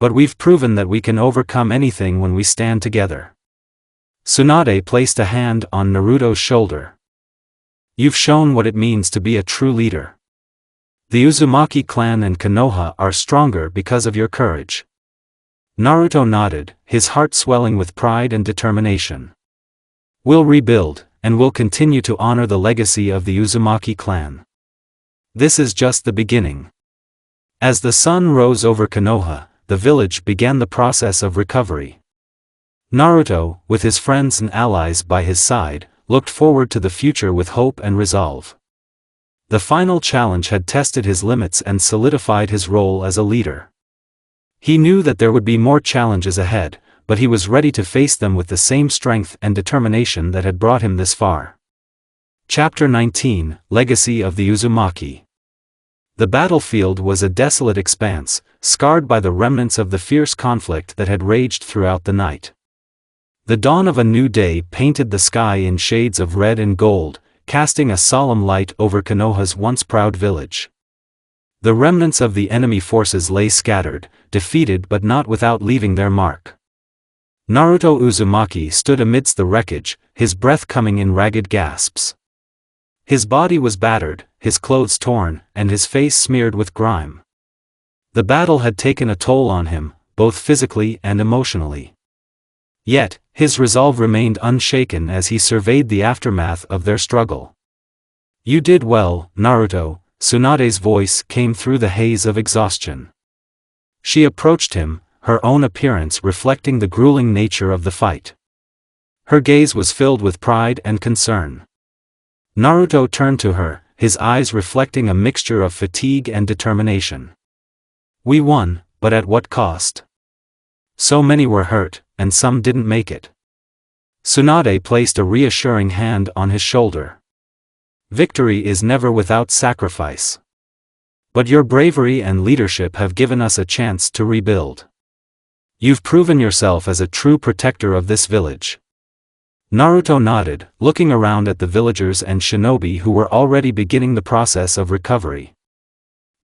"But we've proven that we can overcome anything when we stand together." Tsunade placed a hand on Naruto's shoulder. "You've shown what it means to be a true leader. The Uzumaki clan and Konoha are stronger because of your courage." Naruto nodded, his heart swelling with pride and determination. "We'll rebuild, and we'll continue to honor the legacy of the Uzumaki clan. This is just the beginning." As the sun rose over Konoha, the village began the process of recovery. Naruto, with his friends and allies by his side, looked forward to the future with hope and resolve. The final challenge had tested his limits and solidified his role as a leader. He knew that there would be more challenges ahead, but he was ready to face them with the same strength and determination that had brought him this far. Chapter 19, Legacy of the Uzumaki. The battlefield was a desolate expanse, scarred by the remnants of the fierce conflict that had raged throughout the night. The dawn of a new day painted the sky in shades of red and gold, casting a solemn light over Konoha's once proud village. The remnants of the enemy forces lay scattered, defeated but not without leaving their mark. Naruto Uzumaki stood amidst the wreckage, his breath coming in ragged gasps. His body was battered, his clothes torn, and his face smeared with grime. The battle had taken a toll on him, both physically and emotionally. Yet, his resolve remained unshaken as he surveyed the aftermath of their struggle. "You did well, Naruto," Tsunade's voice came through the haze of exhaustion. She approached him, her own appearance reflecting the grueling nature of the fight. Her gaze was filled with pride and concern. Naruto turned to her, his eyes reflecting a mixture of fatigue and determination. "We won, but at what cost? So many were hurt, and some didn't make it." Tsunade placed a reassuring hand on his shoulder. "Victory is never without sacrifice. But your bravery and leadership have given us a chance to rebuild. You've proven yourself as a true protector of this village." Naruto nodded, looking around at the villagers and shinobi who were already beginning the process of recovery.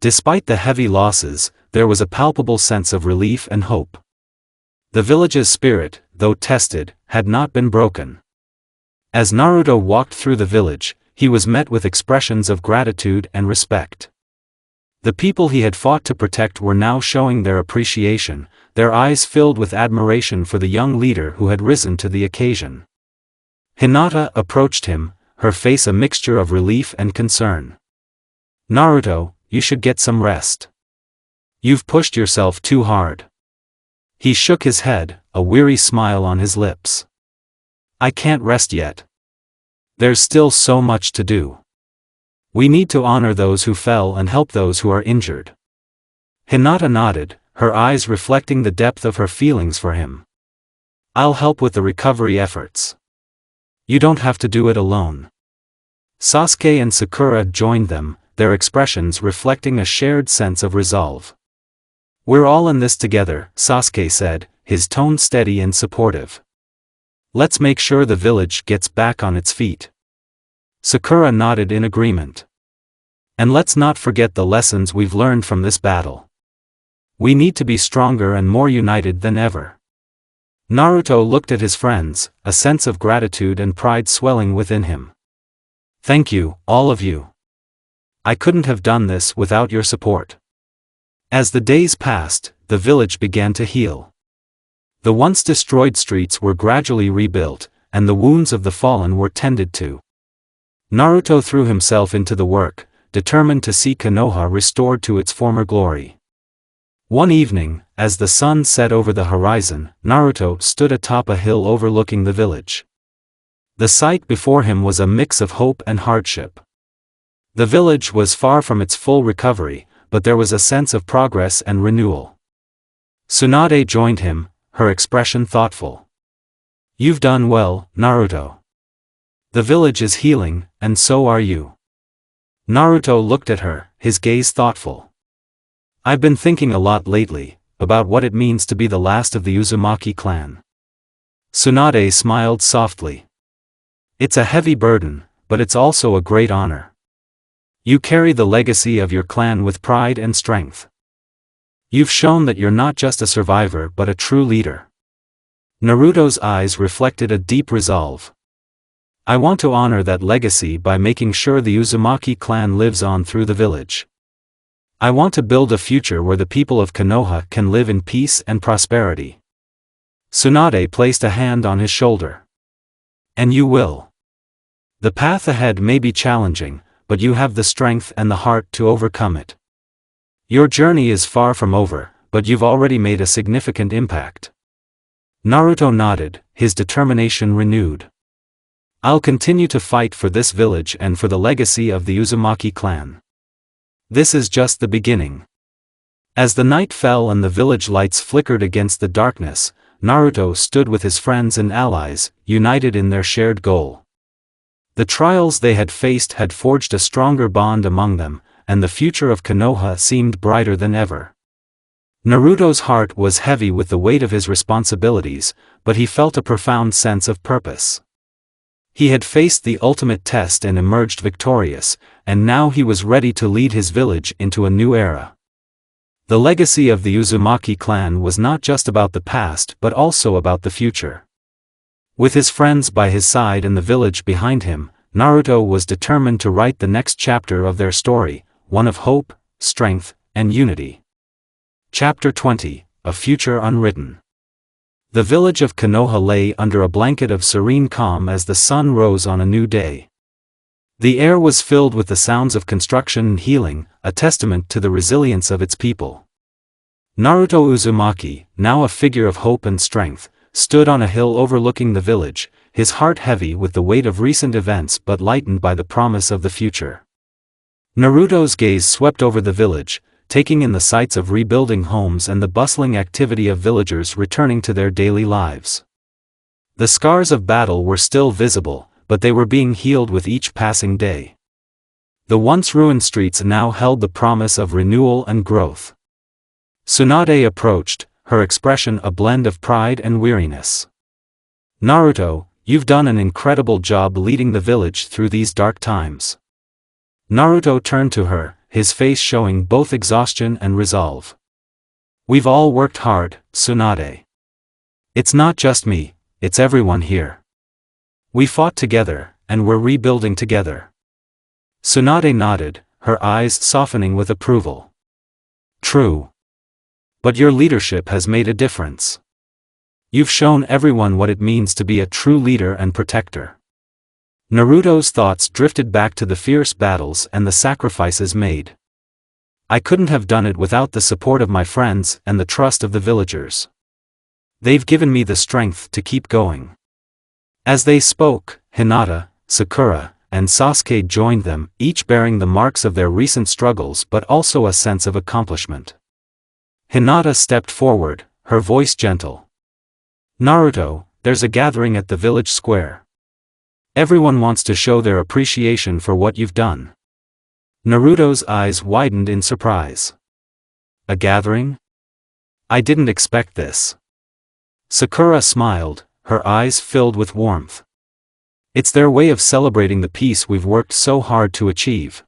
Despite the heavy losses, there was a palpable sense of relief and hope. The village's spirit, though tested, had not been broken. As Naruto walked through the village, he was met with expressions of gratitude and respect. The people he had fought to protect were now showing their appreciation, their eyes filled with admiration for the young leader who had risen to the occasion. Hinata approached him, her face a mixture of relief and concern. "Naruto, you should get some rest. You've pushed yourself too hard." He shook his head, a weary smile on his lips. "I can't rest yet. There's still so much to do. We need to honor those who fell and help those who are injured." Hinata nodded, her eyes reflecting the depth of her feelings for him. "I'll help with the recovery efforts. You don't have to do it alone." Sasuke and Sakura joined them, their expressions reflecting a shared sense of resolve. "We're all in this together," Sasuke said, his tone steady and supportive. "Let's make sure the village gets back on its feet." Sakura nodded in agreement. "And let's not forget the lessons we've learned from this battle. We need to be stronger and more united than ever." Naruto looked at his friends, a sense of gratitude and pride swelling within him. "Thank you, all of you. I couldn't have done this without your support." As the days passed, the village began to heal. The once destroyed streets were gradually rebuilt, and the wounds of the fallen were tended to. Naruto threw himself into the work, determined to see Konoha restored to its former glory. One evening, as the sun set over the horizon, Naruto stood atop a hill overlooking the village. The sight before him was a mix of hope and hardship. The village was far from its full recovery, but there was a sense of progress and renewal. Tsunade joined him, her expression thoughtful. "You've done well, Naruto. The village is healing, and so are you." Naruto looked at her, his gaze thoughtful. "I've been thinking a lot lately, about what it means to be the last of the Uzumaki clan." Tsunade smiled softly. "It's a heavy burden, but it's also a great honor. You carry the legacy of your clan with pride and strength. You've shown that you're not just a survivor but a true leader." Naruto's eyes reflected a deep resolve. "I want to honor that legacy by making sure the Uzumaki clan lives on through the village. I want to build a future where the people of Konoha can live in peace and prosperity." Tsunade placed a hand on his shoulder. "And you will. The path ahead may be challenging, but you have the strength and the heart to overcome it. Your journey is far from over, but you've already made a significant impact. Naruto nodded, his determination renewed. I'll continue to fight for this village and for the legacy of the Uzumaki clan. This is just the beginning. As the night fell and the village lights flickered against the darkness, Naruto stood with his friends and allies, united in their shared goal. The trials they had faced had forged a stronger bond among them, and the future of Konoha seemed brighter than ever. Naruto's heart was heavy with the weight of his responsibilities, but he felt a profound sense of purpose. He had faced the ultimate test and emerged victorious, and now he was ready to lead his village into a new era. The legacy of the Uzumaki clan was not just about the past but also about the future. With his friends by his side and the village behind him, Naruto was determined to write the next chapter of their story, one of hope, strength, and unity. Chapter 20, A Future Unwritten. The village of Konoha lay under a blanket of serene calm as the sun rose on a new day. The air was filled with the sounds of construction and healing, a testament to the resilience of its people. Naruto Uzumaki, now a figure of hope and strength, stood on a hill overlooking the village, his heart heavy with the weight of recent events but lightened by the promise of the future. Naruto's gaze swept over the village, taking in the sights of rebuilding homes and the bustling activity of villagers returning to their daily lives. The scars of battle were still visible, but they were being healed with each passing day. The once ruined streets now held the promise of renewal and growth. Tsunade approached, her expression a blend of pride and weariness. Naruto, you've done an incredible job leading the village through these dark times. Naruto turned to her, his face showing both exhaustion and resolve. We've all worked hard, Tsunade. It's not just me, it's everyone here. We fought together, and we're rebuilding together. Tsunade nodded, her eyes softening with approval. True. But your leadership has made a difference. You've shown everyone what it means to be a true leader and protector. Naruto's thoughts drifted back to the fierce battles and the sacrifices made. I couldn't have done it without the support of my friends and the trust of the villagers. They've given me the strength to keep going. As they spoke, Hinata, Sakura, and Sasuke joined them, each bearing the marks of their recent struggles but also a sense of accomplishment. Hinata stepped forward, her voice gentle. Naruto, there's a gathering at the village square. Everyone wants to show their appreciation for what you've done. Naruto's eyes widened in surprise. A gathering? I didn't expect this. Sakura smiled, her eyes filled with warmth. It's their way of celebrating the peace we've worked so hard to achieve.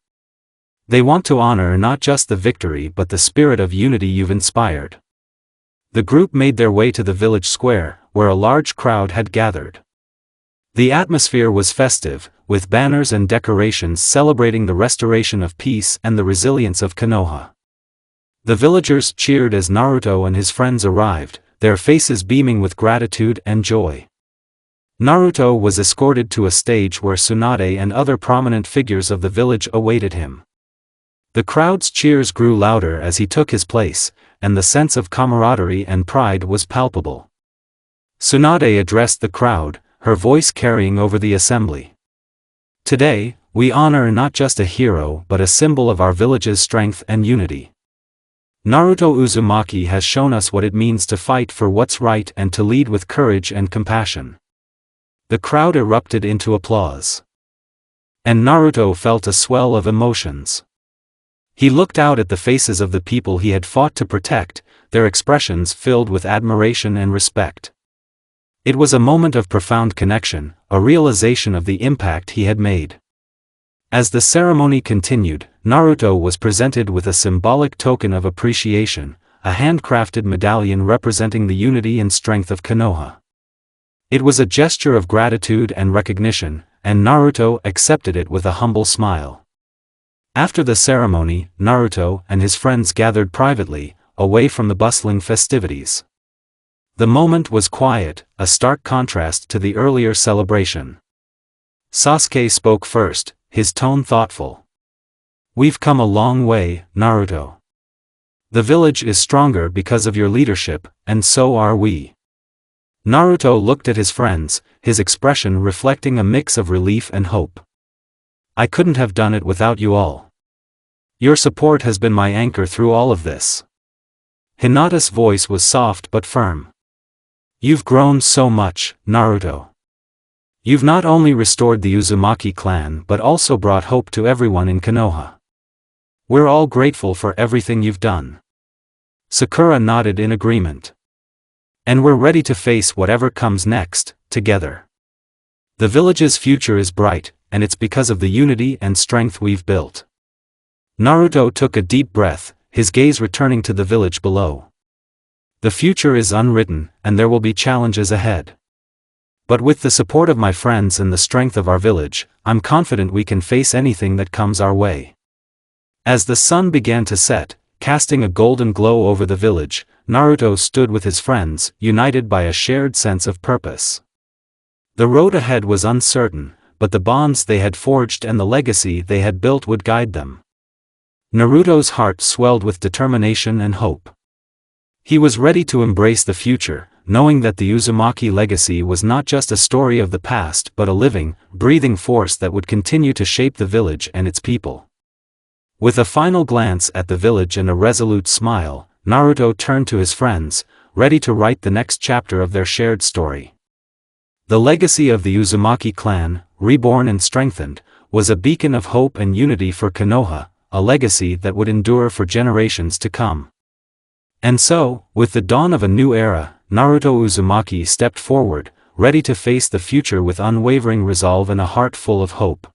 They want to honor not just the victory but the spirit of unity you've inspired. The group made their way to the village square, where a large crowd had gathered. The atmosphere was festive, with banners and decorations celebrating the restoration of peace and the resilience of Konoha. The villagers cheered as Naruto and his friends arrived, their faces beaming with gratitude and joy. Naruto was escorted to a stage where Tsunade and other prominent figures of the village awaited him. The crowd's cheers grew louder as he took his place, and the sense of camaraderie and pride was palpable. Tsunade addressed the crowd, her voice carrying over the assembly. Today, we honor not just a hero but a symbol of our village's strength and unity. Naruto Uzumaki has shown us what it means to fight for what's right and to lead with courage and compassion. The crowd erupted into applause. And Naruto felt a swell of emotions. He looked out at the faces of the people he had fought to protect, their expressions filled with admiration and respect. It was a moment of profound connection, a realization of the impact he had made. As the ceremony continued, Naruto was presented with a symbolic token of appreciation, a handcrafted medallion representing the unity and strength of Konoha. It was a gesture of gratitude and recognition, and Naruto accepted it with a humble smile. After the ceremony, Naruto and his friends gathered privately, away from the bustling festivities. The moment was quiet, a stark contrast to the earlier celebration. Sasuke spoke first, his tone thoughtful. We've come a long way, Naruto. The village is stronger because of your leadership, and so are we. Naruto looked at his friends, his expression reflecting a mix of relief and hope. I couldn't have done it without you all. Your support has been my anchor through all of this. Hinata's voice was soft but firm. You've grown so much, Naruto. You've not only restored the Uzumaki clan but also brought hope to everyone in Konoha. We're all grateful for everything you've done. Sakura nodded in agreement. And we're ready to face whatever comes next, together. The village's future is bright, and it's because of the unity and strength we've built. Naruto took a deep breath, his gaze returning to the village below. The future is unwritten, and there will be challenges ahead. But with the support of my friends and the strength of our village, I'm confident we can face anything that comes our way. As the sun began to set, casting a golden glow over the village, Naruto stood with his friends, united by a shared sense of purpose. The road ahead was uncertain, but the bonds they had forged and the legacy they had built would guide them. Naruto's heart swelled with determination and hope. He was ready to embrace the future, knowing that the Uzumaki legacy was not just a story of the past but a living, breathing force that would continue to shape the village and its people. With a final glance at the village and a resolute smile, Naruto turned to his friends, ready to write the next chapter of their shared story. The legacy of the Uzumaki clan, reborn and strengthened, was a beacon of hope and unity for Konoha, a legacy that would endure for generations to come. And so, with the dawn of a new era, Naruto Uzumaki stepped forward, ready to face the future with unwavering resolve and a heart full of hope.